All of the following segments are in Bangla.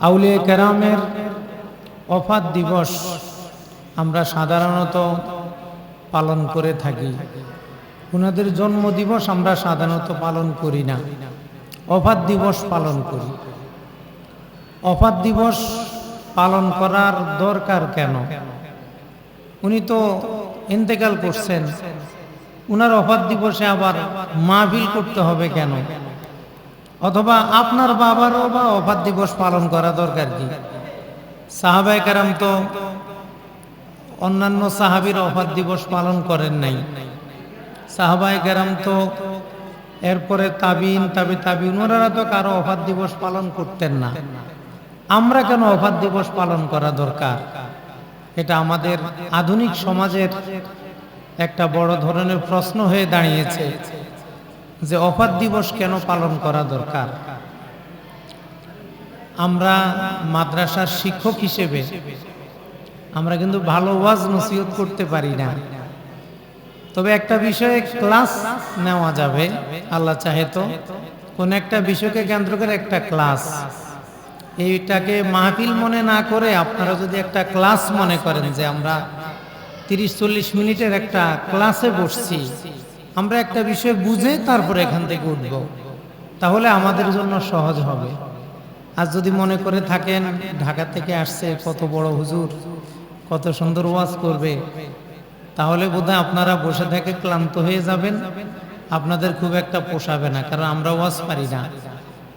আউলিয়া কেরামের ওফাত দিবস আমরা সাধারণত পালন করে থাকি। ওনাদের জন্ম দিবস আমরা সাধারণত পালন করি না, ওফাত দিবস পালন করি। ওফাত দিবস পালন করার দরকার কেন? উনি তো ইন্তেকাল করছেন, উনার ওফাত দিবসে আবার মাহফিল করতে হবে কেন? অথবা আপনার বাবারও বা ওফাত দিবস পালন করা দরকার কি? সাহাবায়ে কেরাম তো অন্যান্য সাহাবীর ওফাত দিবস পালন করেন নাই। সাহাবায়ে কেরাম তো এরপরে তাবিন ওনারা তো কারো ওফাত দিবস পালন করতেন না। আমরা কেন ওফাত দিবস পালন করা দরকার? এটা আমাদের আধুনিক সমাজের একটা বড় ধরনের প্রশ্ন হয়ে দাঁড়িয়েছে যে ওফাত দিবস কেন পালন করা দরকার। আমরা মাদ্রাসার শিক্ষক হিসেবে আমরা কিন্তু ভালো ওয়াজ নসিহত করতে পারি না, তবে একটা বিষয়ে ক্লাস নেওয়া যাবে আল্লাহ চাহে তো। কোন একটা বিষয়কে কেন্দ্র করে একটা ক্লাস, এইটাকে মাহফিল মনে না করে আপনারা যদি একটা ক্লাস মনে করেন যে আমরা 30-40 মিনিটের একটা ক্লাসে বসছি, আমরা একটা বিষয় বুঝে তারপরে এখান থেকে উঠব, তাহলে আমাদের জন্য সহজ হবে। আর যদি মনে করে থাকেন ঢাকা থেকে আসছে কত বড় হুজুর, কত সুন্দর ওয়াজ করবে, তাহলে বোধহয় আপনারা বসে থেকে ক্লান্ত হয়ে যাবেন, আপনাদের খুব একটা পোষাবে না, কারণ আমরা ওয়াজ পারি না,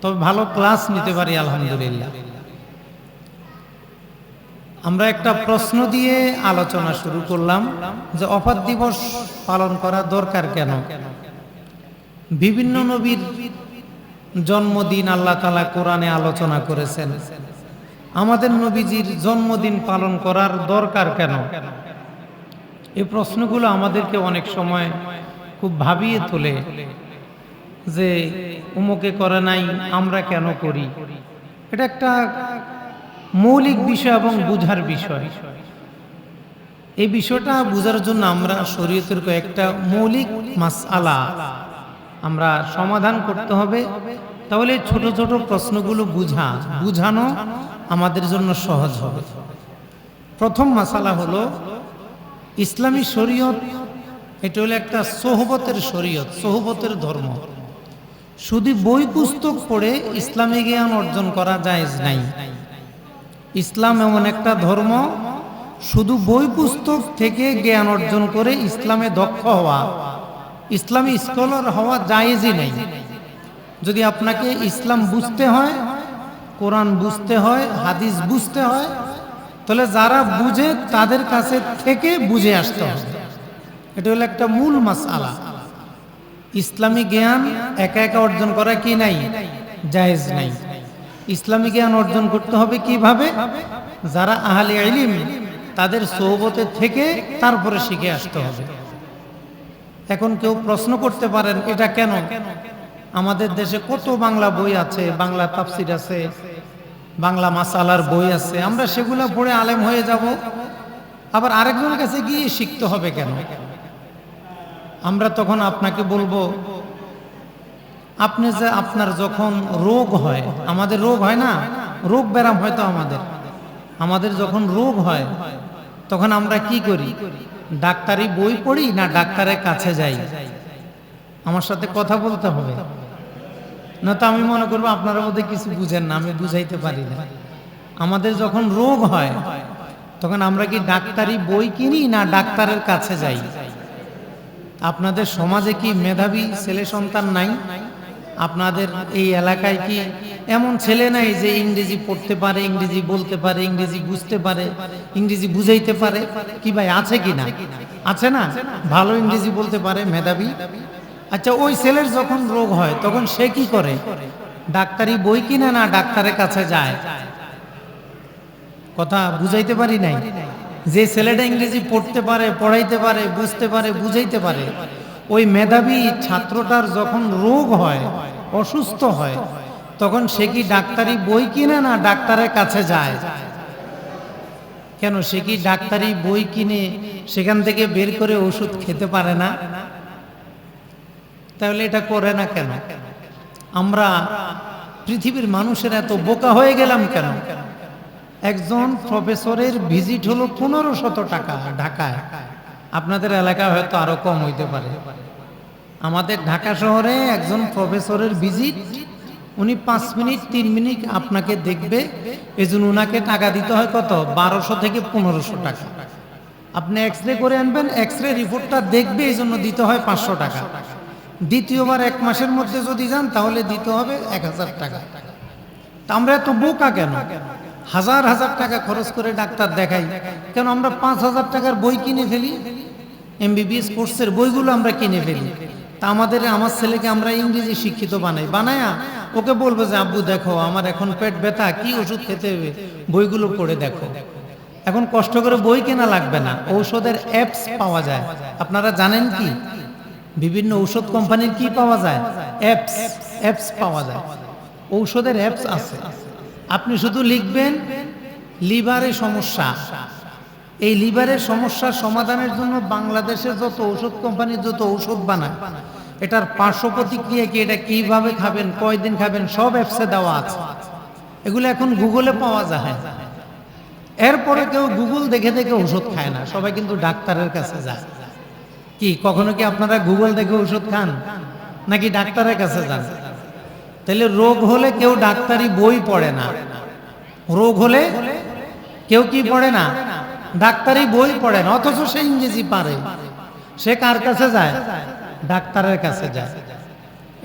তবে ভালো ক্লাস নিতে পারি আলহামদুলিল্লাহ। আমরা একটা প্রশ্ন দিয়ে আলোচনা শুরু করলাম যে ওফাত দিবস পালন করা দরকার কেন। বিভিন্ন নবীর জন্মদিন আল্লাহ তাআলা কোরআনে আলোচনা করেছেন, আমাদের নবীজির জন্মদিন পালন করার দরকার কেন? এই প্রশ্নগুলো আমাদেরকে অনেক সময় খুব ভাবিয়ে তোলে যে উমুকে করে নাই, আমরা কেন করি। এটা একটা মৌলিক বিষয় এবং বুঝার বিষয়। এই বিষয়টা বুঝার জন্য আমরা শরীয়তের কয়েকটা মৌলিক মাসআলা আমরা সমাধান করতে হবে, তাহলে ছোট ছোট প্রশ্নগুলো বুঝানো আমাদের জন্য সহজ হবে। প্রথম মাসালা হলো ইসলামী শরীয়ত, এটা হলো একটা সোহবতের শরীয়ত, সোহবতের ধর্ম। শুধু বই পুস্তক পড়ে ইসলামী জ্ঞান অর্জন করা জায়েজ নাই। ইসলাম এমন একটা ধর্ম, শুধু বই পুস্তক থেকে জ্ঞান অর্জন করে ইসলামে দক্ষ হওয়া, ইসলামী স্কলার হওয়া জায়েজই নেই। যদি আপনাকে ইসলাম বুঝতে হয়, কোরআন বুঝতে হয়, হাদিস বুঝতে হয়, তাহলে যারা বুঝে তাদের কাছে থেকে বুঝে আসতে হবে। এটা হলো একটা মূল মাসআলা। ইসলামী জ্ঞান একা একা অর্জন করা কি নাই, জায়েজ নাই। ইসলামী জ্ঞান অর্জন করতে হবে কিভাবে? যারা আহলে ইলম তাদের সোহবতে থেকে তারপরে শিখে আসতে হবে। এখন কেউ প্রশ্ন করতে পারেন এটা কেন? আমাদের দেশে কত বাংলা বই আছে, বাংলা তাফসির আছে, বাংলা মাসালার বই আছে, আমরা সেগুলো পড়ে আলেম হয়ে যাব, আবার আরেকজনের কাছে গিয়ে শিখতে হবে কেন? আমরা তখন আপনাকে বলবো, আপনি যে আপনার যখন রোগ হয়, আমাদের রোগ হয় না, রোগ ব্যারাম হয়তো আমাদের যখন রোগ হয় তখন আমরা কি করি? ডাক্তারি বই পড়ি না ডাক্তারের কাছে যাই? আমার সাথে কথা বলতে হবে, না তো আমি মনে করবো আপনারা বোধহয় কিছু বুঝেন না, আমি বুঝাইতে পারি না। আমাদের যখন রোগ হয় তখন আমরা কি ডাক্তারি বই কিনি না ডাক্তারের কাছে যাই? আপনাদের সমাজে কি মেধাবী ছেলে সন্তান নাই? আপনাদের এই এলাকায় কি এমন ছেলে নাই যে ইংরেজি পড়তে পারে, ইংরেজি বলতে পারে, ইংরেজি বুঝতে পারে, ইংরেজি বুঝাইতে পারে? কি ভাই আছে কি না? আছে না? ভালো ইংরেজি বলতে পারে, মেধাবী। আচ্ছা, ওই ছেলের যখন রোগ হয় তখন সে কি করে? ডাক্তারি বই কিনে না ডাক্তারের কাছে যায়? কথা বুঝাইতে পারি নাই? যে ছেলেটা ইংরেজি পড়তে পারে, পড়াইতে পারে, বুঝতে পারে, বুঝাইতে পারে, ওই মেধাবী ছাত্রটার যখন রোগ হয়, অসুস্থ হয়, তখন সে কি ডাক্তারি বই কিনে না ডাক্তারের কাছে যায়? কেন? সে কি ডাক্তারি বই কিনে সেখান থেকে বের করে ওষুধ খেতে পারে না? তাহলে এটা করে না কেন? আমরা পৃথিবীর মানুষের এত বোকা হয়ে গেলাম কেন? একজন প্রফেসরের ভিজিট হলো 1500 টাকা ঢাকায়। আপনাদের এলাকায় হয়তো আরো কম হইতে পারে। আমাদের ঢাকা শহরে একজন প্রফেসরের ভিজিট, উনি 5 মিনিট 3 মিনিট আপনাকে দেখবে, এজন্য উনাকে টাকা দিতে হয় কত? 1200 থেকে 1500 টাকা। আপনি এক্স রে করে আনবেন, এক্স রে রিপোর্টটা দেখবে, এই জন্য দিতে হয় 500 টাকা। দ্বিতীয়বার 1 মাসের মধ্যে যদি যান তাহলে দিতে হবে 1000 টাকা। তা আমরা এত বোকা কেন? হাজার হাজার টাকা খরচ করে ডাক্তার দেখাই কেন? আমরা 5000 টাকার বই কিনে ফেলি, এমবিবিএস কোর্সের বইগুলো আমরা কিনে ফেলি। তা আমার ছেলেকে আমরা ইংরেজি শিক্ষিত বানায়া ওকে বলবো যে আব্বু দেখো আমার এখন পেট ব্যথা, কি ওষুধ খেতে হবে বইগুলো পড়ে দেখো। এখন কষ্ট করে বই কেনা লাগবে না, ঔষধের অ্যাপস পাওয়া যায়। আপনারা জানেন কি বিভিন্ন ঔষধ কোম্পানির কি পাওয়া যায়? অ্যাপস পাওয়া যায়, ঔষধের অ্যাপস আছে। আপনি শুধু লিখবেন লিভারের সমস্যা, এই লিভারের সমস্যার সমাধানের জন্য বাংলাদেশের যত ঔষধ কোম্পানি যত ঔষধ বানায়, এটার পার্শ্ব প্রতিক্রিয়া কি, এটা কিভাবে খাবেন, কয়দিন খাবেন, সব অ্যাপসে দেওয়া আছে। এগুলো এখন গুগলে পাওয়া যায়। এরপরে কেউ গুগল দেখে দেখে ওষুধ খায় না, সবাই কিন্তু ডাক্তারের কাছে যায়। কি কখনো কি আপনারা গুগল দেখে ওষুধ খান নাকি ডাক্তারের কাছে যান? তাহলে রোগ হলে কেউ ডাক্তারি বই পড়ে না, রোগ হলে কেউ কি পড়ে না? ডাক্তারি বই পড়ে না। অথচ সে ইংরেজি পারে, সে কার কাছে যায়? ডাক্তারের কাছে যায়।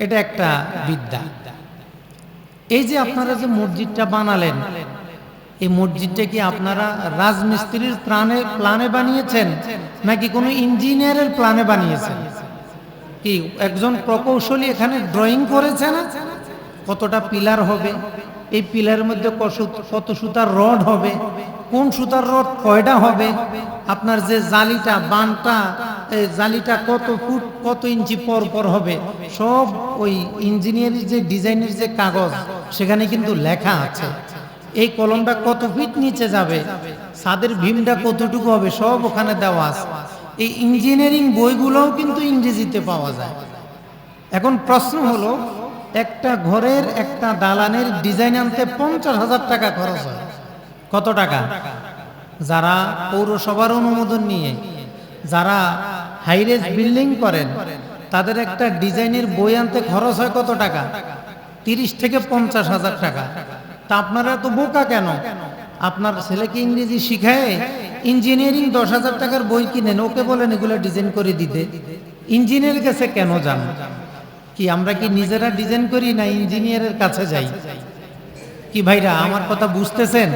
এটা একটা বিদ্যা। এই যে আপনারা যে মসজিদটা বানালেন, এই মসজিদটা কি আপনারা রাজমিস্ত্রির প্ল্যানে বানিয়েছেন নাকি কোনো ইঞ্জিনিয়ারের প্ল্যানে বানিয়েছেন? কি একজন প্রকৌশলী এখানে ড্রয়িং করেছে না? কতটা পিলার হবে, এই পিলারের মধ্যে কত সুতার রড হবে, কোন সুতার রড কয়টা হবে, আপনার যে জালিটা বানটা, জালিটা কত ফুট কত ইঞ্চি পর পর হবে, সব ওই ইঞ্জিনিয়ারিং যে ডিজাইনের যে কাগজ সেখানে কিন্তু লেখা আছে। এই কলমটা কত ফিট নিচে যাবে, ছাদের ভীমটা কতটুকু হবে, সব ওখানে দেওয়া আছে। এই ইঞ্জিনিয়ারিং বইগুলোও কিন্তু ইংরেজিতে পাওয়া যায়। এখন প্রশ্ন হলো, একটা ঘরের একটা দালানের ডিজাইন আনতে 50,000 টাকা খরচ হয়। কত টাকা? যারা পৌরসভার অনুমোদন নিয়ে যারা হাইরেজ বিল্ডিং করেন তাদের একটা ডিজাইনের বই আনতে খরচ হয় কত টাকা? 30 থেকে 50,000 টাকা। তা আপনারা তো বোকা কেন? আপনার ছেলেকে ইংরেজি শিখায় ইঞ্জিনিয়ারিং 10,000 টাকার বই কিনেন, ওকে বলেন এগুলো ডিজাইন করে দিতে। ইঞ্জিনিয়ারের কাছে কেন যান? কি আমরা কি নিজেরা ডিজাইন করি না ইঞ্জিনিয়ারের কাছে যাই? কি ভাইরা আমার কথা বুঝতেছেন?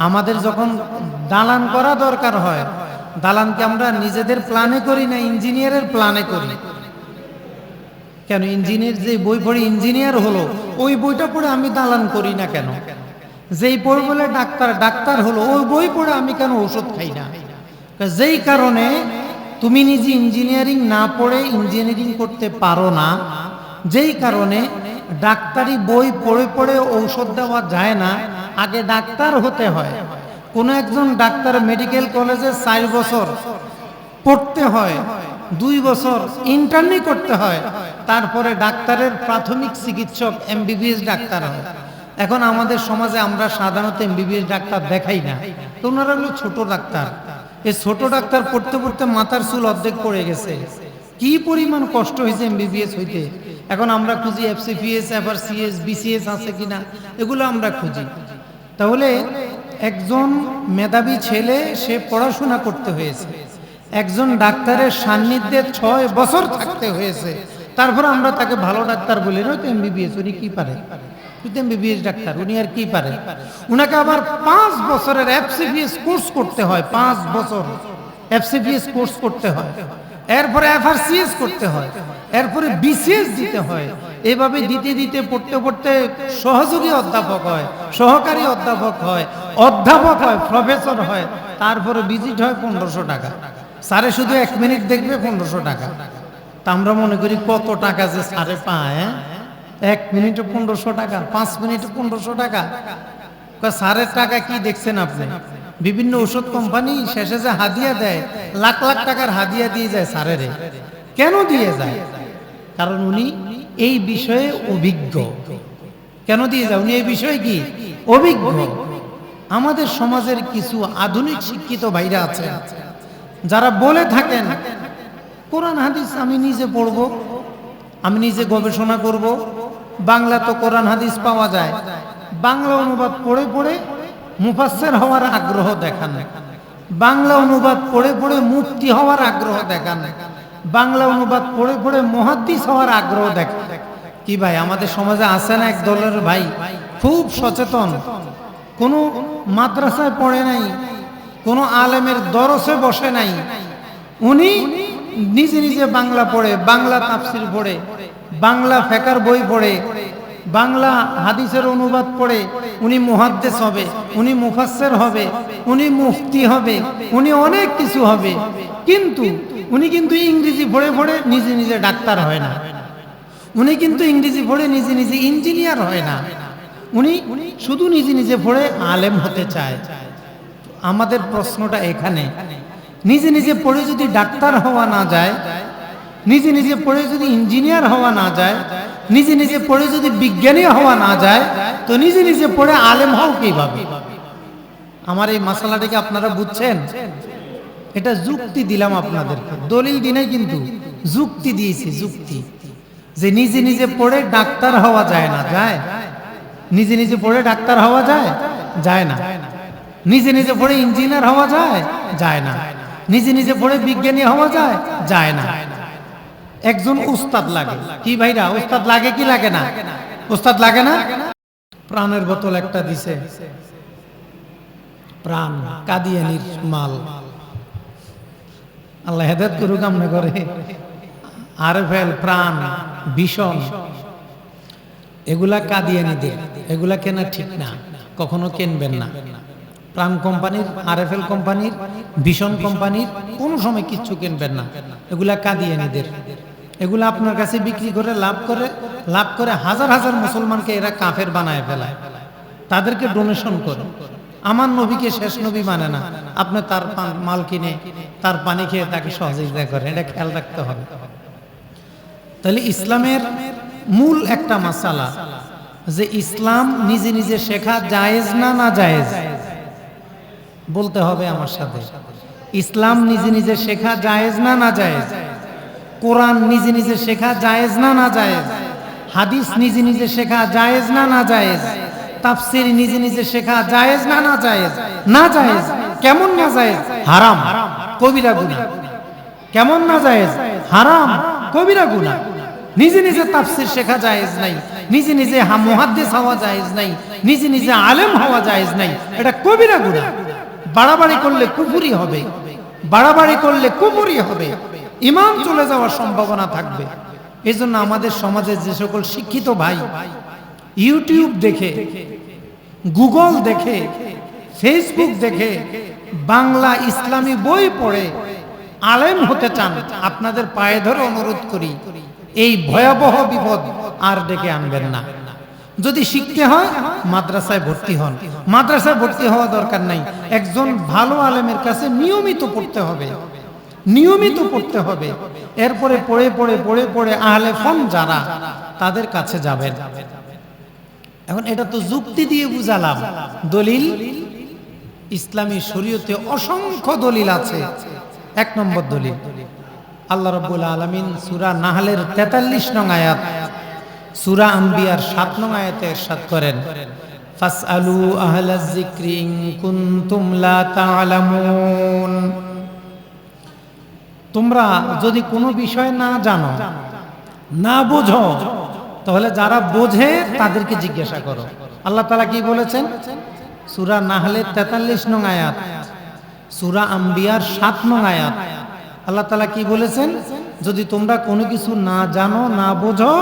আমাদের যখন দালান করা দরকার হয়, দালানকে আমরা নিজেদের প্ল্যানে করি না ইঞ্জিনিয়ারের প্ল্যানে করি? কেন ইঞ্জিনিয়ার যে বই পড়ে ইঞ্জিনিয়ার হলো, ওই বইটা পড়ে আমি দালান করি না কেন? যেই বই বলে ডাক্তার হলো, ওই বই পড়ে আমি কেন ওষুধ খাই না? যেই কারণে তুমি নিজে ইঞ্জিনিয়ারিং না পড়ে ইঞ্জিনিয়ারিং করতে পারো না, যেই কারণে ডাক্তারি বই পড়ে পড়ে ঔষধ দেওয়া যায় না, আগে ডাক্তার হতে হয়। কোনো একজন ডাক্তার মেডিকেল কলেজে 4 বছর পড়তে হয়, 2 বছর ইন্টার্নি করতে হয়, তারপরে ডাক্তারের প্রাথমিক চিকিৎসক এমবিবিএস ডাক্তার হয়। এখন আমাদের সমাজে আমরা সাধারণত এমবিবিএস ডাক্তার দেখাই না, তো ওনারা হলো ছোট ডাক্তার। এই ছোট ডাক্তার পড়তে পড়তে মাথার চুল অর্ধেক পড়ে গেছে। কি পরিমাণ কষ্ট হয়েছে এমবিবিএস হইতে। এখন আমরা খুঁজি এফসিপিএস, এফআরসিএস, বিসিএস আছে কিনা, এগুলো আমরা খুঁজি। তাহলে একজন মেধাবী ছেলে সে পড়াশোনা করতে হয়েছে, একজন ডাক্তারের সান্নিধ্যে 6 বছর থাকতে হয়েছে, তারপর আমরা তাকে ভালো ডাক্তার বলি না। তো এমবিবিএস উনি কি পারে? এমবিবিএস ডাক্তার উনি আর কি পারে? উনাকে আবার 5 বছরের এফসিপিএস কোর্স করতে হয়, 5 বছর এফসিপিএস কোর্স করতে হয়, এরপরে এফআরসিএস করতে হয়, এরপরে বিসিএস দিতে হয়। এইভাবে দিতে দিতে পড়তে পড়তে সহযোগী অধ্যাপক হয়, সহকারী অধ্যাপক হয়, অধ্যাপক হয়, প্রফেসর হয়, তারপরে ভিজিট হয় 1500 টাকা। স্যারে শুধু 1 মিনিট দেখবে 1500 টাকা। তা আমরা মনে করি কত টাকা যে স্যারে পায়, 1 মিনিটে 1500 টাকা, 5 মিনিটে 1500 টাকা। স্যারের টাকা কি দেখছেন আপনি? বিভিন্ন ওষুধ কোম্পানি শেষে যে হাদিয়া দেয়, লাখ লাখ টাকার হাদিয়া দিয়ে যায় স্যারের। কেন দিয়ে যায়? কারণ উনি এই বিষয়ে অভিজ্ঞ। কেন দিয়ে যায়? উনি এই বিষয়ে কি অভিজ্ঞ। আমাদের সমাজের কিছু আধুনিক শিক্ষিত ভাইরা আছে যারা বলে থাকেন কোরআন হাদিস আমি নিজে পড়ব, আমি নিজে গবেষণা করব, বাংলা তো কোরআন হাদিস পাওয়া যায়, বাংলা অনুবাদ পড়ে পড়ে মুফাসসির হওয়ার আগ্রহ দেখান, বাংলা অনুবাদ পড়ে পড়ে মুফতি হওয়ার আগ্রহ দেখান, বাংলা অনুবাদ পড়ে পড়ে মুহাদ্দিস হওয়ার আগ্রহ দেখান। কি ভাই, আমাদের সমাজে আছে না এক দলের ভাই খুব সচেতন, কোনো মাদ্রাসায় পড়ে নাই, কোনো আলেমের দরসে বসে নাই, উনি নিজে নিজে বাংলা পড়ে, বাংলা তাফসির পড়ে, বাংলা ফিকহের বই পড়ে, বাংলা হাদিসের অনুবাদ পড়ে উনি মুহাদ্দিস হবে, উনি মুফাসসির হবে, উনি মুফতি হবে, উনি অনেক কিছু হবে, কিন্তু উনি কিন্তু ইংরেজি পড়ে পড়ে নিজে নিজে ডাক্তার হয় না, উনি কিন্তু ইংরেজি পড়ে নিজে নিজে ইঞ্জিনিয়ার হয় না, উনি শুধু নিজে নিজে পড়ে আলেম হতে চায়। আমাদের প্রশ্নটা এখানে, নিজে নিজে পড়ে যদি ডাক্তার হওয়া না যায়, নিজে নিজে পড়ে যদি ইঞ্জিনিয়ার হওয়া না যায়, নিজে নিজে পড়ে যদি বিজ্ঞানী হওয়া না যায়, তো নিজে নিজে পড়ে আলেম হও কিভাবে? আমার এই মশলাটাকে আপনারা বুঝছেন? এটা যুক্তি দিলাম আপনাদেরকে, দলিল দিনে কিন্তু যুক্তি দিয়েছি, যুক্তি যে নিজে নিজে পড়ে ডাক্তার হওয়া যায় না, যায়? নিজে নিজে পড়ে ডাক্তার হওয়া যায়? যায় না। নিজে নিজে পড়ে ইঞ্জিনিয়ার হওয়া যায়? যায় না। নিজে নিজে পড়ে বিজ্ঞানী হওয়া যায়? যায় না। একজন উস্তাদ লাগে। কি ভাইরা, উস্তাদ লাগে কি লাগে না? উস্তাদ লাগে না? প্রাণের বোতল একটা দিছে, প্রাণ কাদিয়ানির মাল, আল্লাহ হেদায়েত করুক আমনে করে, আরএফএল প্রাণ ভীষণ, এগুলা কাদিয়ানিদের, এগুলা কেনা ঠিক না, কখনো কিনবেন না। প্রাণ কোম্পানির, আরএফএল কোম্পানির, ভীষণ কোম্পানির কোনো সময় কিচ্ছু কিনবেন না, এগুলা কাদিয়ানিদের। এগুলা আপনার কাছে বিক্রি করে লাভ করে হাজার হাজার মুসলমানকে এরা কাফের বানায় ফেলায়, তাদেরকে ডোনেশন করে। আমার নবীকে শেষ নবী মানে না, আপনি তার মাল কিনে তার পানি খেয়ে তাকে সহযোগিতা করেন, এটা খেয়াল রাখতে হবে। তাহলে ইসলামের মূল একটা মাসালা যে ইসলাম নিজে নিজে শেখা জায়েজ না না জায়েজ, বলতে হবে আমার সাথে। ইসলাম নিজে নিজে শেখা জায়েজ না না জায়েজ, কোরআন নিজে নিজে শেখা জায়েজ না না জায়েজ, হাদিস নিজে নিজে শেখা জায়েজ না না জায়েজ, তাফসীর নিজে নিজে শেখা জায়েজ না না জায়েজ? না জায়েজ। কেমন না জায়েজ? হারাম, কবিরা গুনাহ। কেমন না জায়েজ? হারাম, কবিরা গুনাহ। নিজে নিজে তাফসীর শেখা জায়েজ নাই, নিজে নিজে মুহাদ্দিস হওয়া জায়েজ নাই, নিজে নিজে আলেম হওয়া জায়েজ নাই, এটা কবিরা গুনাহ। বাড়াবাড়ি করলে কুফরি হবে, বাড়াবাড়ি করলে কুফরি হবে, ঈমান চলে যাওয়ার সম্ভাবনা থাকবে। এজন্য আমাদের সমাজে যে সকল শিক্ষিত ভাই ইউটিউব দেখে, গুগল দেখে, ফেসবুক দেখে বাংলা ইসলামী বই পড়ে আলেম হতে চান, আপনাদের পায়ে ধরে অনুরোধ করি এই ভয়াবহ বিপদ আর ডেকে আনবেন না। যদি শিখতে হয় মাদ্রাসায় ভর্তি হন, মাদ্রাসায় ভর্তি হওয়া দরকার নাই, একজন ভালো আলেমের কাছে নিয়মিত পড়তে হবে, নিয়মিত পড়তে হবে। এরপরে পড়ে পড়ে পড়ে পড়ে আহলে ফন যারা, তাদের কাছে যাবেন। এখন এটা তো যুক্তি দিয়ে বুঝালাম, দলিল ইসলামী শরীয়তে অসংখ্য দলিল আছে। এক নম্বর দলিল, আল্লাহ রাব্বুল আলামিন সূরা নাহলের 43 নং আয়াত, সূরা আম্বিয়ার 7 নং আয়াতে ইরশাদ করেন, ফাসআলু আহলাজ যিকরি ইন কুনতুম লা তা'লামুন। তোমরা যদি কোনো বিষয় না জানো, না বোঝো, তাহলে যারা বোঝে তাদেরকে জিজ্ঞাসা করো। আল্লাহ তাআলা কি বলেছেন? সূরা নাহলের 43 নং আয়াত, সূরা আম্বিয়ার 7 নং আয়াত। আল্লাহ তাআলা কি বলেছেন? যদি তোমরা কোনো কিছু না জানো, না বোঝো,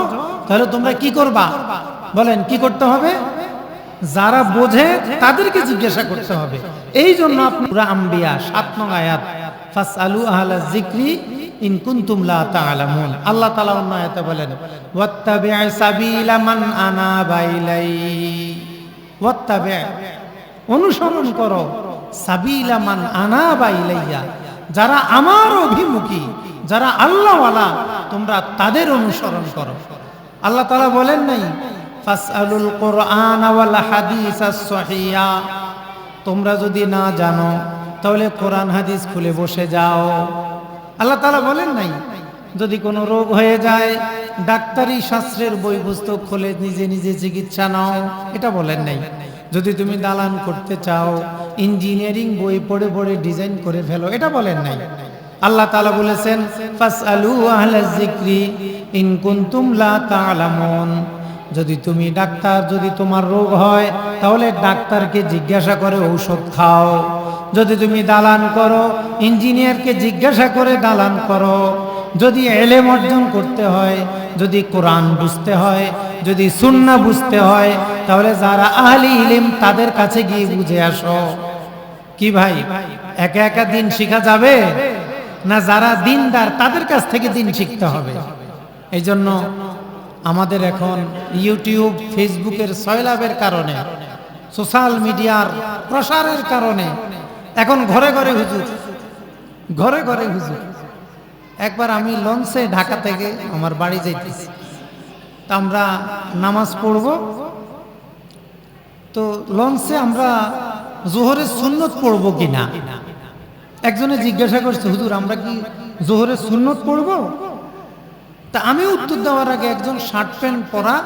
তাহলে তোমরা কি করবা? বলেন, কি করতে হবে? যারা বোঝে তাদেরকে জিজ্ঞাসা করতে হবে। এই জন্য আপনি সূরা আম্বিয়া 7 নং আয়াত, ফাসআলু আহলাজ যিকরি ইন কুনতুম লা তা'লামুন। আল্লাহ তাআলা অন্য আয়াতে বলেন, ওয়াত্তাবি' সাবিলা মান আনাবা ইলাই, ওয়াত্তাবি', অনুসরণ করো, সাবিলা মান আনাবা ইলাইয়া, যারা আমার অভিমুখী, যারা আল্লাহওয়ালা, তোমরা তাদের অনুসরণ করো। আল্লাহ তাআলা বলেন নাই ফাসআলুল কুরআন ওয়াল হাদিস আস-সহিহা, তোমরা যদি না জানো তাহলে কোরআন হাদিস খুলে বসে যাও। আল্লাহ তাআলা বলেন নাই যদি কোনো রোগ হয়ে যায় ডাক্তারি শাস্ত্রের বই পুস্তক খুলে নিজে নিজে চিকিৎসা নাও, এটা বলেন নাই। যদি তুমি দালান করতে চাও ইঞ্জিনিয়ারিং বই পড়ে পড়ে ডিজাইন করে ফেলো, এটা বলেন নাই। আল্লাহ তাআলা বলেছেন ফাসআলু আহলাজ যিকরি ইন কুনতুম লা তা'লামুন। যদি তুমি ডাক্তার, যদি তোমার রোগ হয় তাহলে ডাক্তারকে জিজ্ঞাসা করে ঔষধ খাও। যদি তুমি দালান করো ইঞ্জিনিয়ারকে জিজ্ঞাসা করে দালান করো। যদি ইলম অর্জন করতে হয়, যদি কোরআন বুঝতে হয়, যদি সুন্নাহ বুঝতে হয় তাহলে যারা আহলি ইলম তাদের কাছে গিয়ে বুঝে আসো। কি ভাই একা একা দিন শেখা যাবে না? যারা দিনদার তাদের কাছ থেকে দিন শিখতে হবে। এই জন্য আমাদের এখন ইউটিউব ফেসবুকের সয়লাভের কারণে, সোশ্যাল মিডিয়ার প্রসারের কারণে এখন ঘরে ঘরে হুজুর, ঘরে ঘরে হুজুর। একবার আমি লঞ্চে ঢাকা থেকে আমার বাড়ি যাইতেছি, তা আমরা নামাজ পড়ব, তো লঞ্চে আমরা জোহরের সুন্নত পড়ব কিনা একজনে জিজ্ঞাসা করছে, হুজুর আমরা কি জোহরের সুন্নত পড়ব? তা আমি উত্তর দেওয়ার আগে একজন শার্ট প্যান্ট পরা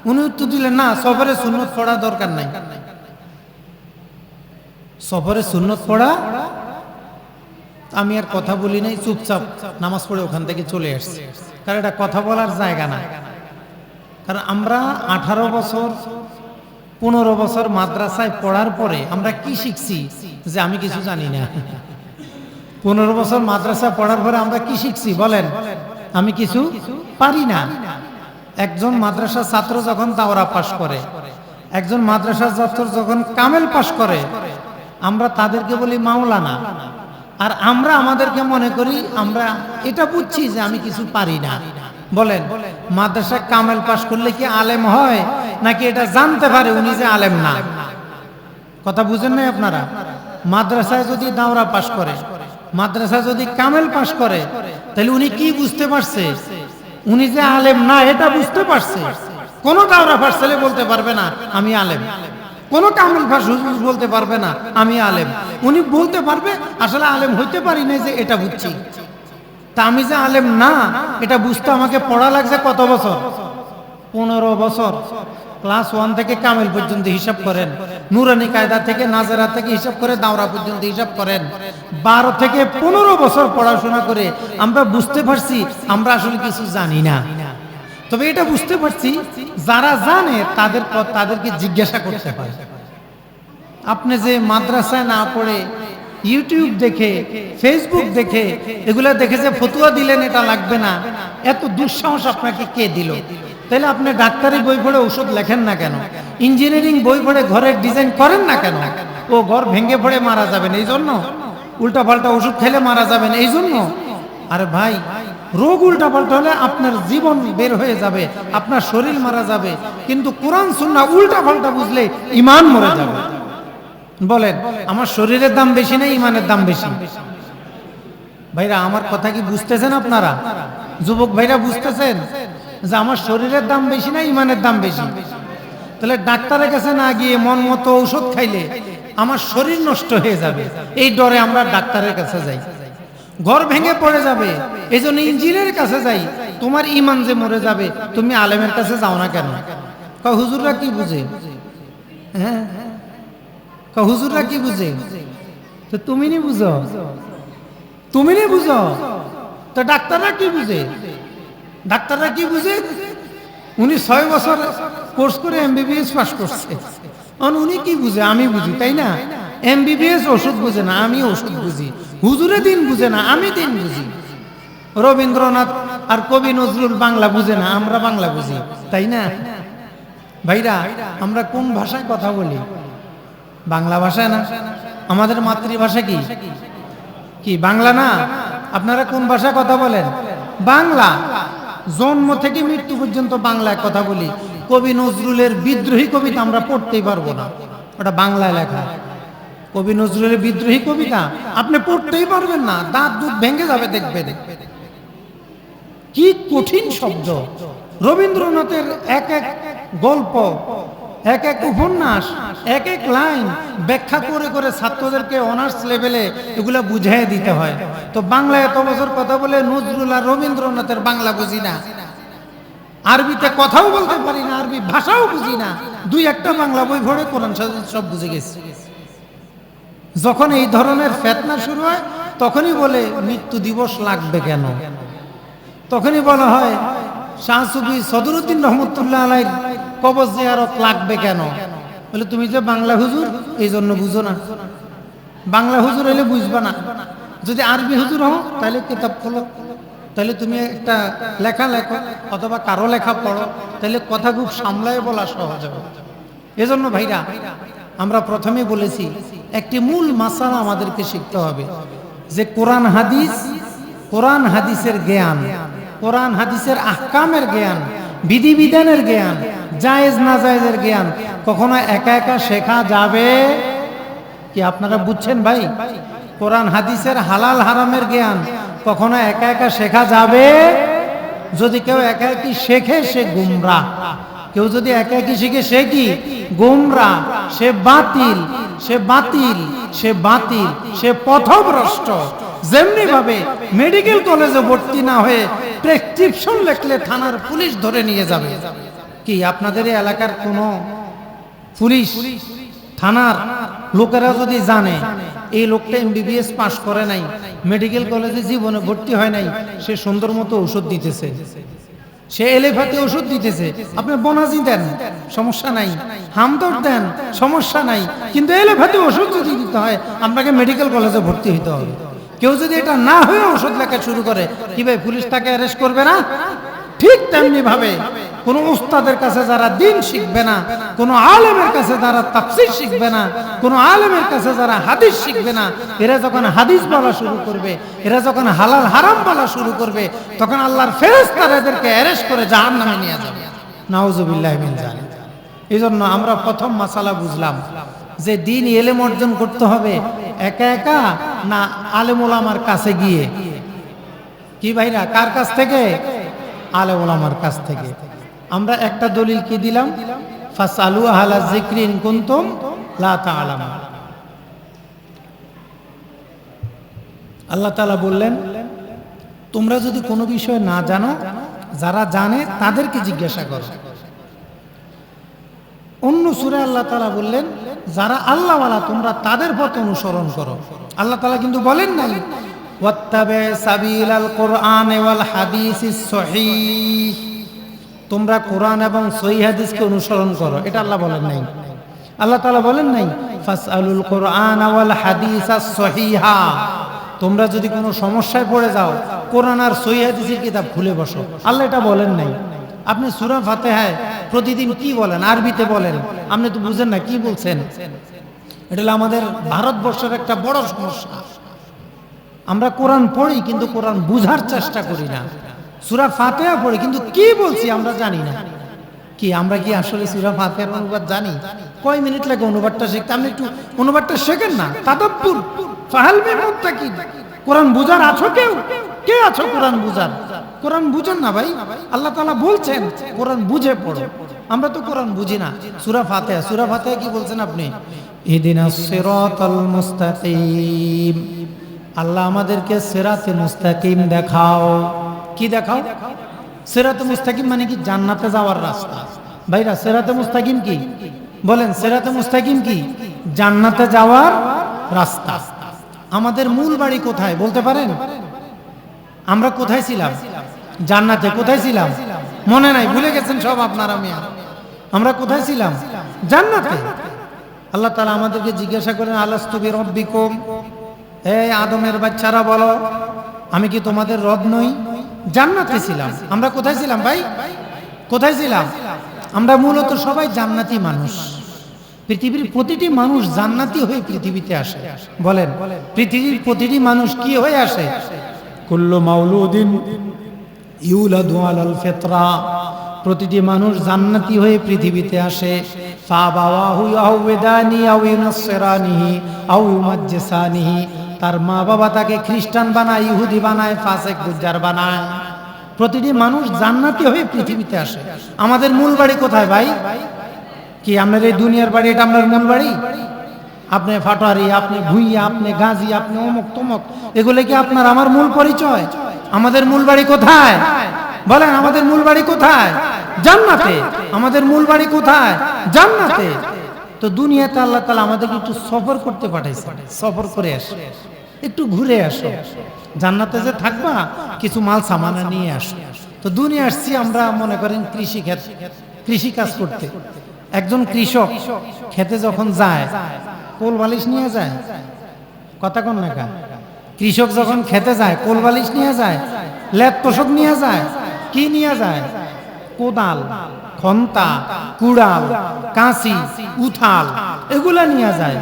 উনি উত্তর দিলেন না, সফরে সুন্নত পড়া দরকার নাই। সফরে সুন্নত পড়া, আমি আর কথা বলি নাই, চুপচাপ নামাজ পড়ে ওখান থেকে চলে আসছি। কারণ এটা কথা বলার জায়গা না। কারণ আমরা 18 বছর 15 বছর মাদ্রাসায় পড়ার পরে আমরা কি শিখছি যে আমি কিছু জানি না। 15 বছর মাদ্রাসা পড়ার পরে আমরা কি শিখছি বলেন? আমি কিছু পারি না। একজন মাদ্রাসার ছাত্র যখন দাওরা পাশ করে, একজন মাদ্রাসার ছাত্র যখন কামেল পাশ করে, আমরা তাদেরকে বলি মাওলানা। আর আমরা আমাদেরকে মনে করি আমরা এটা বুঝছি যে আমি কিছু পারি না। বলেন মাদ্রাসা কামেল পাশ করলে কি আলেম হয় নাকি এটা জানতে পারে উনি যে আলেম না? কথা বুঝেন নাই আপনারা? মাদ্রাসায় যদি দাওরা পাশ করে, মাদ্রাসা যদি কামেল পাশ করে, তাহলে উনি কি বুঝতে পারছে? উনি যে আলেম না এটা বুঝতে পারছে। কোন দাওরা পাশ ছেলে বলতে পারবে না আমি আলেম, কোন কামেল পাশ হুজুর বলতে পারবে না আমি আলেম। উনি বলতে পারবে আসলে আলেম হইতে পারি না যে এটা বুঝছি। তা আমি যে আলেম না এটা বুঝতে আমাকে পড়া লাগছে কত বছর? 15 বছর। ক্লাস 1 থেকে কামেল পর্যন্ত হিসাব করেন, নুরানি কায়দা থেকে নাজারা থেকে হিসাব করে দাওরা পর্যন্ত হিসাব করেন। 12 থেকে 15 বছর পড়াশোনা করে আমরা বুঝতে পারছি আমরা আসলে কিছু জানি না। তবে এটা বুঝতে পারছি যারা জানে তাদেরকে জিজ্ঞাসা করতে হয়। আপনি যে মাদ্রাসায় না পড়ে ইউটিউব দেখে ফেসবুক দেখে এগুলা দেখে যে ফতুয়া দিলেন এটা লাগবে না, এত দুঃসাহস আপনাকে কে দিল? তাহলে আপনি ডাক্তারি বই পড়ে ওষুধ লেখেন না কেন? ইঞ্জিনিয়ারিং বই পড়ে ঘরের ডিজাইন করেন না কেন? ও ঘর ভেঙে পড়ে মারা যাবেন এই জন্য? উল্টা পাল্টা ওষুধ খেলে মারা যাবেন এই জন্য? আরে ভাই রোগ উল্টা পাল্টা হলে আপনার জীবন বের হয়ে যাবে, আপনার শরীর মারা যাবে, কিন্তু কোরআন সুন্নাহ উল্টা পাল্টা বুঝলে ঈমান মরে যাবে। বলেন আমার শরীরের দাম বেশি না ঈমানের দাম বেশি? ভাইরা আমার কথা কি বুঝতেছেন আপনারা? যুবক ভাইরা বুঝতেছেন যে আমার শরীরের দাম বেশি না ঈমানের দাম বেশি? তাহলে ডাক্তারের কাছে না গিয়ে মন মতো ঔষধ খাইলে আমার শরীর নষ্ট হয়ে যাবে, এই ডরে আমরা ডাক্তারের কাছে যাই। ঘর ভেঙে পড়ে যাবে এই জন্য ইঞ্জিনিয়ারের কাছে যাই। তোমার ঈমান যে মরে যাবে তুমি আলেমের কাছে যাও না কেন? হুজুররা কি বুঝে? হ্যাঁ হুজুররা কি বুঝে? তো তুমি নি বুঝো, তুমি নি বুঝো তো ডাক্তাররা কি বুঝে? ডাক্তাররা কি বুঝে? উনি 6 বছর কোর্স করে এমবিবিএস পাস করছে, উনি কি বুঝে? আমি বুঝি, তাই না? এমবিবিএস ওষুধ বুঝে না, আমি ওষুধ বুঝি। হুজুরে দিন বুঝে না, আমি দিন বুঝি। রবীন্দ্রনাথ আর কবি নজরুল বাংলা বুঝে না, আমরা বাংলা বুঝি, তাই না? ভাইরা আমরা কোন ভাষায় কথা বলি? বাংলা ভাষায় না? আমাদের মাতৃভাষা কি? কি বাংলা না? আপনারা কোন ভাষায় কথা বলেন? বাংলা। জন্ম থেকে মৃত্যু পর্যন্ত বাংলায় কথা বলি। কবি নজরুলের বিদ্রোহী কবিতা আমরা পড়তেই পারবো না, ওটা বাংলায় লেখা। কবি নজরুলের বিদ্রোহী কবিতা আপনি পড়তেই পারবেন না, দাঁত দুধ ভেঙে যাবে দেখবেন। কি কঠিন শব্দ! রবীন্দ্রনাথের এক এক গল্প এক এক উপন্যাস, এক এক লাইন ব্যাখ্যা করে করে ছাত্রদেরকে অনার্স লেভেলে এগুলা বুঝিয়ে দিতে হয়। তো বাংলায় এত বছর কথা বলে নজরুল আর রবীন্দ্রনাথের বাংলা বুঝি না, আরবিতে কথাও বলতে পারি না, আরবি ভাষাও বুঝি না, দুই একটা বাংলা বই পড়ে কোরআন সব বুঝে গেছি। যখন এই ধরনের ফিতনা শুরু হয় তখনই বলে মৃত্যু দিবস লাগবে কেন, তখনই বলা হয় শাহ সুফি সদরুদ্দিন রহমতুল্লাহ আলাইহির কবর জিয়ারত লাগবে কেন, বলে তুমি যে বাংলা হুজুর এই জন্য বুঝো না, বাংলা হুজুর হলে বুঝবা না, যদি আরবি হুজুর হও তাহলে কিতাব খোলো, তাহলে তুমি একটা লেখা লেখো অথবা কারো লেখা পড়ো, তাহলে কথা খুব সামলায় বলা সহজ হবে। এজন্য ভাইরা আমরা প্রথমে বলেছি একটি মূল মাসালা আমাদেরকে শিখতে হবে যে কোরআন হাদিসের জ্ঞান, কোরআন হাদিসের আহকামের জ্ঞান, বিধিবিধানের জ্ঞান, জায়েজ না জায়েজের জ্ঞান কখনো একা একা শেখা যাবে কি? আপনারা বুঝছেন ভাই? কোরআন হাদিসের হালাল হারামের জ্ঞান কখনো একা একা শেখা যাবে? যদি কেউ একা একই শেখে সে গুমরাহ, কেউ যদি একা একই শিখে সে কি? গুমরাহ, সে বাতিল, সে বাতিল, সে বাতিল, সে পথভ্রষ্ট। যেমনি ভাবে মেডিকেল কলেজে ভর্তি না হয়ে প্রেসক্রিপশন লিখলে থানার পুলিশ ধরে নিয়ে যাবে, কি আপনাদের এই এলাকার কোনো পুলিশ থানার লোকেরা যদি জানে এই লোকটা এমবিবিএস পাস করে নাই, মেডিকেল কলেজে জীবনে ভর্তি হয় নাই, সে সুন্দর মতো ওষুধ দিতেছে, সে এলেফাতে ওষুধ দিতেছে, আপনি বনাজি দেন সমস্যা নাই, হামদর্দ দেন সমস্যা নাই, কিন্তু এলেফাতে ওষুধ যদি দিতে হয় আপনাকে মেডিকেল কলেজে ভর্তি হতে হবে। কেউ যদি এটা না হয়ে ওষুধ লেখা শুরু করে, কি ভাই পুলিশ তাকে অ্যারেস্ট করবে না? ঠিক তেমনি ভাবে কোন উস্তাদের কাছে যারা দিন শিখবে না, কোন আলেমের কাছে যারা তাফসীর শিখবে না, কোন আলেমের কাছে যারা হাদিস শিখবে না, এরা যখন হাদিস বলা শুরু করবে, এরা যখন হালাল হারাম বলা শুরু করবে, তখন আল্লাহর ফেরেশতারা এদেরকে অ্যারেস্ট করে জাহান্নামে নিয়ে যাবে। নাউজুবিল্লাহ মিন যালিক। এই জন্য আমরা প্রথম মাসালা বুঝলাম যে দিন ইলম অর্জন করতে হবে একা একা না আলেম ওলামার কাছে গিয়ে। কি ভাইরা, কার কাছ থেকে? আলেম ওলামার কাছ থেকে। আমরা একটা দলিল কি দিলাম? ফাসআলু আহলা যিকরি ইন কুনতুম লা তা'লামুন। আল্লাহ তাআলা বললেন তোমরা যদি কোনো বিষয় না জানো, যারা জানে তাদেরকে জিজ্ঞাসা করো। অন্য সূরায় আল্লাহ তাআলা বললেন যারা আল্লাহওয়ালা তোমরা তাদের পথ অনুসরণ করো। আল্লাহ তাআলা কিন্তু বলেন নাই ওয়াত্তাবি সাবিলাল কুরআন ওয়াল হাদিসিস সহিহ, তোমরা কোরআন এবং সহিহ হাদিসকে অনুসরণ করো, এটা আল্লাহ বলেন নাই। আল্লাহ তাআলা বলেন নাই ফাসআলুল কুরআন ওয়াল হাদিসাস সহিহা, তোমরা যদি কোনো সমস্যায় পড়ে যাও কোরআন আর সহিহ হাদিসের কিতাব খুলে বসো, আল্লাহ এটা বলেন নাই। আপনি সূরা ফাতিহায় প্রতিদিন কি বলেন? আরবিতে বলেন, আপনি তো বুঝেন না কি বলছেন। এটা হলো আমাদের ভারতবর্ষের একটা বড় সমস্যা। আমরা কোরআন পড়ি কিন্তু কোরআন বুঝার চেষ্টা করি না। সূরা ফাতিহা পড়ি কিন্তু কি বলছি আমরা জানি না। কি আমরা কি আসলে সূরা ফাতিহার অনুবাদ জানি? কয় মিনিট লাগে অনুবাদটা শিখতে? আপনি একটু অনুবাদটা শেখেন না। তাদাব্বুর ফাহাল মিন মুত্তাকিন, কোরআন বুঝার আছো কেউ? কে আছো কোরআন বুঝার? কোরআন বুঝেন না ভাই, আল্লাহ তাআলা বলছেন কোরআন বুঝে পড়ো। আমরা তো কোরআন বুঝি না। সূরা ফাতিহা কি বলছেন আপনি? ইহদিনাস সিরাতাল মুস্তাকিম, আল্লাহ আমাদেরকে সিরাতে মুস্তাকিম দেখাও। কি দেখাও? সিরাতে মুস্তাকিম মানে কি? জান্নাতে যাওয়ার রাস্তা। ভাইরা সিরাতে মুস্তাকিম কি? বলেন সিরাতে মুস্তাকিম কি? জান্নাতে যাওয়ার রাস্তা। আমাদের মূল বাড়ি কোথায় বলতে পারেন? আমরা কোথায় ছিলাম? জান্নাতে। কোথায় ছিলাম? মনে নাই, ভুলে গেছেন সব আপনারা। আমরা কোথায় ছিলাম? জান্নাতে। আল্লাহ তাআলা আমাদেরকে জিজ্ঞাসা করেন আলাস্তু বিরাব্বিকুম, এই আদমের বাচ্চারা বলো আমি কি তোমাদের রব নই? জান্নাতে ছিলাম। আমরা কোথায় ছিলাম ভাই? কোথায় ছিলাম? আমরা মূলত সবাই জান্নাতি মানুষ। পৃথিবীর প্রতিটি মানুষ জান্নাতি হয়ে পৃথিবীতে আসে। বলেন পৃথিবীর প্রতিটি মানুষ কি হয়ে আসে? কুল্লু মাউলুদিন ইউলাদু আলাল ফিতরা, প্রতিটি মানুষ জান্নাতি হয়ে পৃথিবীতে আসে। ফাবাওয়াহু ইয়াউদানি আও ইউনাসসিরানিহি আও ইউমাজ্জিসানিহি, তার মা বাবা তাকে খ্রিস্টান বানায়, ইহুদি বানায়, ফাসেক বুজ্জার বানায়। প্রতিটি মানুষ জান্নাতি হয়ে পৃথিবীতে আসে। আমাদের মূল বাড়ি কোথায় ভাই? কি আপনার এই দুনিয়ার বাড়ি এটা আপনার মূল বাড়ি? আপনি ফাটারি, আপনি ভুইয়া, আপনি গাজী, আপনি অমুক তমক, এগুলো কি আপনার আমার মূল পরিচয়? আমাদের মূল বাড়ি কোথায় বলেন? আমাদের মূল বাড়ি কোথায়? জান্নাতে। আমাদের মূল বাড়ি কোথায়? জান্নাতে। তো দুনিয়াতে আল্লাহ তাআলা আমাদেরকে একটু সফর করতে পাঠাইছে, সফর করে আসো, একটু ঘুরে আসো। জান্নাতে যে থাকবা কিছু মাল সামানা নিয়ে আসো। তো দুনিয়া আসছি আমরা মনে করেন কৃষি কাজ করতে। একজন কৃষক খেতে যখন যায় কোল বালিশ নিয়ে যায়, কথা কোন না? কৃষক যখন খেতে যায় কোল বালিশ নিয়ে যায়, লেপ তোষক নিয়ে যায়, কি নিয়ে যায়? কোদাল, খন্তা, কুড়াল, কাঁচি, উথাল, এগুলা নিয়ে যায়।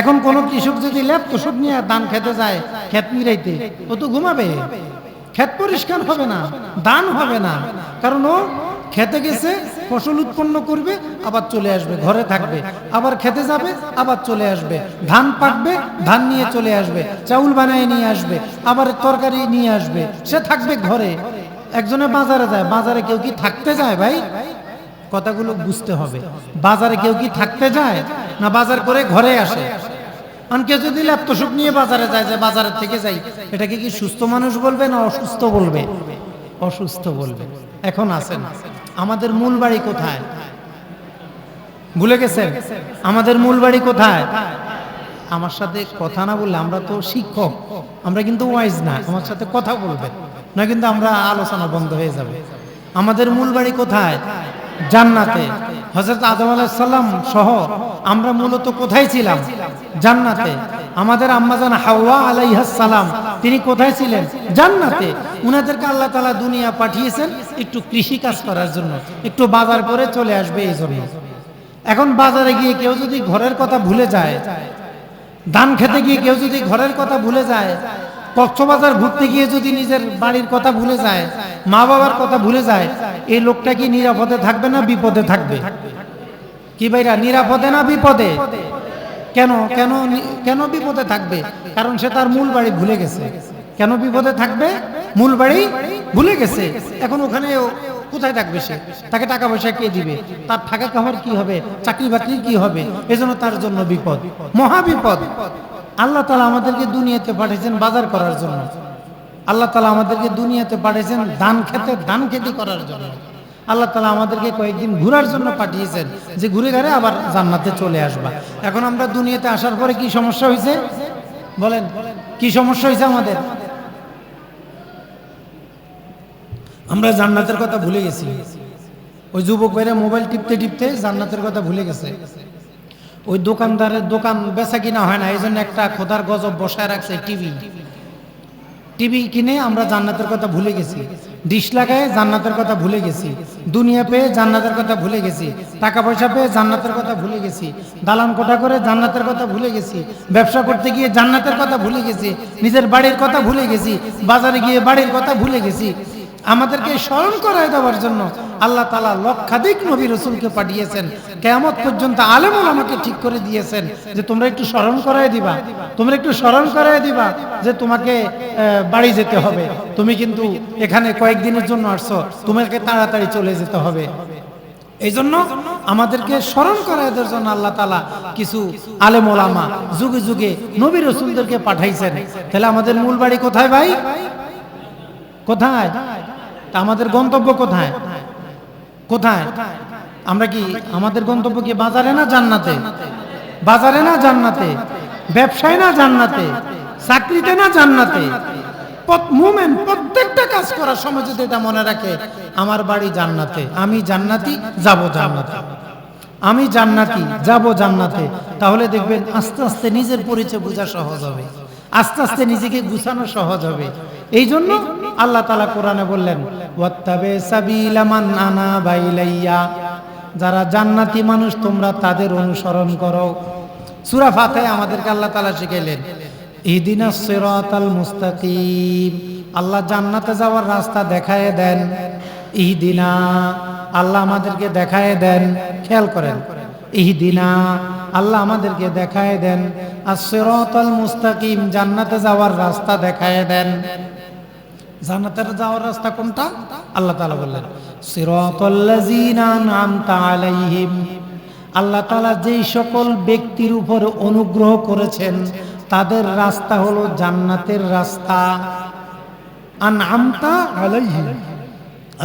এখন কোন কৃষক যদি লেপ তোষক নিয়ে ধান খেতে যায়, ক্ষেত নিরাইতে, ও তো ঘুমাবে, ক্ষেত পরিষ্কার হবে না, ধান হবে না। কারণ ও খেতে গেছে, ফসল উৎপন্ন করবে, আবার চলে আসবে, ঘরে থাকবে, আবার খেতে যাবে, আবার চলে আসবে, ধান পাকবে, ধান নিয়ে চলে আসবে, চাউল বানিয়ে নিয়ে আসবে, আবার তরকারি নিয়ে আসবে, সে থাকবে ঘরে। একজনে বাজারে যায়, বাজারে কেউ কি থাকতে যায় ভাই? কথাগুলো বুঝতে হবে। বাজারে কেউ কি থাকতে যায় না বাজার করে ঘরে আসে? অনেকে যদি ল্যাপটপ নিয়ে বাজারে যায়, যে বাজারের থেকে যাই, এটাকে কি সুস্থ মানুষ বলবে না অসুস্থ বলবে? অসুস্থ বলবে। এখন আসেন, আমাদের মূল বাড়ি কোথায়? ভুলে গেছেন? আমাদের মূল বাড়ি কোথায়? আমার সাথে কথা না বললে, আমরা তো শিক্ষক, আমরা কিন্তু ওয়াইজ না, আমার সাথে কথা বলবেন না, কিন্তু আমরা আলোচনা বন্ধ হয়ে যাবে। আমাদের মূল বাড়ি কোথায়? জান্নাতে। হযরত আদম আলাইহিস সালাম সহ আমরা মূলত কোথায় ছিলাম? জান্নাতে। আমাদের আম্মাজান হাওয়া আলাইহাস সালাম তিনি কোথায় ছিলেন? জান্নাতে। উনাদেরকে আল্লাহ তাআলা দুনিয়া পাঠিয়েছেন একটু কৃষি কাজ করার জন্য, একটু বাজার করে চলে আসবে এই জন্য। এখন বাজারে গিয়ে কেউ যদি ঘরের কথা ভুলে যায়, ধান খেতে গিয়ে কেউ যদি ঘরের কথা ভুলে যায়, কক্সবাজার ঘুরতে গিয়ে যদি নিজের বাড়ির কথা ভুলে যায়, মা বাবার কথা ভুলে যায়, এই লোকটা কি নিরাপদে থাকবে না বিপদে থাকবে? কি ভাইরা, নিরাপদে না বিপদে? কেন কেন কেন বিপদে থাকবে? কারণ সে তার মূল বাড়ি ভুলে গেছে। কেন বিপদে থাকবে? মূল বাড়ি ভুলে গেছে। এখন ওখানে কোথায় থাকবে সে? তাকে টাকা পয়সা কে দিবে? তার থাকা খাওয়ার কি হবে? চাকরি বাকরি কি হবে? এজন্য তার জন্য বিপদ, মহা বিপদ। আল্লাহ তাআলা আমাদেরকে দুনিয়াতে পাঠিয়েছেন বাজার করার জন্য। আল্লাহ তাআলা আমাদেরকে দুনিয়াতে পাঠিয়েছেন ধান খেতি করার জন্য। আল্লাহ তাআলা আমাদেরকে কয়েকদিন ঘোরার জন্য পাঠিয়েছেন, যে ঘুরে ঘুরে আবার জান্নাতে চলে আসবা। এখন আমরা দুনিয়াতে আসার পরে কি সমস্যা হয়েছে বলেন? কি সমস্যা হয়েছে আমাদের? আমরা জান্নাতের কথা ভুলে গেছি। ওই যুবক ভাইরা মোবাইল টিপতে টিপতে জান্নাতের কথা ভুলে গেছে। ওই দোকানদারের দোকান বেচা কিনা হয় না, এই জন্য একটা খোদার গজব বসায় রাখছে টিভি কিনে আমরা জান্নাতের কথা ভুলে গেছি। ডিশ লাগায় জান্নাতের কথা ভুলে গেছি। দুনিয়া পেয়ে জান্নাতের কথা ভুলে গেছি। টাকা পয়সা পেয়ে জান্নাতের কথা ভুলে গেছি। দালান কোঠা করে জান্নাতের কথা ভুলে গেছি। ব্যবসা করতে গিয়ে জান্নাতের কথা ভুলে গেছি। নিজের বাড়ির কথা ভুলে গেছি। বাজারে গিয়ে বাড়ির কথা ভুলে গেছি। আমাদেরকে স্মরণ করায় দেওয়ার জন্য আল্লাহ তাআলা লক্ষাধিক নবী রাসূলকে পাঠিয়েছেন। কিয়ামত পর্যন্ত আলেম ওলামাকে ঠিক করে দিয়েছেন যে তোমরা একটু স্মরণ করায় দিবা, তোমরা একটু স্মরণ করায় দিবা যে তোমাকে বাড়ি যেতে হবে, তুমি কিন্তু এখানে কয়েকদিনের জন্য আসছো, তোমাকে তাড়াতাড়ি চলে যেতে হবে। এই জন্য আমাদেরকে স্মরণ করায় দেওয়ার জন্য আল্লাহ তাআলা কিছু আলেম ওলামা যুগে যুগে নবী রাসূলদেরকে পাঠাইছেন। তাহলে আমাদের মূল বাড়ি কোথায় ভাই? কোথায়? তা আমাদের গন্তব্য কোথায়? কোথায়? আমরা কি আমাদের গন্তব্য কি বাজারে না জান্নাতে? বাজারে না জান্নাতে? ব্যবসায় না জান্নাতে? চাকরিতে না জান্নাতে? মুমিন প্রত্যেকটা কাজ করার সময় যদি এটা মনে রাখে, আমার বাড়ি জান্নাতে, আমি জান্নাতি, যাব জান্নাতে, আমি জান্নাতি, যাব জান্নাতে, তাহলে দেখবেন আস্তে আস্তে নিজের পরিচয় বোঝা সহজ হবে, আস্তে আস্তে নিজেকে গুছানো সহজ হবে। এই জন্য আল্লাহ তাআলা কোরআনে বললেন, ওয়াত্তাবে সাবিলা মান আনাবা ইলাইয়া, যারা জান্নাতি মানুষ তোমরা তাদের অনুসরণ করো। সূরা ফাতিহা আমাদেরকে আল্লাহ তাআলা শিখাইলেন, ইহদিনাস সিরাতাল মুস্তাকিম, আল্লাহ জান্নাতে যাওয়ার রাস্তা দেখায় দেন। ইহদিনা, আল্লাহ আমাদেরকে দেখায় দেন। খেয়াল করেন, ইহদিনা, আল্লাহ আমাদেরকে দেখায় দেন। আস-সিরাতাল মুস্তাকিম, জান্নাতে যাওয়ার রাস্তা দেখায় দেন। জান্নাতের যাওয়ার রাস্তা কোনটা? আল্লাহ তাআলা বললেন, সিরাতাল লাযিনা আন'আমতা আলাইহিম, আল্লাহ তাআলা যেই সকল ব্যক্তির উপরে অনুগ্রহ করেছেন তাদের রাস্তা হলো জান্নাতের রাস্তা। আনআমতা আলাইহিম,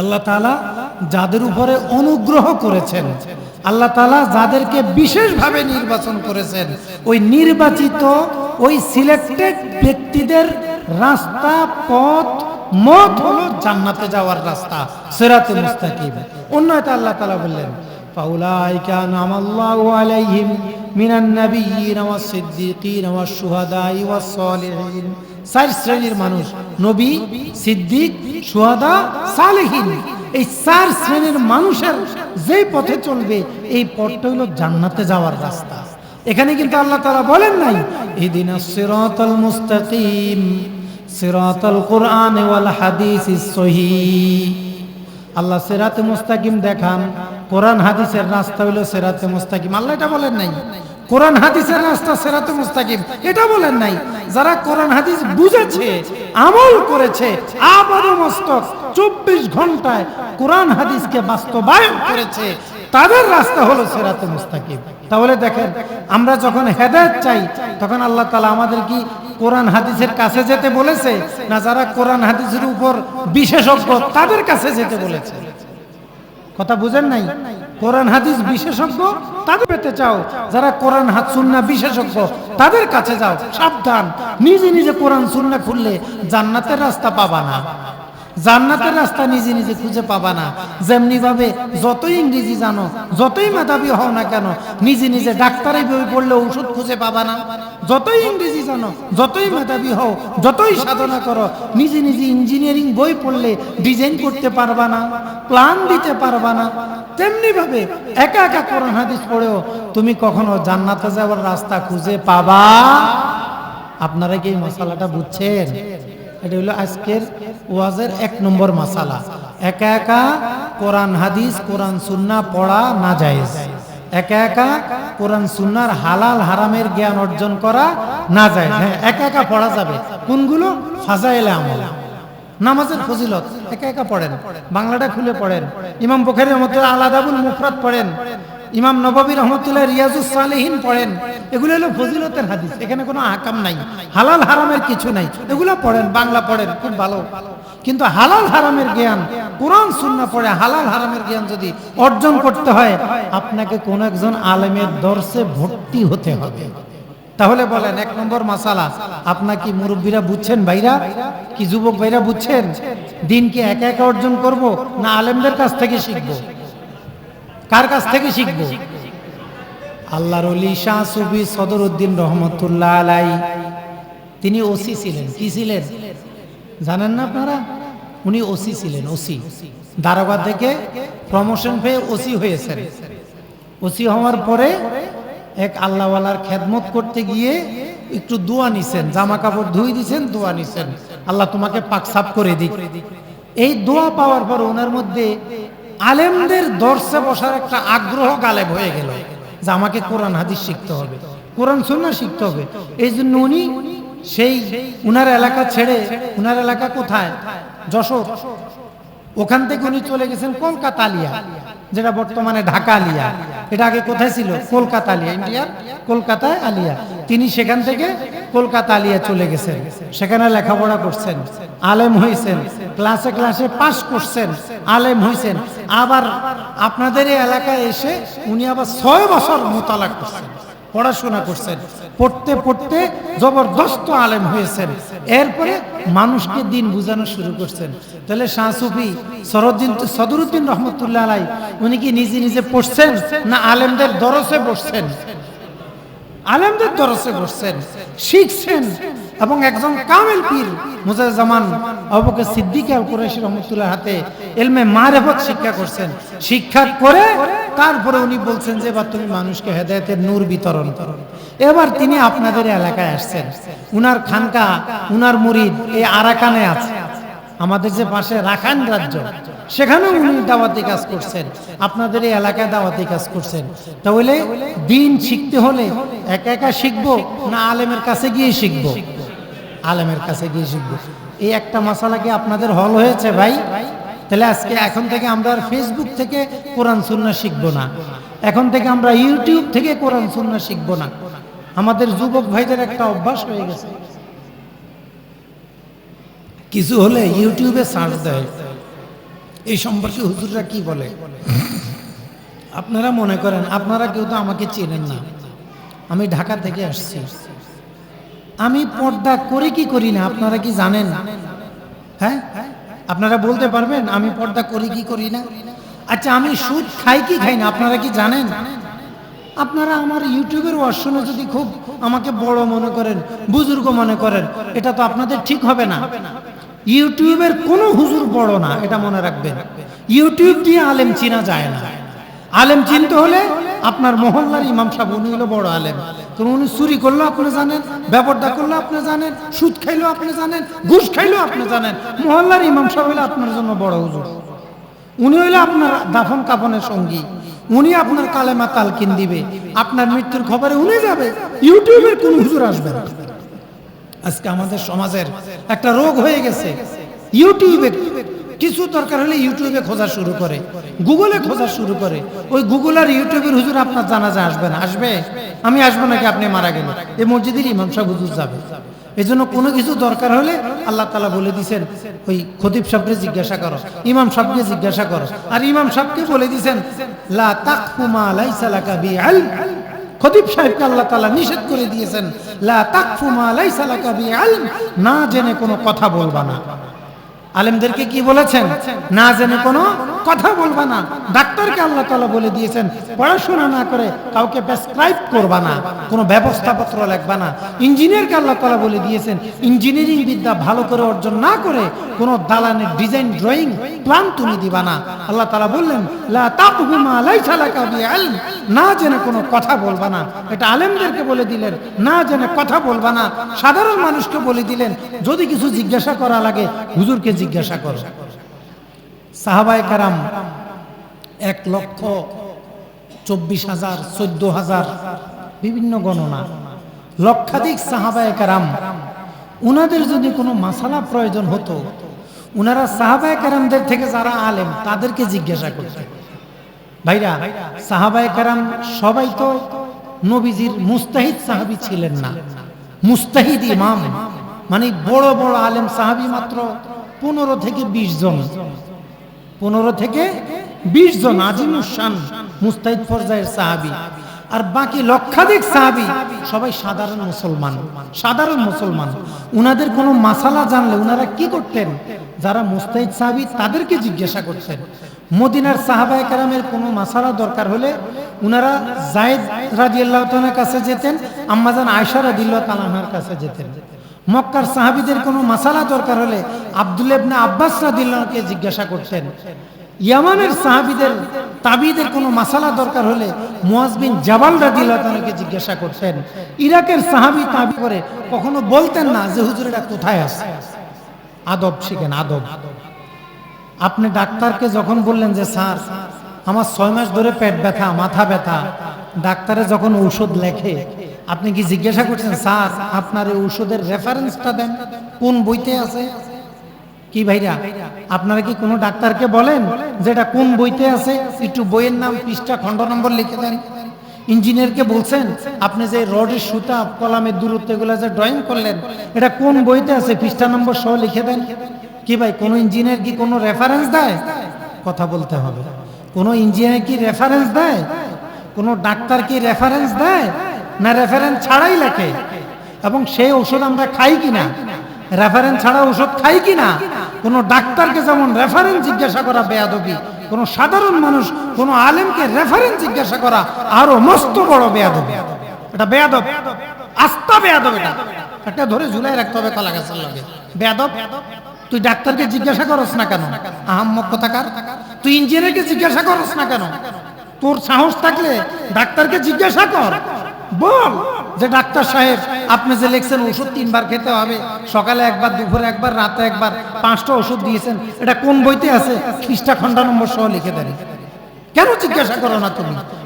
আল্লাহ তাআলা যাদের উপরে অনুগ্রহ করেছেন, আল্লাহ তাআলা যাদেরকে বিশেষভাবে নির্বাচন করেছেন, ওই নির্বাচিত ওই সিলেক্টেড ব্যক্তিদের রাস্তা, পথ, মত হলো জান্নাতে যাওয়ার রাস্তা, সিরাতে মুস্তাকিম। অন্য আয়াতে আল্লাহ তাআলা বললেন ফাউলাইকা আনামাল্লাহু আলাইহিম মিনান নাবিয়্যিন ওয়াস সিদ্দীকিন ওয়াস শুহাদাই ওয়াস সালিহিন। চার শ্রেণীর মানুষ, নবী, সিদ্দিক, শুহাদা, সালেহিন। এই চার শ্রেণীর মানুষের যেই পথে চলবে এই পথটা হলো জান্নাতে যাওয়ার রাস্তা। এখানে কিন্তু আল্লাহ তাআলা বলেন নাই ইহদিনাস সিরাতাল মুস্তাকিম সিরাতাল কুরআন ওয়াল হাদিসিস সহিহ। আল্লাহ সিরাতে মুস্তাকিম দেখান, কোরআন হাদিসের রাস্তা হলো সিরাতে মুস্তাকিম, আল্লাহ এটা বলেন নাই। কোরআন হাদিসের রাস্তা সিরাতে মুস্তাকিম এটা বলেন নাই। যারা কোরআন হাদিস বুঝেছে, আমল করেছে, আপাদমস্তক 24 ঘন্টায় কোরআন হাদিসকে বাস্তবায়ন করেছে, তাদের রাস্তা হলো সিরাতে মুস্তাকিম। তাহলে দেখেন, আমরা যখন হেদায়েত চাই তখন আল্লাহ তাআলা আমাদের কি কোরআন হাদিসের কাছে যেতে বলেছে, না যারা কোরআন হাদিসের উপর বিশেষজ্ঞ তাদের কাছে যেতে বলেছে? কথা বুঝেন নাই? কোরআন হাদিস বিশেষজ্ঞ তাদের পেতে চাও, যারা কোরআন সুন্নাহ বিশেষজ্ঞ তাদের কাছে যাও। সাবধান, নিজে নিজে কোরআন সুন্নাহ খুললে জান্নাতের রাস্তা পাবা না। জান্নাতের রাস্তা নিজে নিজে খুঁজে পাবা না। যেমনি ভাবে যতই ইংরেজি জানো, যতই মেধাবী হও না কেন, নিজে নিজে ডাক্তারি বই পড়লে ঔষধ খুঁজে পাবা না। যতই ইংরেজি জানো, যতই মেধাবী হও, যতই সাধনা করো, নিজে নিজে ইঞ্জিনিয়ারিং বই পড়লে ডিজাইন করতে পারবা না, প্ল্যান দিতে পারবা না। তেমনি ভাবে একা একা কোরআন হাদিস পড়েও তুমি কখনো জান্নাতে যাওয়ার রাস্তা খুঁজে পাবা? আপনারা কি এই মশালাটা বুঝছেন? এটা হলো আজকের ওয়াজের 1 নম্বর মাসালা। একা একা কোরআন হাদিস, কোরআন সুন্নাহ পড়া না জায়েজ। একা একা কোরআন সুন্নাহর হালাল হারামের জ্ঞান অর্জন করা না জায়েজ। হ্যাঁ, একা একা পড়া যাবে। কোনগুলো? ফাজাইলে আমল, নামাজের ফজিলত একা একা পড়েন, বাংলাটা খুলে পড়েন। ইমাম বুখারী রাহমাতুল্লাহ আল-আদাবুল মুফরাদ পড়েন, ইমাম নববী রাহমাতুল্লাহ রিয়াজুস সালিহিন পড়েন। এগুলো হলো ফজিলতের হাদিস, এখানে কোনো আহকাম নাই, হালাল হারামের কিছু নাই। এগুলো পড়েন, বাংলা পড়েন, খুব ভালো। কিন্তু হালাল হারামের জ্ঞান, কোরআন সুন্নাহ পড়ে হালাল হারামের জ্ঞান যদি অর্জন করতে হয়, আপনাকে কোন একজন আলেমের দরসে ভর্তি হতে হবে। তাহলে বলেন 1 নম্বর মাসালা, আপনার কি মুরব্বীরা বুঝছেন? ভাইরা কি, যুবক ভাইরা বুঝছেন? দিন কি একা একা অর্জন করব, না আলেমদের কাছ থেকে শিখব? কার কাছ থেকে শিখব? আল্লাহর ওলি শাহ সুফি সদরউদ্দিন রহমতুল্লাহ আলাইহি, তিনি ওসি ছিলেন। কি ছিলেন জানেন না আপনারা? উনি ওসি ছিলেন। ওসি, দারোগা থেকে প্রমোশন পেয়ে ওসি হয়েছেন। ওসি হওয়ার পরে এক আল্লাহওয়ালার খেদমত করতে গিয়ে একটু দোয়া নিছেন, জামা কাপড় ধুই দিছেন, দোয়া নিছেন, আল্লাহ তোমাকে পাক সাফ করে দিক। এই দোয়া পাওয়ার পর ওনার মধ্যে আলেমদের দর্শে বসার একটা আগ্রহ গালেব হয়ে গেল যে আমাকে কোরআন হাদিস শিখতে হবে, কোরআন সুন্নাহ শিখতে হবে। এই জন্য উনি সেই উনার এলাকা ছেড়ে, উনার এলাকা কোথায়? যশোর। ওখান থেকে উনি চলে গেছেন কলকাতা আলিয়া, যেটা বর্তমানে ঢাকা আলিয়া। এটা আগে কোথায় ছিল? কলকাতা আলিয়া, ইন্ডিয়ার কলকাতায় আলিয়া। তিনি সেখান থেকে কলকাতা আলিয়া চলে গেছেন, সেখানে লেখাপড়া করছেন, আলেম হয়েছেন, ক্লাসে ক্লাসে পাস করছেন, আলেম হয়েছেন। আবার আপনাদের এই এলাকায় এসে উনি আবার 6 বছর মোতালাক করছেন, পড়াশোনা করছেন, পড়তে পড়তে জবরদস্ত আলেম হয়েছেন। এরপরে মানুষকে দিন বুঝানো শুরু করছেন। তাহলে শাহ সুফি সদরউদ্দিন রহমতুল্লাহ আলাইহি উনি কি নিজে নিজে পড়ছেন, না আলেমদের দরসে বসছেন? আলেমদের দরসে বসছেন, শিখছেন। এবং একজন কামেল পীর মুজাজ্জামান আবু বকর সিদ্দিক আল কুরাইশি রহমাতুল্লাহ হাতে ইলমে মারিফত শিক্ষা করছেন। শিক্ষা করে তারপরে উনি বলছেন যে এবার তুমি মানুষকে হেদায়েতের নূর বিতরণ করো। এবার তিনি আপনাদের এলাকায় আসছেন। উনার খানকা, উনার মুরিদ এই আরাকানে আছে, আমাদের যে পাশে রাখাইন রাজ্য, সেখানেও উনি দাওয়াতি কাজ করছেন, আপনাদের এই এলাকায় দাওয়াতি কাজ করছেন। তাহলে দিন শিখতে হলে একা একা শিখবো, না আলেমের কাছে গিয়ে শিখবো? আলেমের কাছে গিয়ে শিখবো। এই একটা মাসালা কি আপনাদের হল হয়েছে ভাই? তাহলে আজকে এখন থেকে আমরা আর ফেসবুক থেকে কোরআন সুন্নাহ শিখবো না, এখন থেকে আমরা ইউটিউব থেকে কোরআন সুন্নাহ শিখবো না। আমাদের যুবক ভাইদের একটা অভ্যাস হয়ে গেছে, কিছু হলে ইউটিউবে সার্চ দেয় এই সম্পর্কে হুজুররা কি বলে। আপনারা মনে করেন আপনারা কেউ তো আমাকে চেনেন না, আমি ঢাকা থেকে আসছি, আমি পর্দা করি কি করি না আপনারা কি জানেন? হ্যাঁ, আপনারা বলতে পারবেন আমি পর্দা করি কি করি না? আচ্ছা, আমি সুদ খাই কি খাই না আপনারা কি জানেন? আপনারা আমার ইউটিউবের ওয়াজ শুনে যদি খুব আমাকে বড় মনে করেন, বুজুর্গ মনে করেন, এটা তো আপনাদের ঠিক হবে না। ইউটিউবের কোনো হুজুর বড় না, এটা মনে রাখবেন। ইউটিউব দিয়ে আলেম চিনা যায় না। আলেম চিনতে হলে আপনার মহল্লার ইমাম সাহেব, উনি হলো বড় আলেম। কারণ উনি চুরি করলেও আপনি জানেন, বেপরদা করলেও আপনি জানেন, সুদ খাইলেও আপনি জানেন, ঘুষ খাইলেও আপনি জানেন। মহল্লার ইমাম সাহেব হলে আপনার জন্য বড় হুজুর। উনি হইলে আপনার দাফন কাফনের সঙ্গী, উনি আপনার কালেমা তালকিন দিবে, আপনার মৃত্যুর খবরে উনি যাবে। ইউটিউবের কোন হুজুর আসবে না। আজকে আমাদের সমাজের একটা রোগ হয়ে গেছে, ইউটিউবে কিছু দরকার হলে ইউটিউবে খোঁজা শুরু করে, গুগলে খোঁজা শুরু করে। ওই গুগল আর ইউটিউবের হুজুর আপনার জানাজা আসবে না। আসবে? আমি আসবো নাকি আপনি মারা গেলে? এই মসজিদের ইমাম সাহেব হুজুর যাবে। এই জন্য কোনো কিছু দরকার হলে আল্লাহ তাআলা বলে দিয়েছেন ওই খতিব সাহেবকে জিজ্ঞাসা করো, ইমাম সাহেবকে জিজ্ঞাসা করো। আর ইমাম সাহেবকে বলে দিয়েছেন লা তাকফু মা লাইসা লাকা বিইলম। খতিব সাহেবকে আল্লাহ তাআলা নিষেধ করে দিয়েছেন লা তাকফু মা লাইসা লাকা বিইলম, না জেনে কোনো কথা বলবা না। আলেমদেরকে কি বলেছেন? না জেনে কোনো কথা বলবা না। ডাক্তারকে আল্লাহ তাআলা বলে দিয়েছেন পড়াশোনা না করে কাউকে প্রেসক্রাইব করবা না, কোনো ব্যবস্থাপত্র লিখবা না। ইঞ্জিনিয়ারকে আল্লাহ তাআলা বলে দিয়েছেন ইঞ্জিনিয়ারিং বিদ্যা ভালো করে অর্জন না করে কোনো দালানের ডিজাইন ড্রয়িং প্ল্যান তুমি দিবা না। আল্লাহ তাআলা বললেন লা তাকফু মা লাইসা লাকা বিইলম, না জেনে কোনো কথা বলবা না। এটা আলেমদেরকে বলে দিলেন না জেনে কথা বলবা না। সাধারণ মানুষকে বলে দিলেন যদি কিছু জিজ্ঞাসা করা লাগে হুজুরকে জিজ্ঞাসা করো। সাহাবায়ে কেরাম 1,24,000 14,000 বিভিন্ন গণনা, লক্ষাধিক সাহাবায়ে কেরাম। উনাদের যদি কোনো মাসালা প্রয়োজন হতো উনারা সাহাবায়ে কেরামদের থেকে যারা আলেম তাদেরকে জিজ্ঞাসা করতেন। ভাইরা, সাহাবায়ে কেরাম সবাই তো নবীজির মুস্তাহিদ সাহাবী ছিলেন না। মুস্তাহিদ ইমাম মানে বড় বড় আলেম সাহাবী মাত্র 15 থেকে 20 জন, 15 থেকে 20 জন আজিমুস শান মুস্তাহিদ পর্যায়ের সাহাবী। আর বাকি লক্ষাধিক সাহাবী সবাই সাধারণ মুসলমান, সাধারণ মুসলমান। উনাদের কোনো মাসালা জানলে উনারা কি করতেন? যারা মুস্তাহিদ সাহাবী তাদেরকে জিজ্ঞাসা করতেন। মদিনার সাহাবায়ে কেরামের কোনো মাসালা দরকার হলে উনারা যায়েদ রাদিয়াল্লাহু তাআলার কাছে যেতেন, আম্মাজান আয়েশা রাদিয়াল্লাহু তাআলার কাছে যেতেন। মক্কার সাহাবীদের কোনো মাসালা দরকার হলে আব্দুল্লাহ ইবনে আব্বাস রাদিয়াল্লাহুকে জিজ্ঞাসা করতেন। ইয়ামানের সাহাবীদের তাবিদের কোনো মাসালা দরকার হলে মুয়াজ বিন জাবাল রাদিয়াল্লাহু তাআলাকে জিজ্ঞাসা করতেন। ইরাকের সাহাবী তাবি করে কখনো বলতেন না যে হুজুর এটা কোথায় আছে। আদব শিখেন, আদব। আপনি ডাক্তারকে যখন বললেন যে স্যার আমার 6 মাস ধরে পেট ব্যথা, মাথা ব্যথা, ডাক্তারে যখন ঔষধ লেখে আপনি কি জিজ্ঞাসা করছেন স্যার আপনার এই ঔষধের রেফারেন্সটা দেন, কোন বইতে আছে? কি ভাইরা, আপনারা কি কোনো ডাক্তারকে বলেন যেটা কোন বইতে আছে একটু বইয়ের নাম পৃষ্ঠা খণ্ড নম্বর লিখে দেন? ইঞ্জিনিয়ারকে বলছেন আপনি যে রডের সুতা কলামের দূরত্ব এগুলো যে ড্রয়িং করলেন এটা কোন বইতে আছে পৃষ্ঠা নম্বর সহ লিখে দেন? কি ভাই, কোন ইঞ্জিনিয়ার কি কোনো রেফারেন্স দেয়? কথা বলতে হবে। কোন ইঞ্জিনিয়ার কি রেফারেন্স দেয়? কোন ডাক্তার কি রেফারেন্স দেয়? না রেফারেন্স ছাড়াই লেখে। এবং সেই ঔষধ আমরা খাই কিনা, রেফারেন্স ছাড়া ঔষধ খাই কিনা, কোন ডাক্তারকে যেমন রেফারেন্স জিজ্ঞাসা করা বেয়াদবি, কোন সাধারণ মানুষ কোন আলেমকে রেফারেন্স জিজ্ঞাসা করা আরো মস্ত বড় বেয়াদবি। এটা বেয়াদব, আস্তা বেয়াদব। এটা ধরে ঝুলাই রাখতে হবে কলা গাছের লগে। বেয়াদব, তুই ডাক্তারকে জিজ্ঞাসা করস না কেন? আহাম্মক কথাকার। তুই ইঞ্জিনিয়ারকে জিজ্ঞাসা করস না কেন? তোর সাহস থাকলে ডাক্তারকে জিজ্ঞাসা কর, বল যে ডাক্তার সাহেব আপনি যে লিখছেন ওষুধ 3 বার খেতে হবে, সকালে একবার, দুপুরে একবার, রাতে একবার, 5টা ওষুধ দিয়েছেন, এটা কোন বইতে আছে পৃষ্ঠা খণ্ড নম্বর সহ লিখে দেন। কেন জিজ্ঞাসা করো না?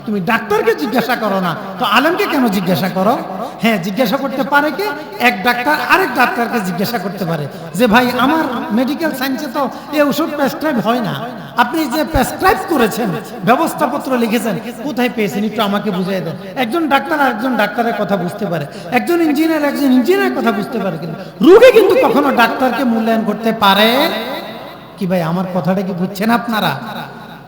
তুমি ডাক্তারকে জিজ্ঞাসা করো না, তো আলেমকে কেন জিজ্ঞাসা করো? হ্যাঁ, জিজ্ঞাসা করতে পারে কে? এক ডাক্তার আরেক ডাক্তারকে জিজ্ঞাসা করতে পারে যে ভাই আমার মেডিকেল সায়েন্সে তো এই ওষুধ প্রেসক্রাইব হয় না, আপনি যে প্রেসক্রাইব করেছেন, ব্যবস্থাপত্র লিখেছেন, কোথায় পেয়েছেন একটু আমাকে বুঝিয়ে দেন। একজন ডাক্তার আরেকজন ডাক্তারের কথা বুঝতে পারে, একজন ইঞ্জিনিয়ার কথা বুঝতে পারে, কিন্তু রোগী কিন্তু কখনো ডাক্তারকে মূল্যায়ন করতে পারে কি? ভাই আমার কথাটা কি বুঝছেন আপনারা?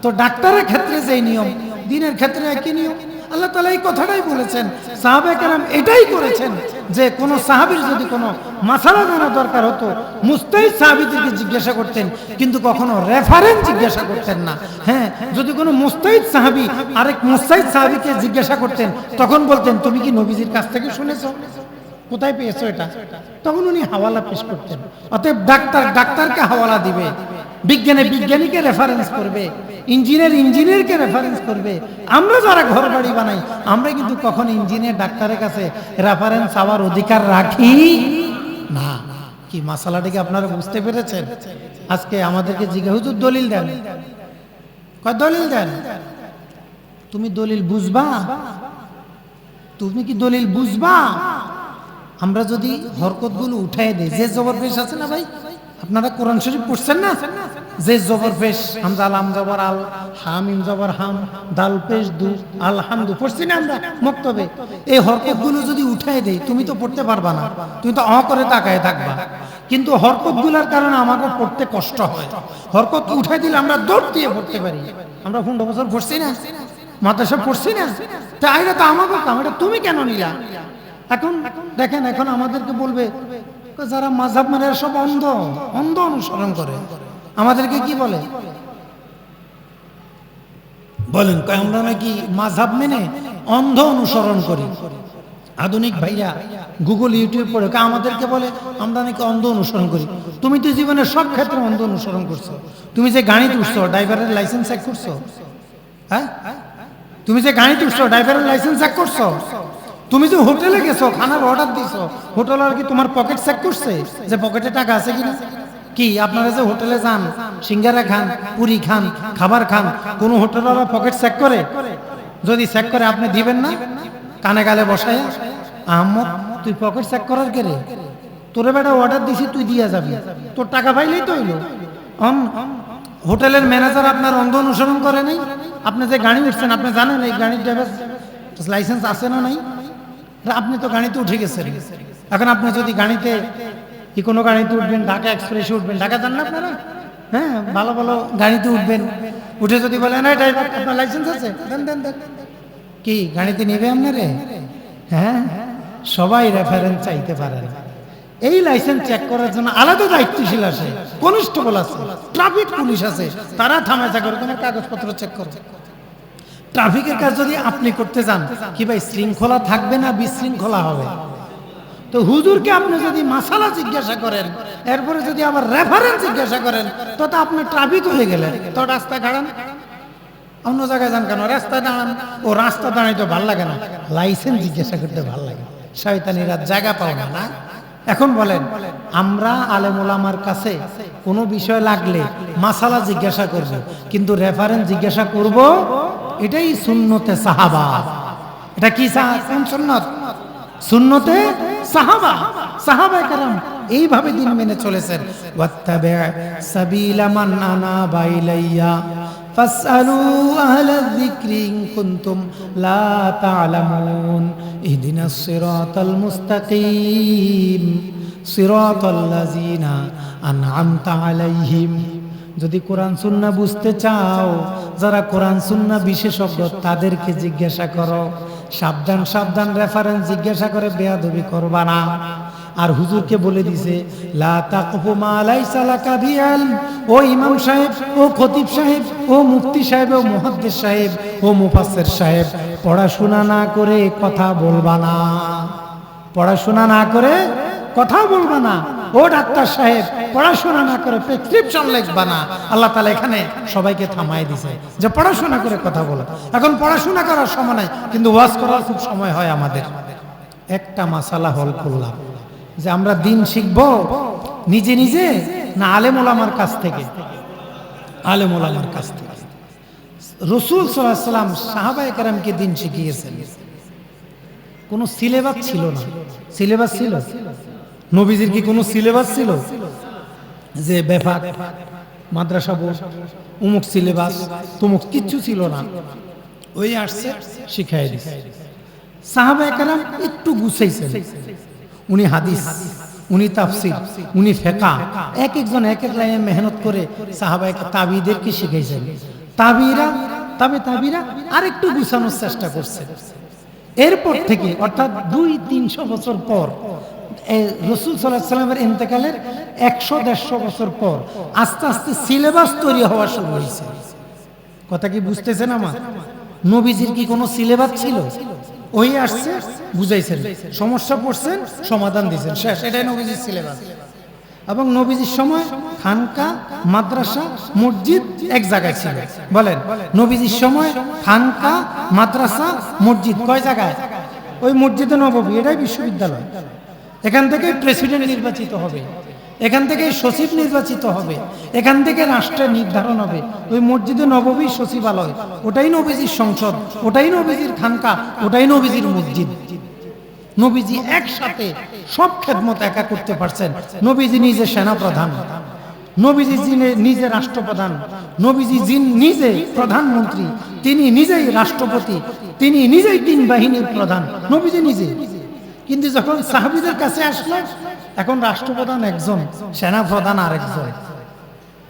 তো ডাক্তারের ক্ষেত্রে যে নিয়ম, দ্বীনের ক্ষেত্রে একই নিয়ম। আল্লাহ তাআলা এই কথাটাই বলেছেন, সাহাবায়ে কেরাম এটাই করেছেন যে কোন সাহাবীর যদি কোনো মাসালা জানার দরকার হতো, মুস্তাহিদ সাহাবীদেরকে জিজ্ঞাসা করতেন, কিন্তু কখনো রেফারেন্স জিজ্ঞাসা করতেন না। হ্যাঁ, যদি কোনো মুস্তাহিদ সাহাবী আরেক মুস্তাহিদ সাহাবীকে জিজ্ঞাসা করতেন, তখন বলতেন তুমি কি নবীজির কাছ থেকে শুনেছো, কোথায় পেয়েছো এটা? তখন উনি হাওয়ালা পেশ করতেন। অতএব ডাক্তারকে হাওয়ালা দিবে, বিজ্ঞানীকে রেফারেন্স করবে, ইঞ্জিনিয়ারকে রেফারেন্স করবে। আমরা যারা ঘর বাড়ি বানাই, আমরা কিন্তু কখন ইঞ্জিনিয়ার ডাক্তারের কাছে রেফারেন্স চাওয়ার অধিকার রাখি না। কি মাসালাটিকে আপনারা বুঝতে পেরেছেন? আজকে আমাদেরকে জিজ্ঞাসা, হুজুর দলিল দেন, দলিল দেন। তুমি দলিল বুঝবা? তুমি কি দলিল বুঝবা? আমরা যদি হরকতগুলো উঠাই দেই, যে জবর পেশ আছে না ভাই, আপনারা কোরআন শরীফ পড়ছেন না? যে জবর পেশ, হামজা লাম জবর আল, হামিম জবর হাম, দাল পেশ দু, আলহামদু পড়ছি না আমরা মক্তবে? এই হরকতগুলো যদি উঠাই দেই, তুমি তো পড়তে পারবা না, তুমি তো করে তাকায় থাকবা। কিন্তু হরকতগুলোর কারণে আমাকে পড়তে কষ্ট হয়। হরকত উঠাই দিলে আমরা দৌড় দিয়ে পড়তে পারি। আমরা 15 বছর পড়ছি না, মাদ্রাসা পড়ছি না, তাই এটা তো আমাকে কাম, এটা তুমি কেন নিলা? এখন দেখেন, এখন আমাদেরকে বলবে যারা মাযহাব মানে সব অন্ধ অনুসরণ করে। আমাদেরকে কি বলে বলেন? আমরা নাকি মাযহাব মেনে অন্ধ অনুসরণ করি। আধুনিক ভাইয়া গুগল ইউটিউব পড়ে আমাদেরকে বলে আমরা নাকি অন্ধ অনুসরণ করি। তুমি তো জীবনের সব ক্ষেত্রে অন্ধ অনুসরণ করছো। তুমি যে গাড়ি তুলছো, ড্রাইভারের লাইসেন্স চেক করছো? হ্যাঁ, তুমি যে গাড়ি তুলছো, ড্রাইভারের লাইসেন্স চেক করছো? তুমি যে হোটেলে গেছো, খানার অর্ডার দিছো, হোটেল আর কি তোমার পকেট চেক করছে যে পকেটে টাকা আছে কিনা? কি আপনারা যে হোটেলে যান, সিঙ্গারা খান, পুরি খান, খাবার খান, কোন হোটেলওয়ালা পকেট চেক করে? যদি চেক করে আপনি দিবেন না? কানে গালে বসায়, আহমদ তুই পকেট চেক করার কে রে? তোরে বেটা অর্ডার দিছি, তুই দিয়া যাবি, তোর টাকা পাইলেই তো হইলো। হোটেলের ম্যানেজার আপনার অন্ধ অনুসরণ করে নাই? আপনি যে গাড়ি উঠছেন, আপনি জানেন এই গাড়ির ড্রাইভার লাইসেন্স আছে না নাই? আপনি তো গাড়িতে উঠে গেছেন। এখন আপনি যদি গাড়িতে কোনো গাড়িতে উঠবেন, ঢাকা এক্সপ্রেসে উঠবেন, ঢাকা যান না আপনারা? হ্যাঁ, ভালো ভালো গাড়িতে উঠবেন, উঠে যদি বলেন এই ড্রাইভার আপনার লাইসেন্স আছে, দেন দেন দেন, কি গাড়িতে নেবে আপনারে? হ্যাঁ, সবাই রেফারেন্স চাইতে পারেন। এই লাইসেন্স চেক করার জন্য আলাদা দায়িত্বশীল আছে, কনস্টেবল আছে, ট্রাফিক পুলিশ আছে, তারা থামায় করে তোমার কাগজপত্র চেক করে। ট্রাফিকের কাজ যদি আপনি করতে যান, কি ভাই শৃঙ্খলা থাকবে না বিশৃঙ্খলা হবে? তো হুজুরকে আপনি যদি মাসালা জিজ্ঞাসা করেন, এরপরে যদি আবার রেফারেন্স জিজ্ঞাসা করেন, তো আপনি ট্রাফিক হয়ে গেলেন। তো রাস্তায় দাঁড়ান, অন্য জায়গায় যান কেন? রাস্তায় দাঁড়ান। ও রাস্তা দাঁড়াইতে ভাল লাগে না, লাইসেন্স জিজ্ঞাসা করতে ভাল লাগে। শয়তানিরা জায়গা পাও না, না? এখন বলেন, আমরা আলেম ওলামার কাছে কোনো বিষয় লাগলে মাসালা জিজ্ঞাসা করব, কিন্তু রেফারেন্স জিজ্ঞাসা করব, এটাই সুন্নতে সাহাবা। এটা কি কোন সুন্নত? সুন্নতে সাহাবা। সাহাবায়ে কেরাম এইভাবে দিন মেনে চলেছেন। ওয়াত্তাবি সাবিলা মান আনাবা ইলাইয়া ফাসআলু আহলা যিকরি ইন কুনতুম লা তা'লামুন ইহদিনাস সিরাতাল মুস্তাকিম সিরাতাল লাযিনা আন'আমতা আলাইহিম। যদি কোরআন সুন্নাহ বুঝতে চাও, যারা কোরআন সুন্নাহ বিশেষজ্ঞ তাদেরকে জিজ্ঞাসা করো। সাবধান সাবধান, রেফারেন্স জিজ্ঞাসা করে বেয়াদবি করবা না। আর হুজুরকে বলে দিছে লা তাকফু মা লাইসা লাকা বিইলম। ও ইমাম সাহেব, ও খতিব সাহেব, ও মুফতি সাহেব, ও মুহাদ্দিস সাহেব, ও মুফাসসির সাহেব, পড়াশোনা না করে কথা বলবা না। পড়াশোনা না করে কথা বলবা না। ও ডাক্তার সাহেব, পড়াশোনা না করে প্রেসক্রিপশন লিখবা না। আল্লাহ তাআলা এখানে সবাইকে থামায় দিয়েছে যে পড়াশোনা করে কথা বলো। এখন পড়াশোনা করার সময় নাই, কিন্তু ওয়াজ করার খুব সময় হয় আমাদের। একটা মাসালা হল করলাম যে আমরা দিন শিখবো নিজে নিজে না আলেম ওলামার কাছ থেকে? আলেম ওলামার কাছ থেকে। রাসূল সাল্লাল্লাহু আলাইহি ওয়াসাল্লাম সাহাবায়ে কেরামকে দিন শিখিয়েছেন। কোনো সিলেবাস ছিল না। সিলেবাস ছিল? নবীজির কি কোনো সিলেবাস ছিল যে বেফাক মাদ্রাসা বোর্ড অমুক সিলেবাস তমুক কিচ্ছু ছিল না। ওই আসছে শিখাই দিছে। সাহাবায়ে কেরাম একটু গুছাইছেন। উনি হাদিস, উনি তাফসীর, উনি ফিকহ, এক একজন এক এক লাইনে মেহনত করে সাহাবায়ে তাবিঈদেরকে শিখাইছেন। তাবিরা আরেকটু গুছানোর চেষ্টা করছে। এরপর থেকে অর্থাৎ 200-300 বছর পর রাসূল সাল্লাল্লাহু আলাইহি ওয়াসাল্লামের ইন্তেকালের 100-150 বছর পর আস্তে আস্তে সিলেবাস তৈরি হওয়া শুরু হয়েছে। কথা কি বুঝতেছেন আমার? নবীজির কি কোনো সিলেবাস ছিল? ওই আসছে, বুঝাইছেন, সমস্যা পড়ছেন, সমাধান দিয়েছেন, শেষ। এটাই নবীজির সিলেবাস। এবং নবীজির সময় খানকা, মাদ্রাসা, মসজিদ এক জায়গায় ছিল। বলেন, নবীজির সময় খানকা, মাদ্রাসা, মসজিদ কয় জায়গায়? ওই মসজিদে নববী, এটাই বিশ্ববিদ্যালয়। এখান থেকে প্রেসিডেন্ট নির্বাচিত হবে, এখান থেকে সচিব নির্বাচিত হবে, এখান থেকে রাষ্ট্রের নির্ধারণ হবে। ওই মসজিদে নববী সচিবালয়, ওটাই নবীজির সংসদ, ওটাই নবীজির খানকা, ওটাই নবীজির মসজিদ। নবীজি একসাথে সব খেদমত একা করতে পারছেন। নবীজি নিজে সেনাপ্রধান, নবীজি নিজে রাষ্ট্রপ্রধান, নবীজি নিজে প্রধানমন্ত্রী, তিনি নিজেই রাষ্ট্রপতি, তিনি নিজেই 3 বাহিনীর প্রধান, নবীজি নিজে। কিন্তু যখন সাহাবীদের কাছে আসলো, এখন রাষ্ট্রপ্রধান একজন, সেনাপ্রধান আরেকজন।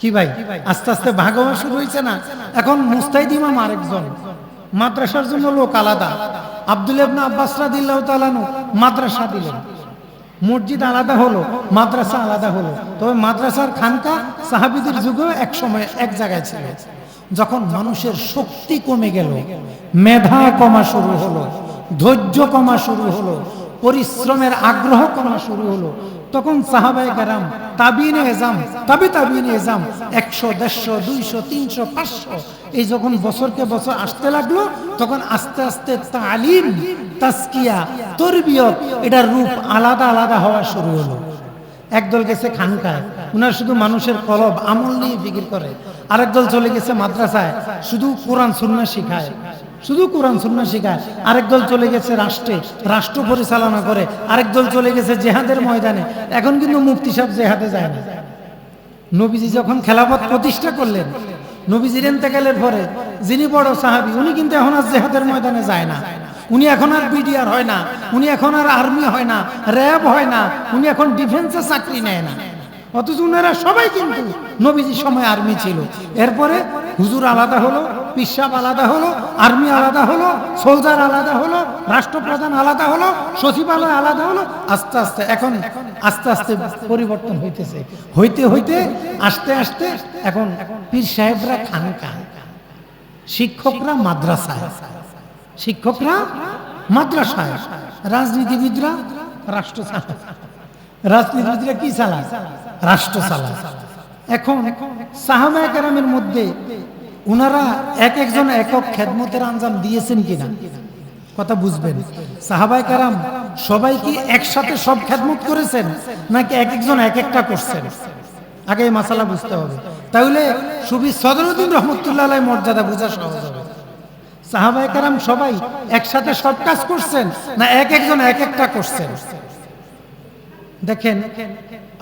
কি ভাই, আস্তে আস্তে ভাগ হওয়া শুরু হয়েছে না? এখন মুস্তাহিদ ইমাম আরেকজন, মাদ্রাসার জন্য লোক আলাদা। আব্দুল্লাহ ইবনে আব্বাস রাদিয়াল্লাহু তাআলা আনহু মাদ্রাসা দিলেন, মসজিদ আলাদা হলো, মাদ্রাসা আলাদা হলো। তবে মাদ্রাসার খানকা সাহাবীদের যুগেও এক সময় এক জায়গায় ছিল। যখন মানুষের শক্তি কমে গেল, মেধা কমা শুরু হলো, ধৈর্য কমা শুরু হলো, পরিশ্রমের আগ্রহ কমা শুরু হলো, তখন সাহাবায়ে কেরাম, তাবিঈনে এজাম, তাবিঈনে এজাম 100, 150, 200, 300, 500 এই যখন বছরকে বছর আসতে লাগলো, তখন আস্তে আস্তে তালিম, তাজকিয়া, তরবিয়ত এটার রূপ আলাদা আলাদা হওয়া শুরু হলো। একদল গেছে খানকায়, উনার শুধু মানুষের কলব আমল নিয়ে ফিকির করে। আরেকদল চলে গেছে মাদ্রাসায়, শুধু কোরআন সুন্নাহ শিখায়, শুধু কোরআন সুন্নাহ শিখায়। আরেক দল চলে গেছে রাষ্ট্রে, রাষ্ট্র পরিচালনা করে। আরেক দল চলে গেছে জেহাদের ময়দানে। এখন কিন্তু মুফতি সাহেব জেহাদে যায় না। নবীজি যখন খেলাফত প্রতিষ্ঠা করলেন, নবীজির ইন্তেকালের পরে যিনি বড় সাহাবী, উনি কিন্তু এখন আর জেহাদের ময়দানে যায় না। উনি এখন আর বিডিআর হয় না, উনি এখন আর আর্মি হয় না, র্যাব হয় না, উনি এখন ডিফেন্সে চাকরি নেয় না। অথচ উনারা সবাই কিন্তু নবীজির সময় আর্মি ছিল। এরপরে হুজুর আলাদা হলো, পিসাব আলাদা হলো, আর্মি আলাদা হলো, সোলজার আলাদা হলো, রাষ্ট্রপ্রধান আলাদা হলো, সচিবালয় আলাদা হলো। আস্তে আস্তে এখন আস্তে আস্তে পরিবর্তন হইতেছে, হইতে হইতে আস্তে আস্তে এখন পীর সাহেবরা খানকা, শিক্ষকরা মাদ্রাসায়, শিক্ষকরা মাদ্রাসায়, রাজনীতিবিদরা রাষ্ট্র চালায়। রাজনীতিবিদরা কি চালায়? রাষ্ট্র চালায়। এখন সাহাবায়ে কেরামের মধ্যে উনারা এক একজন একক খেদমতের আঞ্জাম দিয়েছেন কিনা কথা বুঝবেন। সাহাবায়ে কেরাম সবাই কি একসাথে সব খেদমত করেছেন, নাকি এক একজন এক একটা করছেন? আগে এই মাসালা বুঝতে হবে, তাহলে সুবি সদরুদ্দিন রহমতুল্লাহ আলাইহির মর্যাদা বোঝা সহজ হবে। সাহাবায়ে কেরাম সবাই একসাথে সব কাজ করছেন, না এক একজন এক একটা করছেন? দেখেন,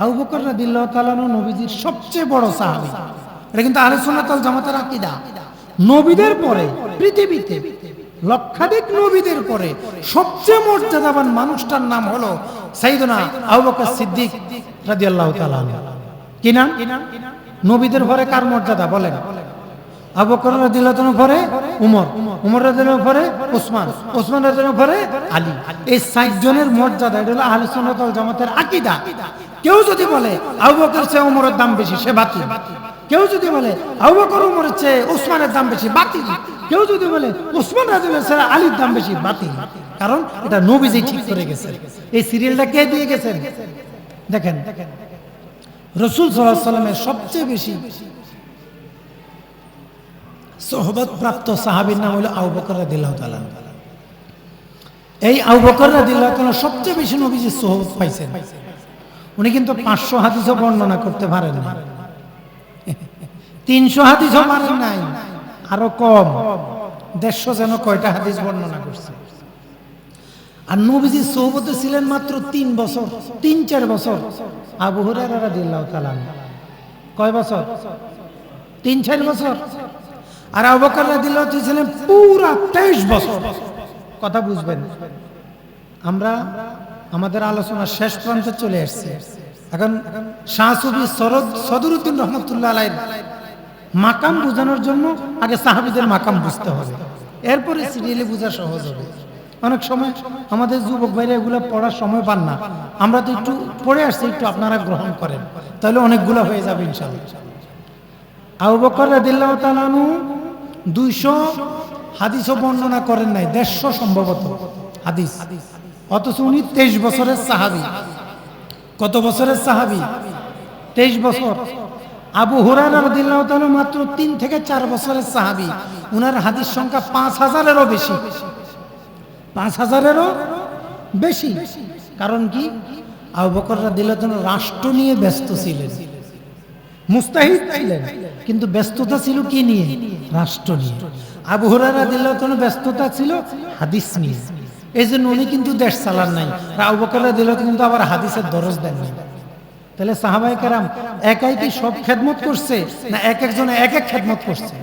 আবু বকর রাদিয়াল্লাহু তাআলা আনহু নবীজির সবচেয়ে বড় সাহাবী। এটা কিন্তু আহলে সুন্নাত ওয়াল জামাতের আকীদা। নবীদের পরে পৃথিবীতে লক্ষাধিক নবীদের পরে সবচেয়ে মর্যাদাবান মানুষটার নাম হলো সাইয়েদনা আবু বকর সিদ্দিক রাদিয়াল্লাহু তাআলা আনহু। কি নাম? নবীদের পরে কার মর্যাদা বলেন? আবু বকর রাদিয়াল্লাহু তাআলার পরে উমর, উমর রাদিয়াল্লাহু পরে ওসমান, ওসমান রাদিয়াল্লাহু পরে আলী। এই 4 জনের মর্যাদা, এটা হলো আহলে সুন্নাত ওয়াল জামাতের আকীদা। কেউ যদি বলে আবু বকর চেয়ে উমরের দাম বেশি, সে বাতিল। কেউ যদি বলে আবু বকর উমরের চেয়ে ওসমানের দাম বেশি, বাতিল। কেউ যদি বলে ওসমান রাদিয়াল্লাহু চেয়ে আলীর দাম বেশি, বাতিল। কারণ এটা নবীজি ঠিক করে গেছে। এই সিরিয়ালটা কে দিয়ে গেছেন? দেখেন, রাসূল সাল্লাল্লাহু আলাইহি ওয়াসাল্লামের সবচেয়ে বেশি সোহবত প্রাপ্ত সাহাবীর নাম হলো আবু বকর রাদিয়াল্লাহু তাআলা। এই আবু বকর রাদিয়াল্লাহু তাআলা সবচেয়ে বেশি নবীজির সোহবত পাইছেন। উনি কিন্তু 500 হাদিসও বর্ণনা করতে পারেন না, 300 হাদিসও পারেন নাই, আরো কম, 150 যেন কয়টা হাদিস বর্ণনা করছে। আর নবীজি সোহবতে ছিলেন মাত্র 3 বছর, 3-4 বছর। আবু হুরায়রা রাদিয়াল্লাহু তাআলা কয় বছর? 3-4 বছর। আর আবু বকর রাদিয়াল্লাহু তাআলা ছিলেন পুরা 23 বছর। কথা বুঝবেন। আমরা আমাদের আলোচনার শেষ প্রান্তে চলে আসছি। এখন শাহ সুফি সদরুদ্দিন রহমতুল্লাহ আলাইহির মাকাম বোঝানোর জন্য আগে সাহাবীদের মাকাম বুঝতে হবে, এরপরে সিরিয়ালে বোঝা সহজ হবে। অনেক সময় আমাদের যুবক ভাইরা এগুলো পড়ার সময় পান না, আমরা তো একটু পড়ে আসছি, একটু আপনারা গ্রহণ করেন, তাহলে অনেকগুলো হয়ে যাবে ইনশাআল্লাহ। আবু বকর রাদিয়াল্লাহু তাআলা আনহু 200 হাদিসও বর্ণনা করেন নাই, 150 সম্ভবত হাদিস, অথচ উনি 23 বছরের সাহাবী। কত বছরের সাহাবী? 23 বছর। আবু হুরায়রা রাদিয়াল্লাহু তাআলা মাত্র 3 থেকে 4 বছরের সাহাবী, উনার হাদিস সংখ্যা 5000-এরও বেশি, 5000-এরও বেশি। কারণ কি? আবু বকর রাদিয়াল্লাহু তাআলা রাষ্ট্র নিয়ে ব্যস্ত ছিলেন, মুস্তাহিদ ছিলেন, কিন্তু ব্যস্ততা ছিল কি নিয়ে? রাষ্ট্র নিয়ে। আবু হুরায়রা রাদিয়াল্লাহু তাআলা ব্যস্ততা ছিল হাদিস নিয়ে, এই জন্য উনি কিন্তু দেশ চালান নাই। আবু বকর রাদিয়াল্লাহু তাআলা কিন্তু আবার হাদিসের দরজ দেন নাই। তাহলে সাহাবায়ে কেরাম একাই কি সব খেদমত করছে, না এক একজন এক এক খেদমত করছে?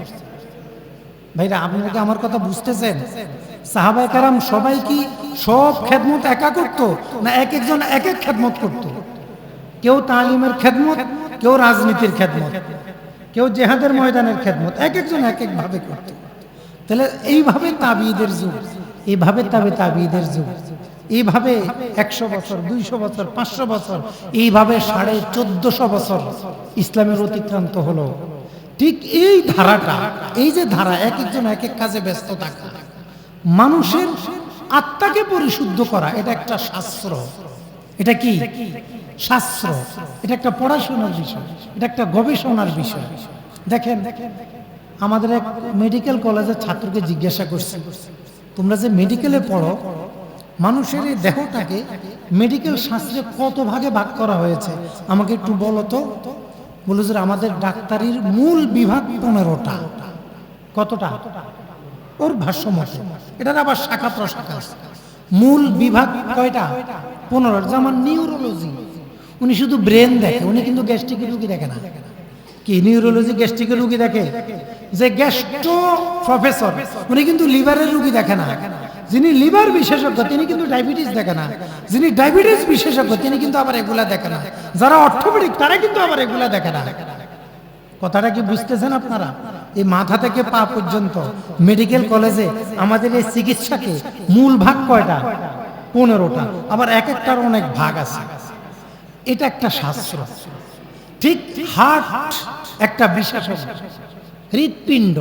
ভাইরা, আপনারা কি আমার কথা বুঝতেছেন? সাহাবায়ে কেরাম সবাই কি সব খেদমত একা করত, না এক একজন এক এক খেদমত করত? কেউ তালিমের খেদমত, কেউ রাজনীতির খেদমত, কেউ জিহাদের ময়দানের খেদমত, এক একজন এক এক ভাবে করত। তাহলে এইভাবে তাবিঈদের যুগ, এইভাবে তাবিঈদের যুগ, এইভাবে 100 বছর, 200 বছর, 500 বছর, এইভাবে 1450 বছর ইসলামের অতিক্রান্ত হলো। ঠিক এই ধারাটা, এই যে ধারা, এক একজন এক এক কাজে ব্যস্ত থাকা, মানুষের আত্মাকে পরিশুদ্ধ করা, এটা একটা শাস্ত্র। এটা কি শাস্ত্র? এটা একটা পড়াশোনার বিষয়, এটা একটা গবেষণার বিষয়। দেখেন, আমাদের এক মেডিকেল কলেজের ছাত্রকে জিজ্ঞাসা করছি, তোমরা যে মেডিকেলে পড়ো, মানুষের এই দেহটাকে মেডিকেল শাস্ত্রে কত ভাগে ভাগ করা হয়েছে আমাকে একটু বলো তো। বলে যে আমাদের ডাক্তারির মূল বিভাগ 15টা। কতটা? ওর ভাষ্য মতে, এটার আবার শাখা প্রশাখা আছে। মূল বিভাগ কয়টা? 15। যেমন নিউরোলজি, উনি শুধু ব্রেন দেখে, উনি কিন্তু গ্যাস্ট্রিকের রোগী দেখে না। কি নিউরোলজি গ্যাস্ট্রিকের রোগী দেখে? যে গ্যাস্ট্রো প্রফেসর, উনি কিন্তু লিভারের রোগী দেখে না। যিনি লিভার বিশেষজ্ঞ তিনি কিন্তু ডায়াবেটিস দেখে না। যিনি ডায়াবেটিস বিশেষজ্ঞ তিনি কিন্তু আবার এগুলা দেখে না। যারা অর্থোপেডিক তারা কিন্তু আবার এগুলা দেখে না। কথাটা কি বুঝতেছেন আপনারা? এই মাথা থেকে পা পর্যন্ত মেডিকেল কলেজে আমাদের এই চিকিৎসাকে মূল ভাগ কয়টা? 15টা। আবার এক একটার অনেক ভাগ আছে। এটা একটা শাস্ত্র। ঠিক হার্ট একটা বিশেষজ্ঞ, হৃৎপিণ্ড,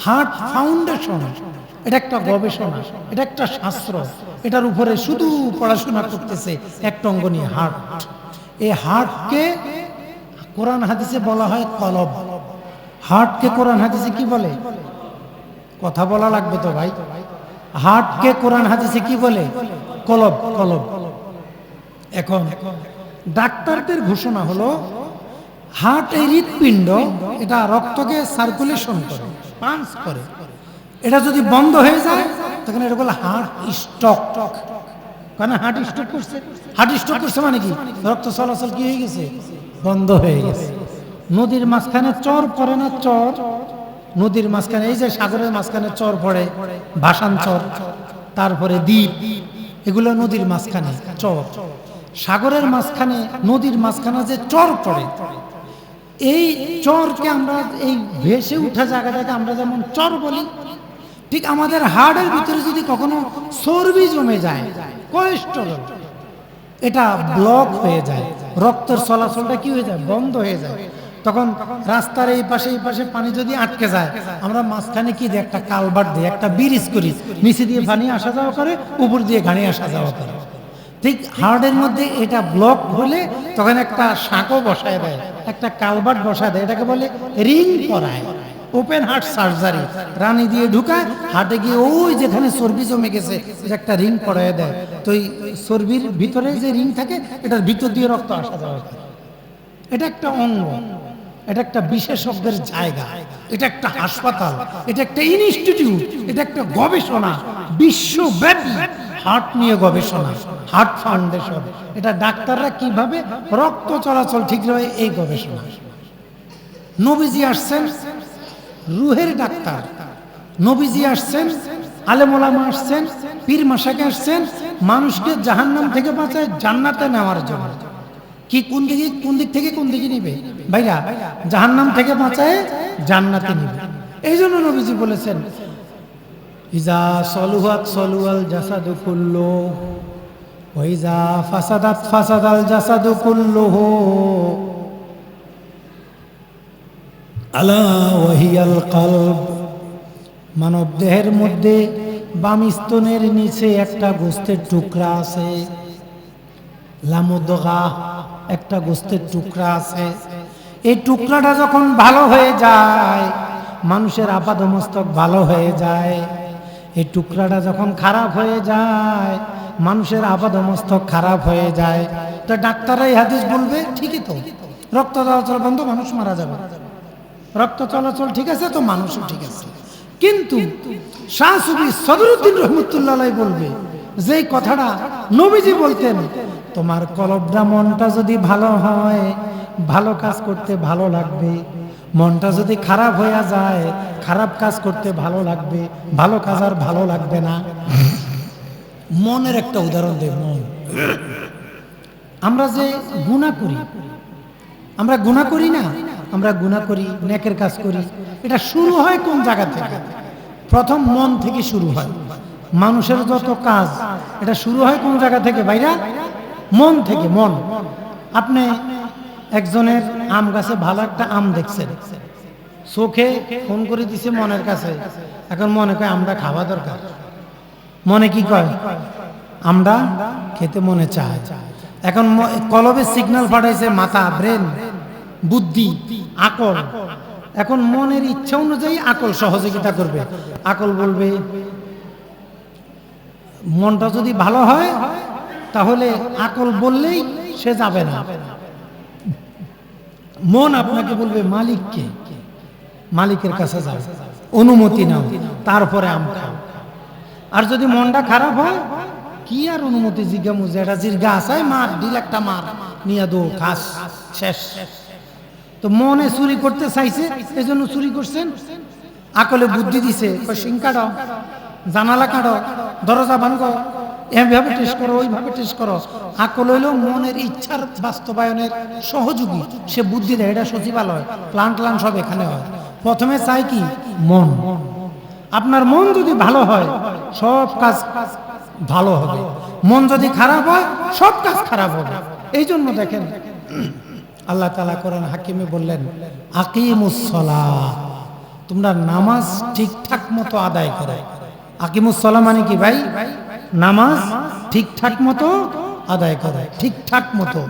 হার্ট ফাউন্ডেশন, এটা একটা গবেষণা, এটা একটা শাস্ত্র। এটার উপরে শুধু পড়াশোনা করতেছে একটা অঙ্গ নিয়ে, হার্ট। এই হার্টকে কোরআন হাদিসে বলা হয় কলব। হার্টকে কোরআন হাদিসে কি বলে? কথা বলা লাগবে তো ভাই। হার্টকে কোরআন হাদিসে কি বলে? কলব। কলব। এখন ডাক্তারদের ঘোষণা হলো হার্ট এই হৃৎপিণ্ড, এটা রক্তকে সার্কুলেশন করে, পাঞ্চ করে। এটা যদি বন্ধ হয়ে যায় তখন এটা বলে হার্ট স্ট্রোক। কারণ হার্ট স্ট্রোক করছে। হার্ট স্ট্রোক করছে মানে কি? রক্ত চলাচল কি হয়ে গেছে? বন্ধ হয়ে গেছে। নদীর মাঝখানে চর পড়ে না? চর, নদীর মাঝখানে, এই যে সাগরের মাঝখানে চর পড়ে, ভাসান চর, তারপরে দ্বীপ, এগুলো নদীর মাঝখানে চর। সাগরের মাঝখানে, নদীর মাঝখানে যে চর পড়ে, এই চরকে আমরা, এই ভেসে উঠা জায়গাটাকে আমরা যেমন চর বলি, ঠিক আমাদের হাড়ের ভিতরে যদি কখনো চর্বি জমে যায়, কোলেস্টেরল, এটা ব্লক হয়ে যায়, রক্তের চলাচলটা কি হয়ে যায়? বন্ধ হয়ে যায়। তখন রাস্তার এই পাশে পানি যদি আটকে যায়, আমরা মাঝখানে কি দিই? একটা কালভার্ট দিই, একটা ব্রিজ করি, নিচে দিয়ে পানি আসা যাওয়া করে, উপর দিয়ে গাড়ি আসা যাওয়া করে। ঠিক হার্টের মধ্যে এটা ব্লক হলে তখন একটা শাঁকও বসায় দেয়, একটা কালভার্ট বসায় দেয়, এটাকে বলে রিং করায়, ওপেন হার্ট সার্জারি। রানী দিয়ে ঢুকায় হার্টে গিয়ে, ওই যেখানে চর্বি জমে গেছে একটা রিং করায় দেয়। তো এই চর্বির ভিতরে যে রিং থাকে, এটার ভিতর দিয়ে রক্ত আসা যাওয়া করে। এটা একটা অঙ্গ, এটা একটা বিশেষজ্ঞের জায়গা, এটা একটা হাসপাতাল, এটা একটা ইনস্টিটিউট, এটা একটা গবেষণা, বিশ্বব্যাপী হার্ট নিয়ে গবেষণা, হার্ট ফাউন্ডেশন। এটা ডাক্তাররা কিভাবে রক্ত চলাচল ঠিক রয়ে এই গবেষণা। নবীজি আসছেন রুহের ডাক্তার, নবীজি আসছেন, আলেম ওলামা আসছেন, পীর মাশায়েখ আসছেন মানুষকে জাহান্নাম থেকে বাঁচায় জান্নাতে নেওয়ার জন্য। কি কোন দিক থেকে কোন দিকে নিবে ভাইরা? জাহান্নাম থেকে বাঁচায় জান্নাতে নিবে। এই জন্য নবীজি বলেছেন ইজা সলুহাত সলুয়াল জাসাদু কুল্লুহু ওয়া ইজা ফাসাদাত ফাসাদাল জাসাদু কুল্লুহু আলা ওয়াহিয়াল কলব। মানব দেহের মধ্যে বাম স্তনের নিচে একটা গোস্তের টুকরা আছে, লামুদগা, একটা গোস্তের টুকরা আছে। এই টুকরাটা যখন ভালো হয়ে যায়, মানুষের আপাদমস্তক ভালো হয়ে যায়। এই টুকরাটা যখন খারাপ হয়ে যায়, মানুষের আপাদমস্তক খারাপ হয়ে যায়। তো ডাক্তাররা এই হাদিস বলবে ঠিকই তো, রক্ত চলাচল বন্ধ, মানুষ মারা যাবে। রক্ত চলাচল ঠিক আছে তো মানুষও ঠিক আছে। কিন্তু শাহ সুফি সদরুদ্দিন রহমতুল্লাহ আলাইহি বলবে যে কথাটা নবীজি বলতেন, তোমার কলবটা মনটা যদি ভালো হয়, ভালো কাজ করতে ভালো লাগবে। মনটা যদি খারাপ হয়ে যায়, খারাপ কাজ করতে ভালো লাগবে, ভালো কাজ আর ভালো লাগবে না। মনের একটা উদাহরণ দেব। মন, আমরা যে গুনাহ করি, আমরা গুনাহ করি না, আমরা গুনাহ করি, নেকের কাজ করি, এটা শুরু হয় কোন জায়গা থেকে? প্রথম মন থেকে শুরু হয়। মানুষের যত কাজ এটা শুরু হয় কোন জায়গা থেকে ভাইরা? মন থেকে। মন, আপনি একজনের আম গাছে ভালো একটা আম দেখছেন, চোখে ফোন করে দিছে মনের কাছে, এখন মনে কয় আমরা খাওয়া দরকার। মনে কি কয়? আমরা খেতে মনে চায়। এখন কলবে সিগন্যাল পাঠাইছে মাথা, ব্রেন, বুদ্ধি, আকল। এখন মনের ইচ্ছা অনুযায়ী আকল সহযোগিতা করবে। আকল বলবে মনটা যদি ভালো হয় তাহলে আকল বললেই সে যাবে না। মন আপনাকে বলবে মালিককে, মালিকের কাছে যাও, অনুমতি নাও, তারপরে আম খাও। আর যদি মনটা খারাপ হয়, কি আর অনুমতি জিজ্ঞামু, যেটা জিজ্ঞা আসায় মার দিল, একটা মার নিয়ে দো, খাস, শেষ। তো মনে চুরি করতে চাইছে, এই জন্য চুরি করছেন। আকলে বুদ্ধি দিছে, সিং কাটো, জানালা কাটো, দরজা ভাঙো, এভাবে টেস্ট করো, ওইভাবে টেস্ট করো। আকল হইল মনের ইচ্ছার বাস্তবায়নের সহযোগী, সে বুদ্ধি দেয়। এটা সচিবালয়, প্লান ট্লান সব এখানে হয়। প্রথমে চাই কি? মন। আপনার মন যদি ভালো হয় সব কাজ ভালো হবে, মন যদি খারাপ হয় সব কাজ খারাপ হবে। এই জন্য দেখেন আল্লাহ তাআলা কোরআন হাকিমে বললেন আকিমুস সালাহ, তোমরা নামাজ ঠিকঠাক মতো আদায় করো। আকিমুস সালাহ মানে কি ভাই? নামাজ ঠিকঠাক মতো আদায় করো। ঠিকঠাক মতো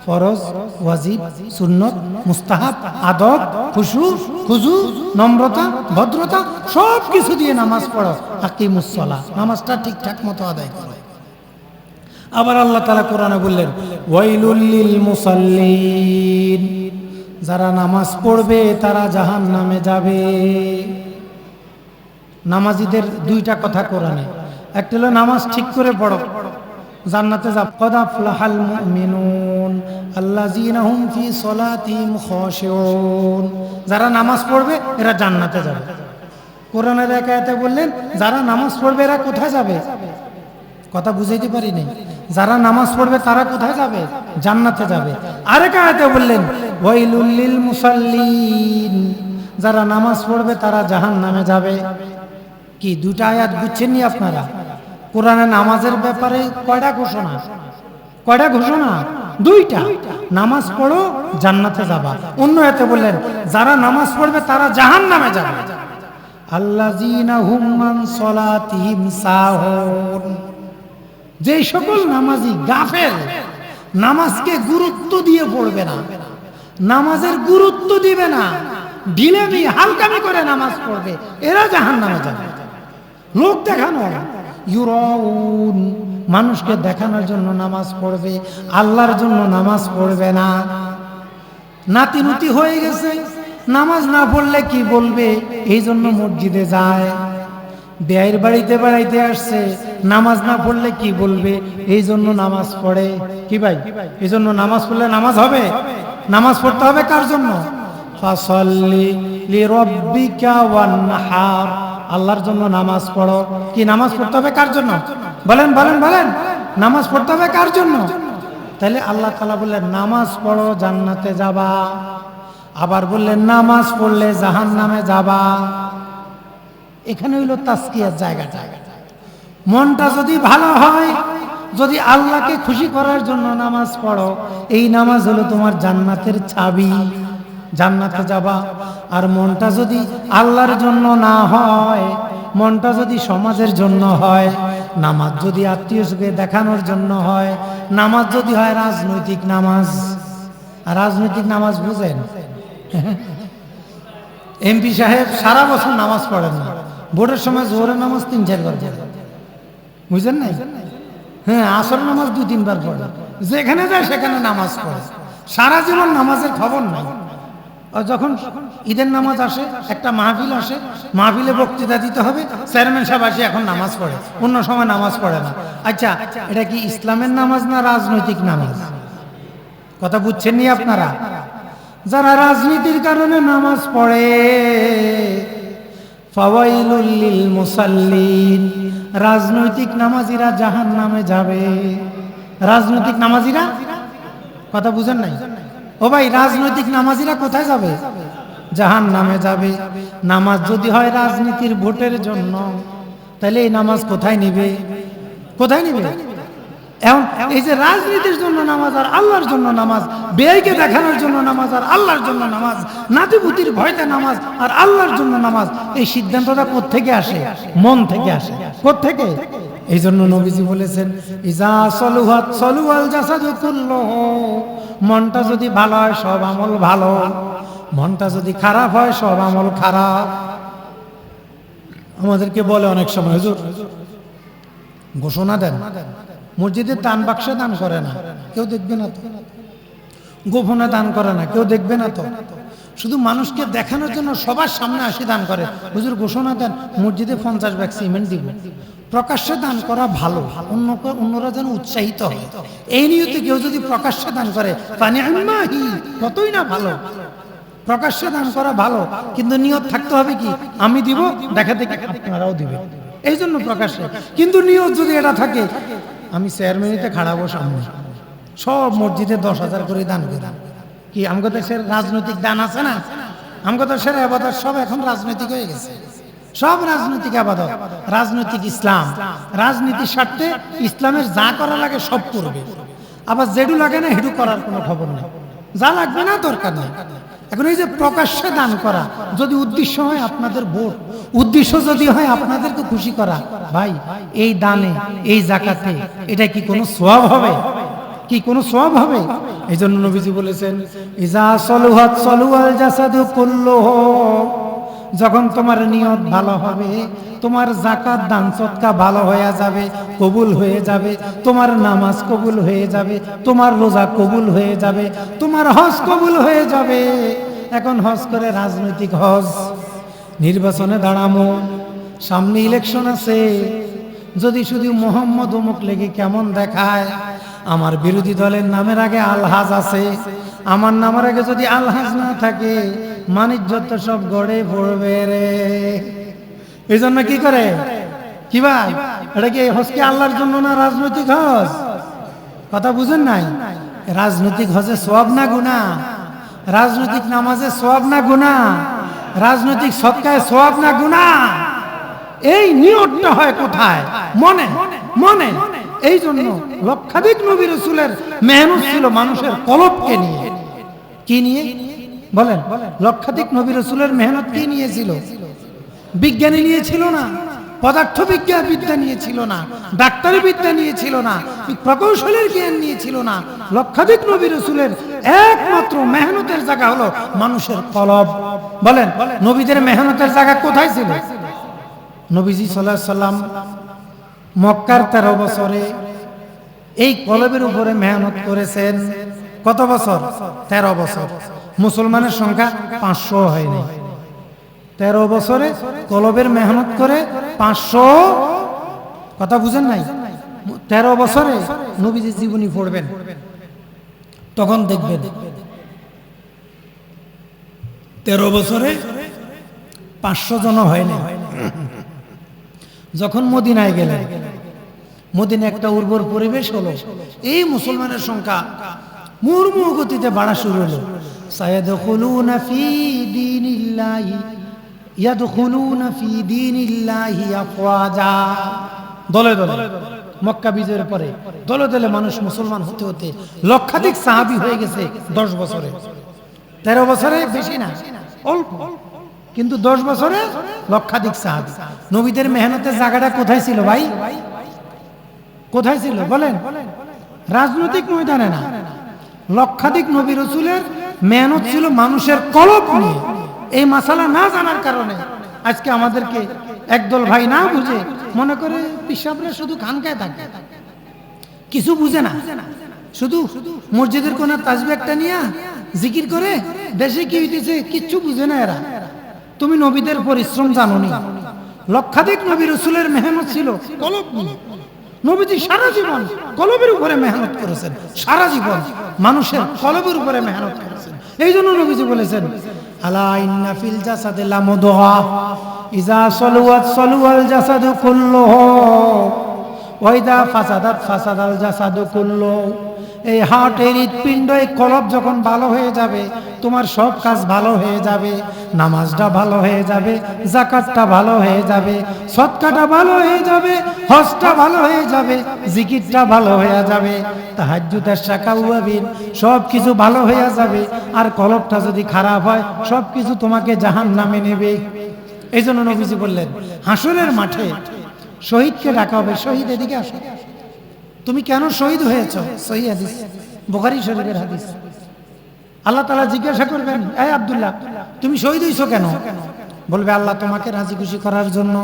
ফরজ, ওয়াজিব, সুন্নত, মুস্তাহাব, আদব, খুশু, খুজু, নম্রতা, ভদ্রতা সব কিছু দিয়ে নামাজ পড়ো। আকিমুস সালাহ, নামাজটা ঠিকঠাক মতো আদায় করো। আবার আল্লাহ তাআলা কোরআনে বললেন ওয়াইলুল লিল মুসাল্লিন, যারা নামাজ পড়বে তারা জাহান্নামে যাবে। নামাজীদের দুইটা কথা কোরআনে, একটা হলো নামাজ ঠিক করে পড়ো, জান্নাতে যাব। কদ আফলাহাল মুমিনুন আল্লাযীনা হুম ফি সলাতিহিম খাশিউন, যারা নামাজ পড়বে এরা জান্নাতে যাবে। কোরআনের এক আয়াতে বললেন যারা নামাজ পড়বে এরা কোথায় যাবে? কথা বুঝাইতে পারি নাই। যারা নামাজ পড়বে তারা কোথায় যাবে? জান্নাতে যাবে। আরেক আয়াতে বললেন ওয়াইলুল লিল মুসাল্লিন, যারা নামাজ পড়বে তারা জাহান্নামে যাবে। কি দুটো আয়াত বুঝছেন নি আপনারা? কোরআনে নামাজের ব্যাপারে কয়টা ঘোষণা? কয়টা ঘোষণা? দুইটা। নামাজ পড়ো জান্নাতে যাবা। অন্য আয়াতে বললেন যারা নামাজ পড়বে তারা জাহান্নামে যাবে। আল্লাযীনা হুম মান সলাতিহিম সাহুন, যে সকল নামাজি গাফেল, নামাজকে গুরুত্ব দিয়ে পড়বে না, নামাজের গুরুত্ব দিবে না, ঢিলেমি হালকামি করে নামাজ পড়বে, এরা জাহান্নামে যাবে। লোক দেখানো, ইউরাউন, মানুষকে দেখানোর জন্য নামাজ পড়বে, আল্লাহর জন্য নামাজ পড়বে না। নাতি নুতি হয়ে গেছে, নামাজ না পড়লে কি বলবে, এই জন্য মসজিদে যায়। বিয়ের বাড়িতে বেড়াইতে আসছে, নামাজ না পড়লে কি বলবে, এই জন্য নামাজ পড়ে। কি ভাই, এই জন্য নামাজ পড়লে নামাজ হবে। নামাজ পড়তে হবে কার জন্য? ফাসাল্লি লিরাব্বিকা ওয়ানহার, আল্লাহর জন্য নামাজ পড়ো। কি নামাজ পড়তে হবে কার জন্য? বলেন বলেন বলেন, নামাজ পড়তে হবে কার জন্য? তাহলে আল্লাহ তাআলা বললেন নামাজ পড়ো জান্নাতে যাবা, আবার বললেন নামাজ পড়লে জাহান্নামে যাবা। এখানে হইল তাসকিয়ার জায়গাটা। মনটা যদি ভালো হয়, যদি আল্লাহকে খুশি করার জন্য নামাজ পড়ো, এই নামাজ হলো তোমার জান্নাতের চাবি, জান্নাতে যাবা। আর মনটা যদি আল্লাহর জন্য না হয়, মনটা যদি সমাজের জন্য হয়, নামাজ যদি আত্মীয়কে দেখানোর জন্য হয়, নামাজ যদি হয় রাজনৈতিক নামাজ। আর রাজনৈতিক নামাজ বুঝেন, এমপি সাহেব সারা বছর নামাজ পড়েন না, ভোটের সময় জোহরের নামাজ 3-4 বার পড়ে, বুঝলেন না? হ্যাঁ, আসর নামাজ 2-3 বার পড়ে, যেখানে যায় সেখানে নামাজ পড়ে, সারা জীবন নামাজের খবর নাই। আর যখন ঈদের নামাজ আসে, একটা মাহফিল আসে, মাহফিলে বক্তৃতা দিতে হবে, চেয়ারম্যান সাহেব আসে এখন নামাজ পড়ে, অন্য সময় নামাজ পড়ে না। আচ্ছা, এটা কি ইসলামের নামাজ না রাজনৈতিক নামাজ? কথা বুঝছেন নি আপনারা? যারা রাজনীতির কারণে নামাজ পড়ে, ফাওয়াইলুল লিল মুসাল্লিন, রাজনৈতিক নামাজিরা জাহান্নামে যাবে। রাজনৈতিক নামাজিরা, কথা বুঝেন নাই? ও ভাই, রাজনৈতিক নামাজিরা কোথায় যাবে? জাহান্নামে যাবে। নামাজ যদি হয় রাজনীতির ভোটের জন্য, তাহলে এই নামাজ কোথায় নিবে? কোথায় নিবে? এখন এই যে রাজনীতির জন্য নামাজ আর আল্লাহর জন্য নামাজ, বেয়াইকে দেখানোর জন্য নামাজ আর আল্লাহর জন্য নামাজ, নাতিপুতির ভয়তে নামাজ আর আল্লাহর জন্য নামাজ, এই সিদ্ধান্তটা কোত্থেকে আসে? মন থেকে আসে। কোত্থেকে? এই জন্য নবীজি বলেছেন, ইজা সলুহাত সলুয়াল জাসাদু কুল্লুহু, মনটা যদি ভালো হয় সব আমল ভালো, মনটা যদি খারাপ হয় সব আমল খারাপ। আমাদেরকে বলে অনেক সময়, হুজুর ঘোষণা দেন, মসজিদের দান বাক্সে দান করে না, কেউ দেখবে না তো। গোপনে দান করে না, কেউ দেখবে না তো। শুধু মানুষকে দেখানোর জন্য সবার সামনে আসি দান করে। হুজুর ঘোষণা দেন, মসজিদে 50 ব্যাগ সিমেন্ট দিব। প্রকাশ্যে দান করা ভালো, অন্যরা যেন উৎসাহিত হয়, এই নিয়তে কেউ যদি প্রকাশ্যে দান করে, ফানিআমাহি, কতই না ভালো। প্রকাশ্যে দান করা ভালো, কিন্তু নিয়ত থাকতে হবে কি, আমি দিব, দেখা দেখি আপনারাও দিবেন, এই জন্য প্রকাশ্যে। কিন্তু নিয়ত যদি এটা থাকে, আমি চেয়ারম্যানিতে খাড়াবো সামনে, সব মসজিদে 10,000 করে দান করে। কি আমগো দেশের রাজনৈতিক দান আছে না? আমগো দেশের আবাদত সব এখন রাজনৈতিক হয়ে গেছে, সব রাজনৈতিক আবাদত, রাজনৈতিক ইসলাম। রাজনীতির স্বার্থে ইসলামের যা করা লাগে সব করবে, আবার যেটু লাগে না হেটু করার কোনো খবর নেই, যা লাগবে না দরকার নেই। এখন এই যে প্রকাশ্যে দান করা, যদি উদ্দেশ্য হয় আপনাদের ভোট, উদ্দেশ্য যদি হয় আপনাদেরকে খুশি করা, ভাই এই দানে, এই যাকাতে, এটা কি কোনো সওয়াব হবে? কি কোনো সওয়াব হবে? এই জন্য নবীজি বলেছেন, ইজা সলুহাত সলুয়াল জাসাদু কুল্লুহু, যখন তোমার নিয়ত ভালো হবে, তোমার যাকাত দান সদকা ভালো হয়ে যাবে, কবুল হয়ে যাবে, তোমার নামাজ কবুল হয়ে যাবে, তোমার রোজা কবুল হয়ে যাবে, তোমার হজ কবুল হয়ে যাবে। এখন হজ করে রাজনৈতিক হজ, নির্বাচনে দাঁড়ামো, সামনে ইলেকশন আছে, যদি শুধু মোহাম্মদ অমুক লেগে কেমন দেখায়, আমার বিরোধী দলের নামের আগে আলহাজ আছে, আমার নামের আগে যদি আলহাজ না থাকে, মানিজ্যত সব গড়ে পড়বে রে। এই জন্য কি করে, কি ভাই, এটা কি হজ কি আল্লাহর জন্য না রাজনৈতিক হজ? কথা বুঝেন নাই? রাজনৈতিক হজে সওয়াব না গুনাহ? রাজনৈতিক নামাজে সওয়াব না গুনাহ? রাজনৈতিক সদকায় সওয়াব না গুনাহ? এই নিয়তটা হয় কোথায়? মনে, মনে। এই জন্য লক্ষাধিক নবী রাসূলের মেহনত ছিল মানুষের কলবকে নিয়ে। কি নিয়ে বলেন? লক্ষাধিক নবী রাসূলের মেহনত কি নিয়েছিল? বিজ্ঞানী নিয়েছিল না, পদার্থ বিজ্ঞান বিদ্যা নিয়েছিল না, ডাক্তারি বিদ্যা নিয়েছিল না, প্রকৌশলের জ্ঞান নিয়েছিল না। লক্ষাধিক নবী রাসূলের একমাত্র মেহনতের জায়গা হলো মানুষের কলব। বলেন, নবীদের মেহনতের জায়গা কোথায় ছিল? নবীজি সাল্লাল্লাহু আলাইহি সাল্লাম মক্কার 13 বছরে এই কলবের উপরে মেহনত করেছেন। কত বছর? 13 বছর। মুসলমানের সংখ্যা 500 হয়নি। 13 বছরে কলবের মেহনত করে 500, কথা বুঝেন নাই? 13 বছরে নবীজি জীবনী পড়বেন, তখন দেখবেন 13 বছরে 500 জন হয়নি। যখন মদিনায় গেলেন, মদিনা একটা উর্বর পরিবেশ হলো, এই মুসলমানের সংখ্যা মুহুর্মুহু গতিতে বাড়া শুরু হলো। সায়াদখুলুনা ফি দীনিল্লাহি ইয়াদখুলুনা ফি দীনিল্লাহি আফওয়াজা। দলে দলে মক্কা বিজয়ের পরে দলে দলে মানুষ মুসলমান হতে হতে লক্ষাধিক সাহাবী হয়ে গেছে 10 বছরে। 13 বছরে বেশি না, অল্প, কিন্তু 10 বছরে লক্ষাধিক সাহাবী। নবীদের মেহনতের জায়গাটা কোথায় ছিল ভাই? কোথায় ছিল বলেন? রাজনৈতিক ময়দানে না, লক্ষাধিক নবী রাসূলের মেহনত ছিল মানুষের কলব নিয়ে। এই মাসালা না জানার কারণে আজকে আমাদেরকে একদল ভাই না বুঝে মনে করে পিসাবরা শুধু খানকায় থাকে, কিছু বুঝে না, শুধু মসজিদের কোন তাসবিহ একটা নিয়ে জিকির করে, দেশে কি হইতেছে কিচ্ছু বুঝে না এরা। তুমি নবীদের পরিশ্রম জানোনি? লক্ষাধিক নবী রাসূলের মেহনত ছিল কলব নিয়ে। নবীজি সারা জীবন কলবের উপরে মেহনত করেছেন, সারা জীবন মানুষের কলবের উপরে মেহনত করেছেন। এই জন্য নবীজি বলেছেন, আলা ইন্না ফিল জাসাদি লামুদগা ইযা সালুয়াত সালুয়াল জাসাদু কুল্লুহু ওয়া ইযা ফাসাদাত ফাসাদাল জাসাদু কুল্লুহু। এই হার্টের হৃৎপিণ্ড, এই কলব যখন ভালো হয়ে যাবে, তোমার সব কাজ ভালো হয়ে যাবে। নামাজটা ভালো হয়ে যাবে, যাকাতটা ভালো হয়ে যাবে, সদকাটা ভালো হয়ে যাবে, হজটা ভালো হয়ে যাবে, জিকিরটা ভালো হয়ে যাবে, তাহাজ্জুদ শাকা ওয়াবিন সব কিছু ভালো হয়ে যাবে। আর কলবটা যদি খারাপ হয়, সব কিছু তোমাকে জাহান্নামে নেবে। এই জন্য নবীজি বললেন, হাসরের মাঠে শহীদকে ডাকা হবে, শহীদ এদিকে আসো। তুমি কেন শহীদ হয়েছো? সহিহ হাদিস, বুখারী শরীফের হাদিস। আল্লাহ তাআলা জিজ্ঞাসা করবেন, এই আব্দুল্লাহ তুমি শহীদ হইছো কেন? বলবে, আল্লাহ তোমাকে রাজি খুশি করার জন্য।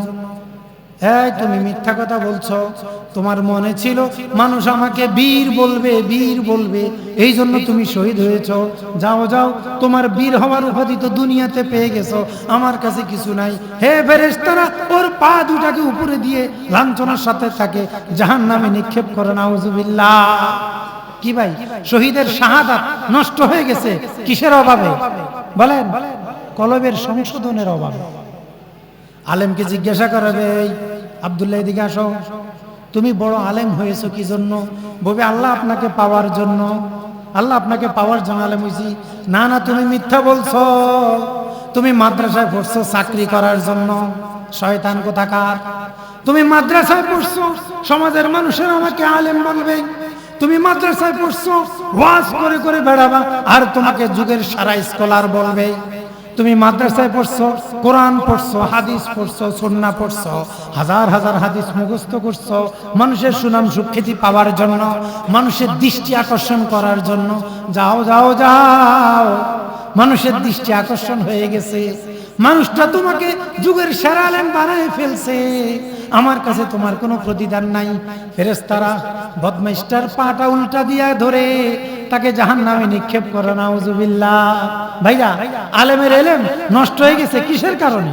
এই তুমি মিথ্যা কথা বলছো, তোমার মনে ছিল মানুষ আমাকে বীর বলবে, বীর বলবে, এই জন্য তুমি শহীদ হয়েছো। যাও যাও, তোমার বীর হওয়ার উপাধি তো দুনিয়াতে পেয়ে গেছো, আমার কাছে কিছু নাই। হে ফেরেশতারা, ওর পা দুটাকে উপরে দিয়ে লাঞ্ছনার সাথে তাকে জাহান্নামে নিক্ষেপ করে। নাউজুবিল্লাহ। কি ভাই, শহীদের শাহাদাত নষ্ট হয়ে গেছে কিসের অভাবে বলেন? কলবের সংশোধনের অভাবে। আলেমকে জিজ্ঞাসা করাবে, আব্দুল্লাহ এদিকে আসো, তুমি বড় আলেম হয়েছো কি জন্য? বলবে, আল্লাহ আপনাকে পাওয়ার জন্য। আল্লাহ আপনাকে পাওয়ার জন্য আলেম হইছি। না না, তুমি মিথ্যা বলছো, তুমি মাদ্রাসায় পড়ছো চাকরি করার জন্য। শয়তান কোথাকার! তুমি মাদ্রাসায় পড়ছো, সমাজের মানুষের আমাকে আলেম বলবে। তুমি মাদ্রাসায় পড়ছো, ওয়াজ করে করে বেড়াবা, আর তোমাকে যুগের সারা স্কলার বলবে। তুমি মাদ্রাসায় পড়ছো, কোরআন পড়ছো, হাদিস পড়ছো, সুন্নাহ পড়ছো, হাজার হাজার হাদিস মুখস্থ করছো, মানুষের সুনাম সুখ্যাতি পাওয়ার জন্য, মানুষের দৃষ্টি আকর্ষণ করার জন্য। যাও যাও যাও, মানুষের দৃষ্টি আকর্ষণ হয়ে গেছে, মানুষটা তোমাকে যুগের সেরা আলেম বানায় ফেলছে। আমার কাছে তোমার কোনো প্রতিদান নাই। ফেরেশতারা বদমাইশটার পাটা উল্টা দিয়া ধরে তাকে জাহান্নামে নিক্ষেপ করে। নাউজুবিল্লাহ। ভাইরা, আলেমের ইলম নষ্ট হয়ে গেছে কিসের কারণে?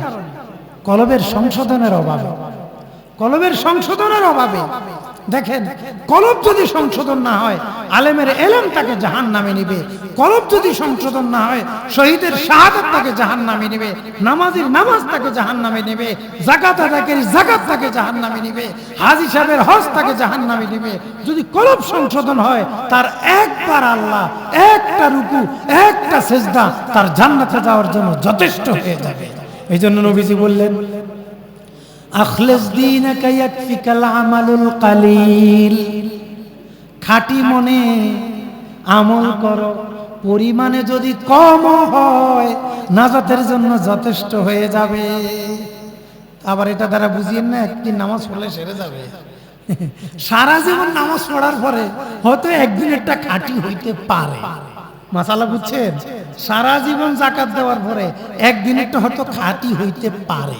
কলবের সংশোধনের অভাবে। কলবের সংশোধনের অভাবে। দেখেন, কলব যদি সংশোধন না হয়, আলেমের ইলম তাকে জাহান্নামে নেবে। কলব যদি সংশোধন না হয়, শহীদের শাহাদাত তাকে জাহান্নামে নেবে, নামাজীর নামাজ তাকে জাহান্নামে নেবে, যাকাত আদায়কারীর যাকাত তাকে জাহান্নামে নেবে, হাজী সাহেবের হজ তাকে জাহান্নামে নেবে। যদি কলব সংশোধন হয়, তার একবার আল্লাহ, একটা রুকু, একটা সিজদা তার জান্নাতে যাওয়ার জন্য যথেষ্ট হয়ে যাবে। এই জন্য নবীজি বললেন, আখলিস দীনাকা ইয়াকফিকাল আমালুল কালিল। খাঁটি মনে আমল করো, পরিমাণে যদি কম হয় নাজাতের জন্য যথেষ্ট হয়ে যাবে। আবার এটা দ্বারা বুঝিয়েন না একদিন নামাজ পড়লে সেরে যাবে। সারা জীবন নামাজ পড়ার পরে হয়তো একদিন একটা খাঁটি হইতে পারে। মাসালা বুঝছেন? সারা জীবন যাকাত দেওয়ার পরে একদিন একটা হয়তো খাঁটি হইতে পারে।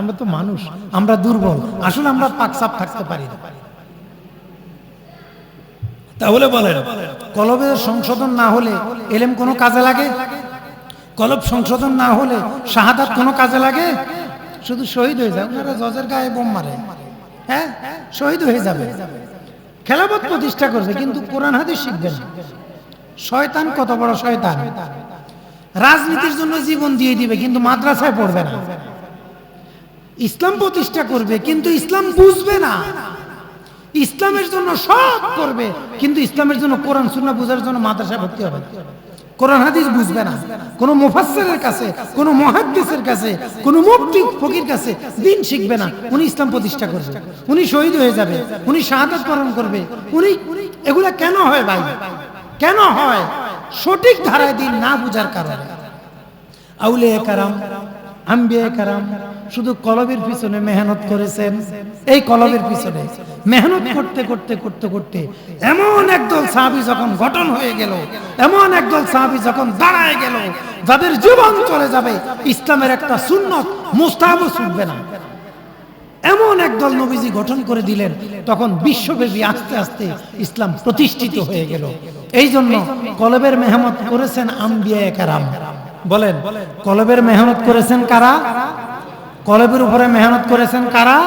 আমরা তো মানুষ, আমরা দুর্বল, আসলে আমরা পাকসাপ থাকতে পারি না। তাহলে বলেন, কলবের সংশোধন না হলে ইলম কোনো কাজে লাগে? কলব সংশোধন না হলে শাহাদাত কোনো কাজে লাগে? শুধু শহীদ হয়ে যায়। ওনারা জজের গায়ে বোম মারে, হ্যাঁ, শহীদ হয়ে যাবে। খেলাফত প্রতিষ্ঠা করবে কিন্তু কোরআন হাদিস শিখবে না। শয়তান কত বড় শয়তান! রাজনীতির জন্য জীবন দিয়ে দিবে কিন্তু মাদ্রাসায় পড়বে না। ইসলাম প্রতিষ্ঠা করবে কিন্তু ইসলাম বুঝবে না। ইসলামের জন্য সব করবে কিন্তু ইসলামের জন্য কোরআন সুন্নাহ বুঝার জন্য মাদ্রাসায় ভর্তি হবে না। কোরআন হাদিস বুঝবে না। কোন মুফাসসিরের কাছে, কোন মুহাদ্দিসের কাছে, কোন মুফতি ফকির কাছে দিন শিখবে না। উনি ইসলাম প্রতিষ্ঠা করবে, উনি শহীদ হয়ে যাবে, উনি শাহাদাত বরণ করবে। উনি এগুলা কেন হয় ভাই? কেন হয়? সঠিক ধারায় দিন না বুঝার কারণে। আউলিয়া কারাম, আম্বিয়া কারাম শুধু কলবের পিছনে মেহনত করেছেন। এই কলবের পিছনে মেহনত করতে করতে করতে করতে এমন একদল সাহাবী যখন গঠন হয়ে গেল, এমন একদল সাহাবী যখন দাঁড়ায় গেল, যাদের জীবন চলে যাবে, ইসলামের একটা সুন্নত মুস্তাহাবও ছুটবে না, এমন একদল নবীজি গঠন করে দিলেন, তখন বিশ্বব্যাপী আস্তে আস্তে ইসলাম প্রতিষ্ঠিত হয়ে গেল। এই জন্য কলবের মেহনত করেছেন আম্বিয়া কেরাম। বলেন, কলবের মেহনত করেছেন কারা? কলবের উপরে মেহনত করেছেন কারা?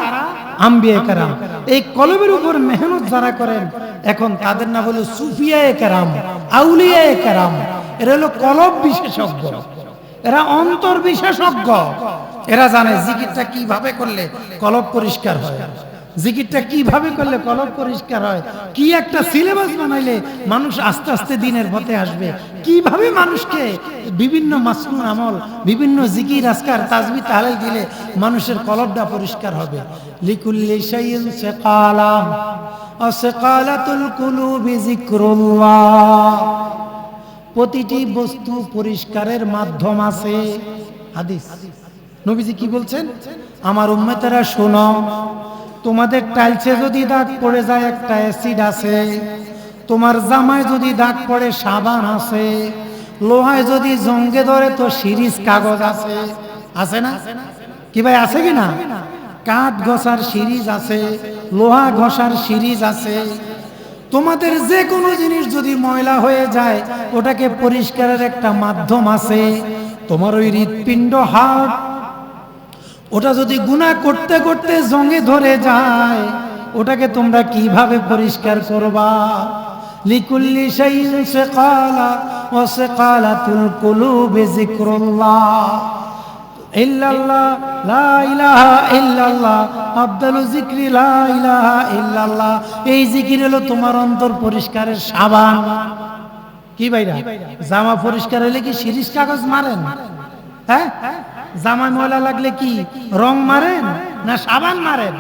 আম্বিয়া কেরাম। এই কলবের উপর মেহনত যারা করেন, এখন তাদের নাম হলো সুফিয়ায়ে কেরাম, আউলিয়ায়ে কেরাম। এরা হলো কলব বিশেষজ্ঞ, এরা অন্তর বিশেষজ্ঞ। এরা জানে জিকিরটা কিভাবে করলে কলব পরিষ্কার হয়, জিকিরটা কিভাবে করলে কলব পরিষ্কার হয়, কি একটা সিলেবাস বানাইলে মানুষ আস্তে আস্তে দিনের পথে আসবে, কিভাবে মানুষকে বিভিন্ন মাসনুন আমল, বিভিন্ন জিকির আজকার তাসবিহ তাহলিল দিলে মানুষের কলবটা পরিষ্কার হবে। লিকুল্লি শাইইন সিকালা ওয়া সিকালাতুল কুলুবি যিকরুল্লাহ। প্রতিটি বস্তু পরিষ্কারের মাধ্যম আছে। হাদিস, নবীজি কি বলছেন? আমার উম্মতেরা শোনো, তোমাদের টাইলসে যদি দাগ পড়ে যায় একটা অ্যাসিড আছে, তোমার জামায় যদি দাগ পড়ে সাবান আছে, লোহায় যদি জঙ্গে ধরে তো সিরিজ কাগজ আছে। আছে না কি ভাই? আছে কি না? কাঠ ঘষার সিরিজ আছে, লোহা ঘষার সিরিজ আছে। তোমাদের যে কোনো জিনিস যদি ময়লা হয়ে যায়, ওটাকে পরিষ্কারের একটা মাধ্যম আছে। তোমার ওই হৃৎপিণ্ড, হার্ট, ওটা যদি গুনাহ করতে করতে জঙ্গে ধরে যায়, ওটাকে তোমরা কিভাবে পরিষ্কার করবা? লিকুল্লি শাইইন সিকালা ওয়া সিকালাতুল কুলুবি যিকরুল্লাহ ইল্লাল্লাহ লা ইলাহা ইল্লাল্লাহ আফদালু যিকরি লা ইলাহা ইল্লাল্লাহ। এই জিকির হলো তোমার অন্তর পরিষ্কারের সাবান। কি ভাইরা, জামা পরিষ্কার হলে কি সিরিজ কাগজ মারেন? হ্যাঁ, জামায় ময়লা লাগলে কি রং মারেন না সাবান মারেন?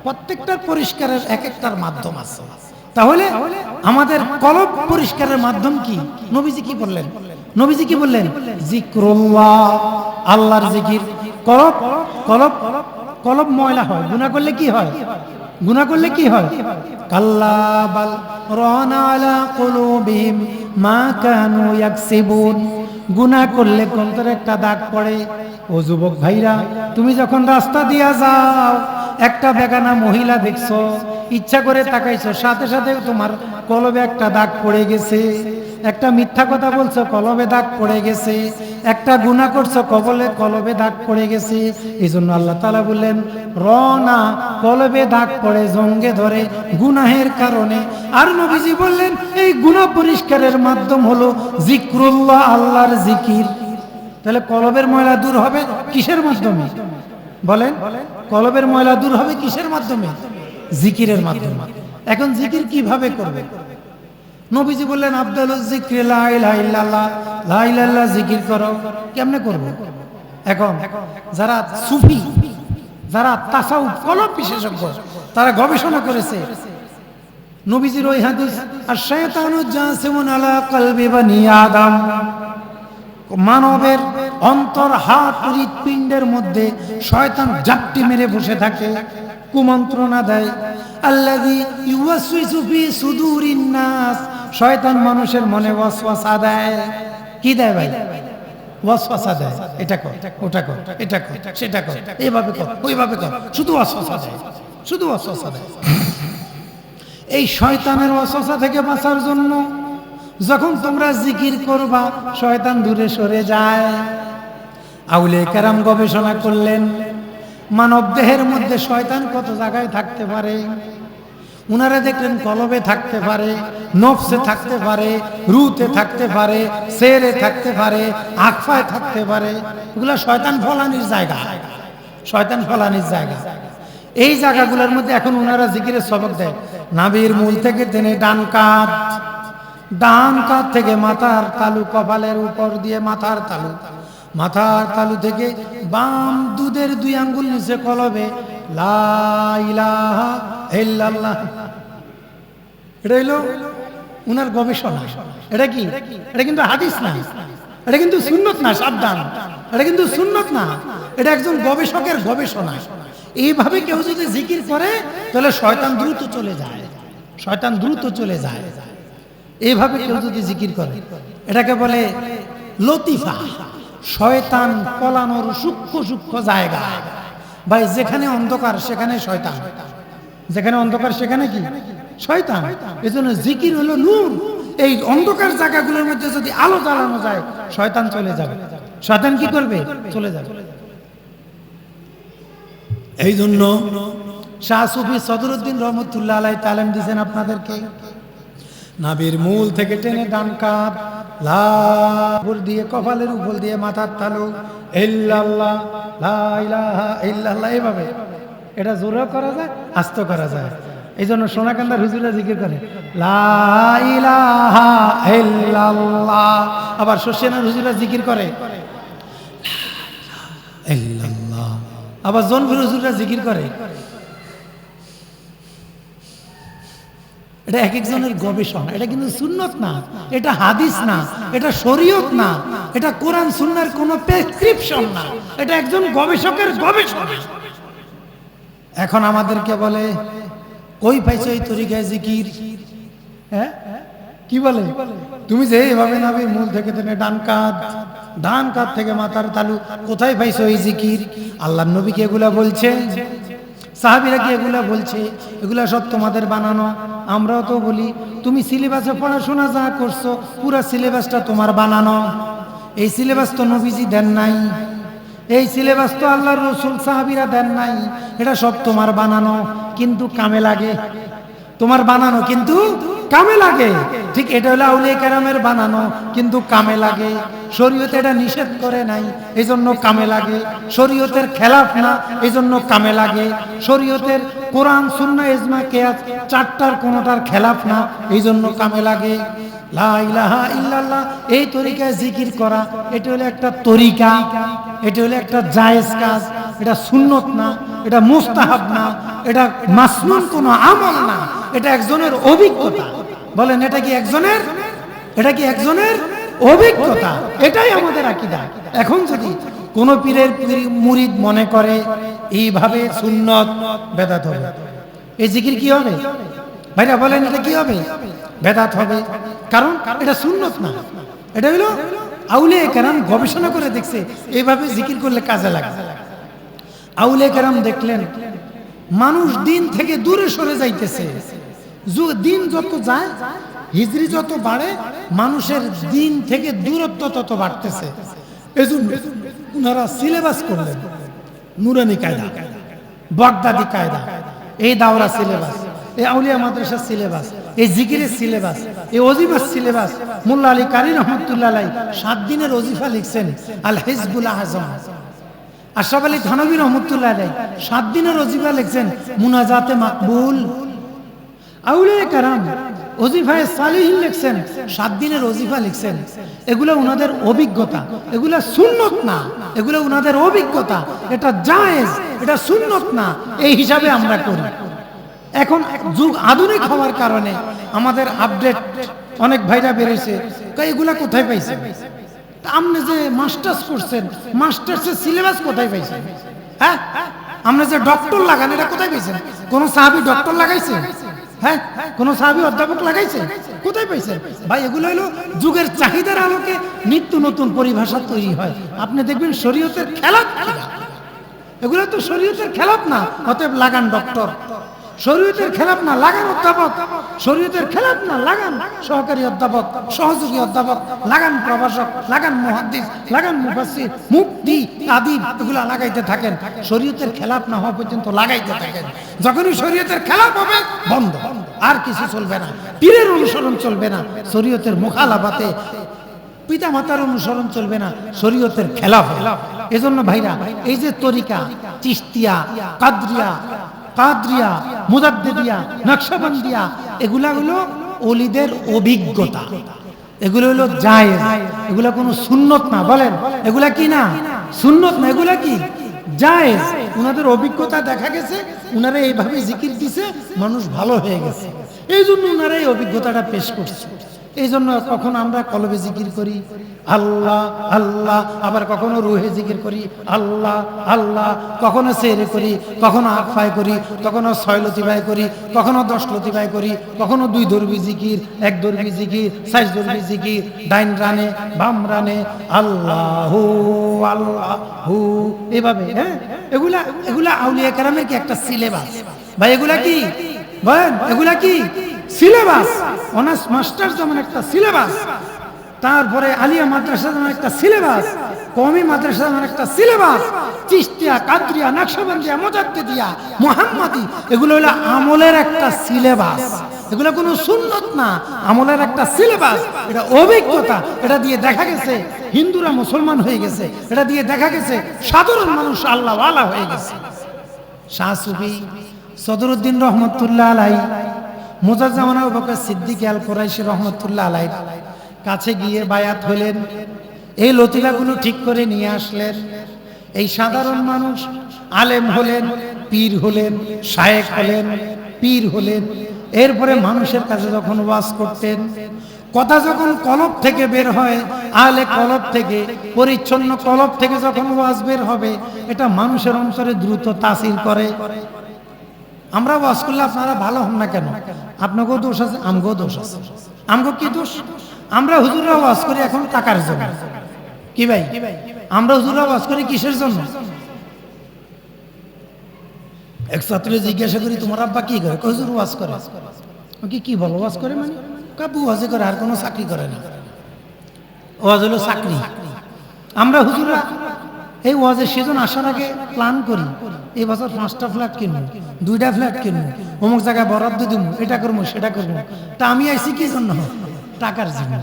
প্রত্যেকটার পরিষ্কারের এক একটার মাধ্যম আছে। তাহলে আমাদের কলব পরিষ্কারের মাধ্যম কি? নবীজি কি বললেন? নবীজি কি বললেন? যিকরুল্লাহ, আল্লাহর জিকির। কলব কলব কলব ময়লা হয়, গুনাহ করলে কি হয়? গুনাহ করলে কি হয়? কাল্লা বাল রানা আলা কুলুবিহিম মা কানু ইয়াকসিবুন। গুনাহ করলে অন্তরে একটা দাগ পড়ে। ও যুবক ভাইরা, তুমি যখন রাস্তা দিয়া যাও, একটা বেগানা মহিলা দেখছো, ইচ্ছা করে তাকাইছো, সাথে সাথে তোমার কলবে একটা দাগ পড়ে গেছে। একটা মিথ্যা কথা বলছো, কলবে দাগ পড়ে গেছে। একটা গুনাহ করছো, কলবে দাগ পড়ে গেছে। এই জন্য আল্লাহ তাআলা বললেন, রনা, কলবে দাগ পড়ে জঙ্গে ধরে গুনাহের কারণে। আর নবীজি বললেন, এই গুনাহ পরিষ্কারের মাধ্যম হলো যিকরুল্লাহ, আল্লাহর জিকির। তাহলে কলবের ময়লা দূর হবে কিসের মাধ্যমে? বলেন, কলবের ময়লা দূর হবে কিসের মাধ্যমে? জিকিরের মাধ্যমে। এখন জিকির কিভাবে করবে? নবীজি বললেন, আফদালুজ যিকরি লা ইলাহা ইল্লাল্লাহ, লা ইলাহা ইল্লাল্লাহ জিকির করো। কেমনে করব? এখন যারা সুফি, যারা তাসাউফ, কলব বিশেষজ্ঞ, তারা গবেষণা করেছে। নবীজির ওই হাদিস, আশ-শায়তানু জাসিমুন আলা কলবি বানি আদম, মানবের অন্তর, হাত, হৃৎপিণ্ডের মধ্যে শয়তান জাপটি মেরে বসে থাকে, কুমন্ত্রণা দেয়। আল্লাযী ইউওয়াসওয়িসু ফি সুদুরিন নাস, শয়তান মানুষের মনে ওয়াসওয়াসা দেয়। কি দেয় ভাই? ওয়াসওয়াসা দেয়। এটা কর, ওটা কর, এটা কর, সেটা কর, এইভাবে কর, ওইভাবে কর, শুধু ওয়াসওয়াসা দেয়, শুধু ওয়াসওয়াসা দেয়। এই শয়তানের ওয়াসওয়াসা থেকে বাঁচার জন্য যখন তোমরা জিকির করবা শয়তান দূরে সরে যায়। আউলিয়া কেরাম গবেষণা করলেন মানব দেহের মধ্যে শয়তান কত জায়গায় থাকতে পারে। উনারা দেখলেন কলবে থাকতে পারে, নফসে থাকতে পারে, রুতে থাকতে পারে, সেরে থাকতে পারে, আকফায় থাকতে পারে। এগুলা শয়তান ফলানির জায়গা, শয়তান ফলানির জায়গা। এই জায়গাগুলোর মধ্যে এখন উনারা জিকিরের সবক দেয়। নাভির মূল থেকে টেনে ডান কাঁধ, ডান কাঁধ থেকে মাথার তালু, কপালের উপর দিয়ে মাথার তালু, মাথার তালু থেকে বাম দুধের 2 আঙ্গুল নিচে কলবে লা ইলাহা ইল্লাল্লাহ। এটা হইল উনার গবেষণা। এটা কি? এটা কিন্তু হাদিস না, এটা কিন্তু সুন্নত না, সাবধান, এটা কিন্তু সুন্নত না, এটা একজন গবেষকের গবেষণা। এইভাবে কেউ যদি জিকির করে তাহলে শয়তান দ্রুত চলে যায়, শয়তান দ্রুত চলে যায়। এইভাবে কেউ যদি জিকির করে এটাকে বলে লতিফা, শয়তান পলানোর সূক্ষ্ম সূক্ষ্ম জায়গা। ভাই যেখানে অন্ধকার সেখানে শয়তান, যেখানে অন্ধকার সেখানে কি শয়তান। এজন্য জিকির হলো নূর। এই অন্ধকার জায়গাগুলোর মধ্যে যদি আলো জ্বালানো যায় শয়তান চলে যাবে। শয়তান কি করবে? চলে যাবে। এই জন্য শাহ সুফি সদরুদ্দিন রহমতুল্লাহ আলাইহি তালিম দিয়েছেন আপনাদেরকে, নাভির মূল থেকে টেনে ডান কাঁধ, লা উপর দিয়ে কপালের উপর দিয়ে মাথার তালু, ইল্লাল্লাহ, লা ইলাহা ইল্লাল্লাহ। এইভাবে এটা জোরে করা যায়, আস্তে করা যায়। এই জন্য সোনাকান্দার হুজুরা জিকির করে লা ইলাহা ইল্লাল্লাহ। আবার শোষেনার হুজুরা জিকির করে ইল্লাল্লাহ। আবার জনপুর হুজুরা জিকির করে। এটা এক একজনের গবেষণা, এটা কিন্তু সুন্নত না, এটা হাদিস না, এটা শরীয়ত না, এটা কোরআন সুন্নাহর কোনো প্রেসক্রিপশন না, এটা একজন গবেষকের গবেষণা। এখন আমাদেরকে বলে কই পাইছো এই তরিকায় জিকির? হ্যাঁ কি বলে? তুমি যে এইভাবে নাবি মূল থেকে টেনে ডান কাঁধ, ডান কাঁধ থেকে মাথার তালু, কোথায় পাইছো এই জিকির? আল্লাহর নবী কি এগুলা বলছে? সাহাবীরা কি এগুলা বলছে? এগুলা সব তোমাদের বানানো। আমরাও তো বলি তুমি সিলেবাসে পড়াশোনা যা করছো পুরো সিলেবাসটা তোমার বানানো। এই সিলেবাস তো নবীজি দেন নাই, এই সিলেবাস তো আল্লাহর রাসূল সাহাবীরা দেন নাই, এটা সব তোমার বানানো, কিন্তু কামে লাগে। তোমার বানানো কিন্তু কামে লাগে। ঠিক এটা হলো আউলিয়া কেরামের বানানো, কিন্তু কামে লাগে। শরীয়তে এটা নিষেধ করে নাই, এই জন্য কামে লাগে। শরীয়তের খেলাফ না, এই জন্য কামে লাগে। শরীয়তের কোরআন সুন্নাহ ইজমা কিয়াস চারটার কোনোটার খেলাফ না, এই জন্য কামে লাগে। লা ইলাহা ইল্লাল্লাহ এই তরিকায় জিকির করা, এটা হলো একটা তরিকা, এটা হলো একটা জায়েজ কাজ, এটা সুন্নত না, এটা মুস্তাহাব না, এটা মাসনুন কোনো আমল না, এটা একজনের অভিজ্ঞতা। বলেন এটা কি একজনের? এটা কি একজনের অভিজ্ঞতা? এটাই আমাদের আকীদা। এখন যদি কোন পীরের মুরিদ মনে করে এইভাবে সুন্নত, বেদাত হবে। এই জিকির কি হবে ভাইরা? বলেন এটা কি হবে? বেদাত হবে। কারণ এটা সুন্নত না, এটা হলো আউলিয়া কেরাম গবেষণা করে দেখছে এইভাবে জিকির করলে কাজে লাগে। আউলিয়া কেরাম দেখলেন মানুষ দিন থেকে দূরে সরে যাইতেছে। দিন যত যায়, হিজরি যত বাড়ে, মানুষের দিন থেকে দূরত্ব তত বাড়তেছে। এজন্য ওনারা সিলেবাস করলেন, নুরানি কায়দা, বাগদাদি কায়দা, এই দাওরা সিলেবাস, এই আউলিয়া মাদ্রাসার সিলেবাস, এই জিকিরের সিলেবাস, এই ওজিফার সিলেবাস। মোল্লা আলী কারি রহমতুল্লাহ আলাইহি 7 দিনের ওজিফা লিখছেন আল হিজবুল আজম। আশরাফ আলী থানভী রহমতুল্লাহ আলাইহি 7 দিনের ওজিফা লিখছেন মুনাজাতে মাকবুল। আউলিয়া কেরাম ওজিফায়ে সালিহিন লিখছেন, 7 দিনের ওজিফা লিখছেন। এগুলো ওনাদের অভিজ্ঞতা, এগুলো সুন্নত না, এগুলো ওনাদের অভিজ্ঞতা। এটা জায়েজ, এটা সুন্নত না, এই হিসাবে আমরা করি। এখন যুগ আধুনিক হওয়ার কারণে আমাদের আপডেট অনেক ভাইরা বেরিয়েছে, এগুলা কোথায় পাইছে? আপনি যে মাস্টার্স করছেন, মাস্টার্সের সিলেবাস কোথায় পাইছেন? হ্যাঁ, আপনি যে ডক্টর লাগান, এটা কোথায় পাইছেন? কোন সাহাবী ডক্টর লাগাইছে? হ্যাঁ, কোন সাহাবী অধ্যাপক লাগাইছে? কোথায় পাইছেন? ভাই এগুলো হলো যুগের চাহিদার আলোকে নিত্য নতুন পরিভাষা তৈরি হয়। আপনি দেখবেন শরীয়তের খেলাফ, এগুলো তো শরীয়তের খেলাফ না, অতএব লাগান ডক্টর। শরীয়তের খেলাফ না লাগান অধ্যাপক, শরীয়তের খেলাফ না লাগান সহকারী অধ্যাপক, সহযোগী অধ্যাপক, লাগান প্রভাষক, লাগান মুহাদ্দিস, লাগান মুফাসসির, মুফতি, আদিব, এগুলা লাগাইতে থাকেন। শরীয়তের খেলাফ না হওয়া পর্যন্ত লাগাইতে থাকেন। যখনই শরীয়তের খেলাফ হবে বন্ধ, আর কিছু চলবে না। পীরের অনুসরণ চলবে না, শরীয়তের মুখালাফাতে পিতা মাতার অনুসরণ চলবে না, শরীয়তের খেলাফ। এজন্য ভাইরা, এই যে তরিকা চিশতিয়া, কাদরিয়া, মুজাদ্দিদিয়া, নকশবন্দিয়া, এগুলা হলো ওলিদের অভিজ্ঞতা, এগুলো হলো জায়েজ, এগুলা কোনো সুন্নত না। বলেন এগুলা কি না? সুন্নত না, এগুলা কি? জায়েজ। উনাদের অভিজ্ঞতা দেখা গেছে, উনারা এইভাবে জিকির দিছে, মানুষ ভালো হয়ে গেছে, এই জন্য উনারা এই অভিজ্ঞতাটা পেশ করছে। এই জন্য কখনো আমরা কলবে জিকির করি আল্লাহ আল্লাহ, আবার কখনো রুহে জিকির করি আল্লাহ আল্লাহ, কখনো সেরে করি, কখনো আকফায় করি, কখনো 6 লতিফায় করি, কখনো 10 লতিফায় করি, কখনো 2 দরবি জিকির, 1 দরবি জিকির, 4 দরবি জিকির, ডাইন রানে বাম রানে আল্লাহু আল্লাহু, এভাবে। হ্যাঁ, এগুলা আউলিয়া কেরামের কি একটা সিলেবাস ভাই? এগুলা কি বলেন? এগুলা কি সিলেবাস? অনার্স মাস্টার যেমন একটা সিলেবাস, তারপরে আলিয়া মাদ্রাসা যেমন একটা সিলেবাস, কওমি মাদ্রাসা যেমন একটা সিলেবাস, চিশতিয়া, কাদরিয়া, নকশবন্দিয়া, মুজাদ্দিদিয়া, মুহাম্মাদি, এগুলো হলো আমলের একটা সিলেবাস। এগুলো কোনো সুন্নত না, আমলের একটা সিলেবাস। এটা অভিজ্ঞতা, এটা দিয়ে দেখা গেছে হিন্দুরা মুসলমান হয়ে গেছে, এটা দিয়ে দেখা গেছে সাধারণ মানুষ আল্লাহওয়ালা হয়ে গেছে। শাহ সুফি সদরুদ্দিন রহমতুল্লাহ আলাইহি মুজাজ্জামান আবু বকর সিদ্দিক আল কুরাইশি রহমতুল্লাহ আলাইহি কাছে গিয়ে বায়াত হলেন, এই লতিফাগুলো ঠিক করে নিয়ে আসলেন। এই সাধারণ মানুষ আলেম হলেন, পীর হলেন, শায়েখ হলেন, পীর হলেন। এরপরে মানুষের কাছে যখন ওয়াজ করতেন, কথা যখন কলব থেকে বের হয়, আলে কলব থেকে, পরিচ্ছন্ন কলব থেকে যখন ওয়াজ বের হবে, এটা মানুষের অন্তরে দ্রুত তাসির করে। আমরা ওয়াজ করলে আপনারা ভালো হন না কেন? আপনাকেও দোষ আছে, আমগো দোষ আছে। আমগো কি দোষ? আমরা হুজুররা ওয়াজ করি এখন টাকার জন্য। কি ভাই? আমরা হুজুররা ওয়াজ করি কিসের জন্য? এক ছাত্র জিজ্ঞাসা করি, তোমার আব্বা কি করে? হুজুর ওয়াজ করে। কি বলো ওয়াজ করে? মানে কাবু ওয়াজে করে, আর কোনো চাকরি করে না। ওয়াজ হলো চাকরি। আমরা হুজুররা এই ওয়াজের সিজন আসার আগে প্ল্যান করি, এই বছর 5টা ফ্ল্যাট কিনবো, 2টা ফ্ল্যাট কিনবো, অমুক জায়গায় বরাদ্দ দিব, এটা করবো সেটা করবো। তা আমি আইছি কি জন্য? টাকার জন্য।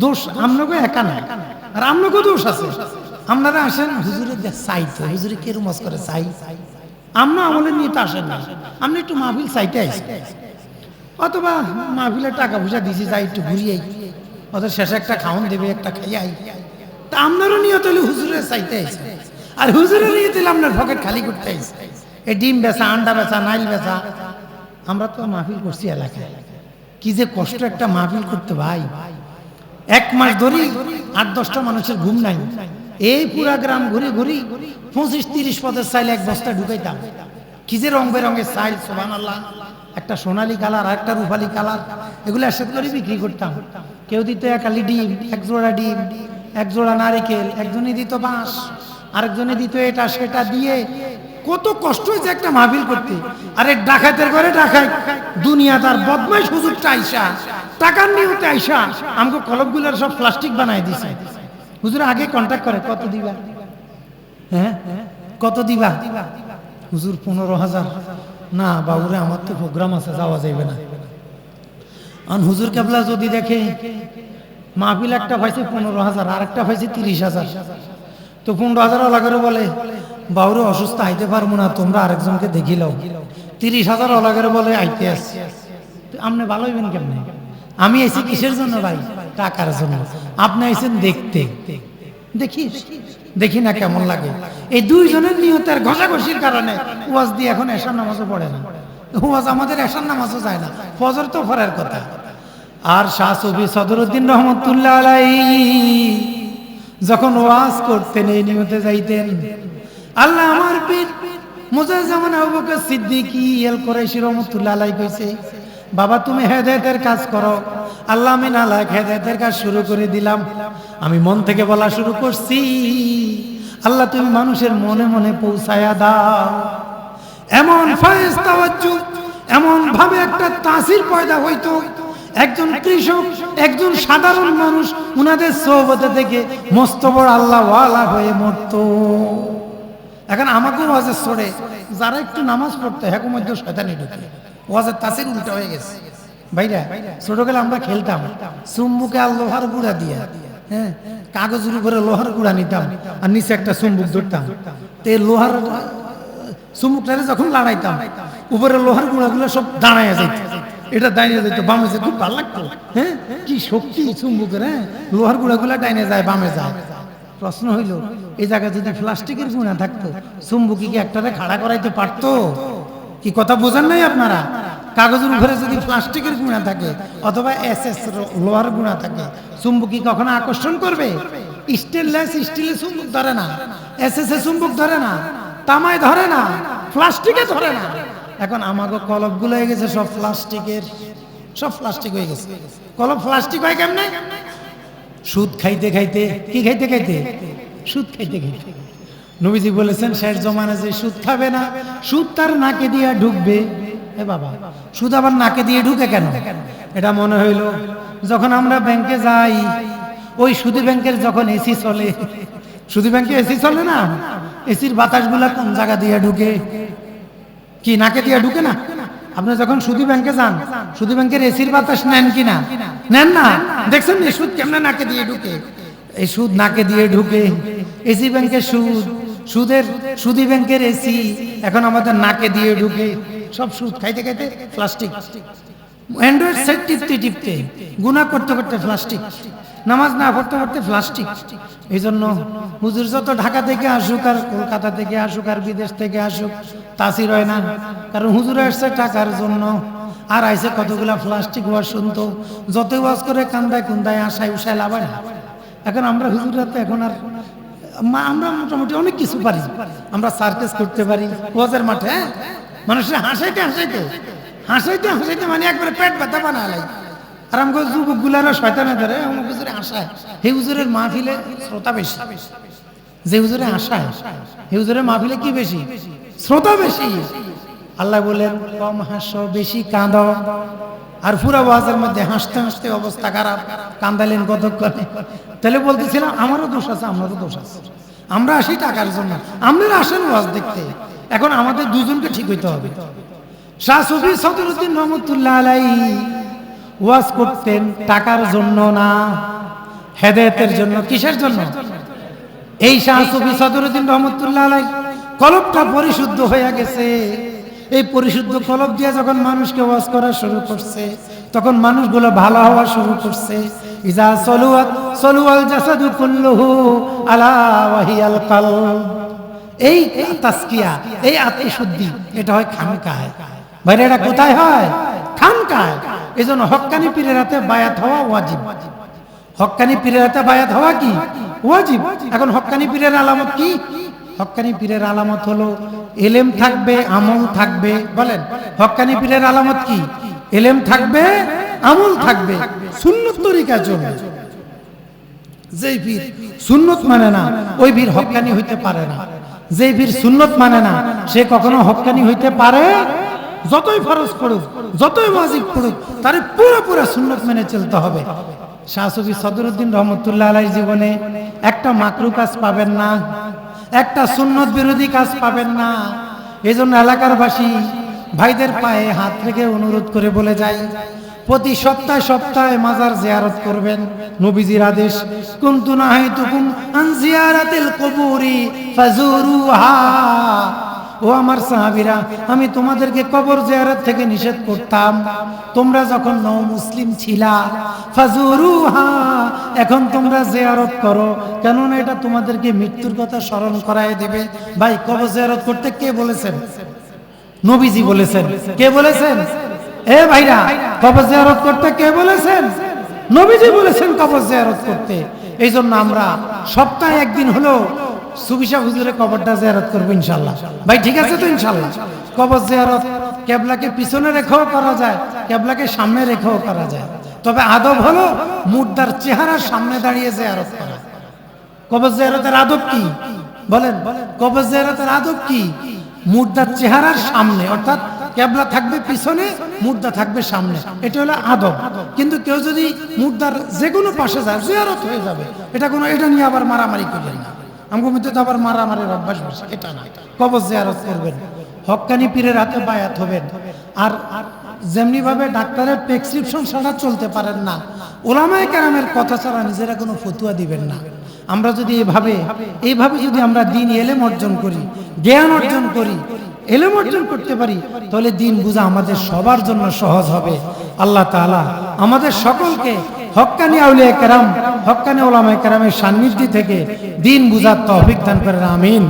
দোষ আপনাকে একা না, আর আপনাকেও দোষ আছে। আপনারা আসেন হুজুরের চাইতে, হুজুরে কে রুমাজ করে চাই, আমরা আমলের নিয়ে তো আসেন না। আপনি একটু মাহফিল চাইতে আইসি, অথবা মাহফিলের টাকা পয়সা দিছি, যাই একটু ঘুরিয়ে, অথবা শেষে একটা খাওয়ান দেবে, একটা খাইয়াই। তা আপনারও নিয়ত হলে হুজুরের চাইতে আইসে, আর হুজুরের নিয়ত হলে আপনার পকেট খালি করতে আইসে। এই ডিম বেচা, আন্ডা বেচা, নাইল বেচা। আমরা তো মাহফিল করছি এলাকায়, কি যে কষ্ট একটা মাহফিল করতে ভাই। 1 মাস ধরে 8-10টা মানুষের ঘুম নাই। এই পুরা গ্রাম ঘুরি ঘুরি 25-30 পদের চাইল 1 বস্তা ঢুকাইতাম। কি যে রং বেরঙের চাইল, সুবহানাল্লাহ। একটা সোনালী কালার আর একটা রূপালী কালার, এগুলো একসাথে করে বিক্রি করতাম। কেউ দিত 1 আলি ডিম, 1 জোড়া ডিম, 1 জোড়া নারিকেল, একজনে দিত বাঁশ, আরেকজনে দিত এটা সেটা দিয়ে। কত কষ্ট হয়েছে একটা মাহফিল করতে। আরে ডাকাতের ঘরে ডাকাই, দুনিয়াদার বদমাইশ হুজুরটা আইসা, টাকার নিয়তে আইসা আমাকে কলমগুলোর সব প্লাস্টিক বানাই দিছে। হুজুর আগে কন্ট্যাক্ট করে, কত দিবা? হ্যাঁ, কত দিবা? হুজুর 15,000। না বাবুরে, আমার তো প্রোগ্রাম আছে, যাওয়া যাইবে না। আর হুজুর কেবলা যদি দেখে মাহফিল একটা পাইছে 15,000, আর একটা পাইছে 30,000, তো 15,000 ওলা করে বলে, বাবুরে অসুস্থ, আইতে পারবো না, তোমরা আরেকজনকে দেখিলাও। 30,000 ওলা করে বলে, আইতে আসছি। আপনি ভালো হইবেন কেমনে? আমি আইছি কিসের জন্য ভাই? টাকার জন্য। আপনি আইছেন দেখতে, দেখি না কেমন লাগে। এই 2 জনের নিয়তের ঘষাঘষির কারণে ওয়াজ দিয়ে এখন এশার নামাজও পড়ে না। ওয়াজ আমাদের এশার নামাজও যায় না, ফজর তো পড়ার কথা। আর শাহ সুফি সদরুদ্দিন রহমতুল্লাহ আলাইহি যখন ওয়াজ করতেন, এই নিয়তে যাইতেন। আল্লাহ আমার পীর মুজাজ্জামান আবু বকর সিদ্দিকী আল কুরাইশি রহমতুল্লাহ আলাইহি কইছে, বাবা তুমি হেদায়েতের কাজ করো। আল্লাহ আমি নালায়েক, হেদায়েতের কাজ শুরু করে দিলাম। আমি মন থেকে বলা শুরু করছি, আল্লাহ তুমি মানুষের মনে মনে পৌঁছায়া দাও। এমন ফায়েজ তাওয়াজ্জু, এমন ভাবে একটা তাসির পয়দা হইতো, একজন কৃষক, একজন সাধারণ মানুষ উনাদের সোহবতে থেকে মস্ত বড় আল্লাহ ওয়ালা হয়ে মরতো। এখন আমাকেও ওয়াজের সরে যারা একটু নামাজ পড়তে হ্যাঁ মধ্যে শয়তানি ঢুকে, ওয়াজের তাসির উল্টা হয়ে গেছে। ভাইরা ছোটবেলা আমরা খেলতাম চুম্বুকে আর লোহার গুঁড়া দিয়া, হ্যাঁ কাগজের উপরে লোহার গুঁড়া নিতাম আর নিচে একটা চুম্বুক ধরতাম, তে লোহার চুম্বুকটারে যখন লড়াইতাম উপরে লোহার গুঁড়াগুলো সব দাঁড়াইয়া যাইত, এটা দাঁড়িয়ে যেত বামে যেত, খুব ভালো লাগতো। হ্যাঁ কি শক্তি চুম্বুকের, হ্যাঁ লোহার গুঁড়াগুলো ডাইনে যায় বামে যায়। প্রশ্ন হইল এই জায়গায় যদি প্লাস্টিকের গুণা থাকতো চুম্বুকি কি একটারে খাড়া করাইতে পারতো? কি কথা বোঝেন নাই আপনারা? কাগজের উপরে যদি প্লাস্টিকের গুণা থাকে অথবা এসএস লোহার গুণা থাকে চুম্বুকি কখনো আকর্ষণ করবে? স্টেনলেস স্টিলে চুম্বক ধরে না, এসএস এ চুম্বক ধরে না, তামায় ধরে না, প্লাস্টিকে ধরে না। এখন আমাকে কলপ গুলো হয়ে গেছে সব প্লাস্টিকের, সব প্লাস্টিক হয়ে গেছে। কলপ প্লাস্টিক হয় কেমনে? সুদ খাইতে খাইতে, কি খাইতে খাইতে? সুদ খাইতে খাইতে। নবীজি বলেছেন শেষ জমানা যে সুদ খাবে না, সুদ তার নাকে দিয়ে ঢুকবে। এ বাবা, সুদ আবার নাকে দিয়ে ঢুকে কেন? এটা মনে হইল যখন আমরা ব্যাংকে যাই, ওই সুদী ব্যাংকের যখন এসি চলে, সুদী ব্যাংকে এসি চলে না, এসির বাতাসগুলা কোন জায়গা দিয়ে ঢুকে? কি নাকে দিয়ে ঢুকে না? আপনি যখন সুদী ব্যাংকে যান, সুদী ব্যাংকের এসির বাতাস নেন কিনা? নেন না। দেখছেন এই সুদ কেমনে নাকে দিয়ে ঢুকে? এই সুদ নাকে দিয়ে ঢুকে। এসি ব্যাংকের সুদ, সুদের সুদী ব্যাংকের এসি এখন আমাদের নাকে দিয়ে ঢুকে। সব সুদ খাইতে খাইতে প্লাস্টিক, অ্যান্ড্রয়েড সেট টিপতে টিপতে, গুনাহ করতে করতে প্লাস্টিক, নামাজ না পড়তে পড়তে প্লাস্টিক। এই জন্য হুজুর যত ঢাকা থেকে আসুক আর কলকাতা থেকে আসুক আর বিদেশ থেকে আসুক তাসির হয় না, কারণ হুজুর আসছে টাকার জন্য আর আইসে কতগুলা প্লাস্টিক ওয়াজ শুনতো, যতই ওয়াজ করে কান্দায় কুন্দায় আশায় উষায় লাভ হয় না। এখন আমরা হুজুররা তো এখন আর আমরা মোটামুটি অনেক কিছু পারি, আমরা সার্কাস করতে পারি ওয়াজের মাঠে, হ্যাঁ মানুষের হাসাইতে হাসাইতে হাসাইতে হাসাইতে মানে একবারে পেট ব্যথা বানালাই। আর আমাকে যুবক গুলারও শয়তানে ধরে আমার হুজুরে হাসায়, হে হুজুরের মাহফিলে শ্রোতা বেশি, যে হুজুরে হাসায় হে হুজুরের মাহফিলে কি বেশি? শ্রোতা বেশি। আল্লাহ বলেন কম হাসো বেশি কাঁদো। আর পুরা ওয়াজের মধ্যে হাসতে হাসতে অবস্থা খারাপ, কান্দালেন কতক্ষণে। তাহলে বলতেছিলাম আমারও দোষ আছে, আমারও দোষ আছে। আমরা আসি টাকার জন্য, আপনারা আসেন ওয়াজ দেখতে। এখন আমাদের দুজনকে ঠিক হইতে হবে। শাহ সুফি সদরুদ্দিন রহমতুল্লাহ আলাইহি ওয়াজ করতেন টাকার জন্য না, হেদায়েতের জন্য। কিসের জন্য? এই শাহ সুফি সদরুদ্দিন রহমতুল্লাহ আলাইহি কলবটা পরিশুদ্ধ হয়ে গেছে। এই পরিশুদ্ধ কলব দিয়ে যখন মানুষকে ওয়াজ করা শুরু করছে তখন মানুষগুলো ভালো হওয়া শুরু করছে। ইজা সলুয়াত সলুয়াল জাসাদু কুল্লুহু আলা ওয়াহিয়াল কলব। এই তাসকিয়া, এই আত্মশুদ্ধি এটা হয় খানকায়। বাইরে এটা কোথায় হয়? খানকায়। এই জন্য হক্কানি পীরের হাতে বায়াত হওয়া ওয়াজিব। হক্কানি পীরের হাতে বায়াত হওয়া কি ওয়াজিব। এখন হক্কানি পীরের আলামত কি? হক্কানি পীরের আলামত হলো এলেম থাকবে, আমল থাকবে। বলেন হক্কানি পীরের আলামত কি? এলেম থাকবে, আমল থাকবে, সুন্নত তরিকা চলবে। যেই পীর সুন্নত মানে না ওই পীর হক্কানি হইতে পারে না। যেই পীর সুন্নত মানে না সে কখনো হক্কানি হইতে পারে। যতই ফরজ পড়ুক, যতই ওয়াজিব পড়ুক, তারে পুরো সুন্নত মেনে চলতে হবে। শাহ সুফি সদরুদ্দিন রহমতুল্লাহ আলাইহির জীবনে একটা মাকরু কাজ পাবেন না, একটা সুন্নত বিরোধী কাজ পাবেন না। এই জন্য এলাকার বাসী ভাইদের পায়ে হাত রেখে অনুরোধ করে বলে যায় প্রতি সপ্তাহে সপ্তাহে মাজার জিয়ারত করবেন। নবীজির আদেশ কুনতু নাহাইতুকুম আন জিয়ারাতিল কুবুরি ফাজুরুহা। ও আমার সাহাবীরা, আমি তোমাদেরকে কবর জিয়ারত থেকে নিষেধ করতাম তোমরা যখন নও মুসলিম ছিলা। ফাজুরুহা, এখন তোমরা জিয়ারত করো, কেননা এটা তোমাদেরকে মৃত্যুর কথা স্মরণ করায় দেবে। ভাই কবর জিয়ারত করতে কে বলেছেন? নবীজি বলেছেন। কে বলেছেন? এ ভাইরা, কবর জিয়ারত করতে কে বলেছেন? নবীজি বলেছেন কবর জিয়ারত করতে। এই জন্য আমরা সপ্তাহে একদিন হলো সুবিশা হুজুরের কবরটা জিয়ারত করব ইনশাআল্লাহ। ভাই ঠিক আছে তো ইনশাআল্লাহ? কবর জিয়ারত কিবলাকে পিছনে রেখেও করা যায়, কিবলাকে সামনে রেখেও করা যায়। তবে আদব হলো মুর্দার চেহারার সামনে দাঁড়িয়ে জিয়ারত করা। কবর জিয়ারতের আদব কি? বলেন কবর জিয়ারতের আদব কি? মুর্দার চেহারার সামনে, অর্থাৎ কেবলা থাকবে পিছনে, মুর্দা থাকবে সামনে, এটা হলো আদব। কিন্তু কেউ যদি মুর্দার যে কোনো পাশে যায় জিয়ারত হয়ে যাবে, এটা নিয়ে আবার মারামারি করবেন না। আমার মধ্যে তো আবার মারামারির অভ্যাস বসে, এটা না। কবর জিয়ারত করবেন, হক্কানি পীরের হাতে বায়াত হবেন। আর যেমনি ভাবে ডাক্তারের প্রেসক্রিপশন ছাড়া চলতে পারেন না, ওলামায়ে কেরামের কথা ছাড়া নিজেরা কোনো ফতুয়া দিবেন না। আমরা যদি এইভাবে যদি আমরা দিন এলেম অর্জন করি, জ্ঞান অর্জন করি, এলেম অর্জন করতে পারি, তাহলে দিন বুঝা আমাদের সবার জন্য সহজ হবে। আল্লাহ তাআলা আমাদের সকলকে হক্কানি আউলিয়া কেরাম, হক্কানি ওলামায়ে কেরামের সান্নিধ্য থেকে দিন বুঝার তৌফিক দান করেন, আমিন।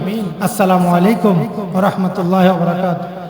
আসসালামু আলাইকুম ওয়া রাহমাতুল্লাহি ওয়া বারাকাতুহু।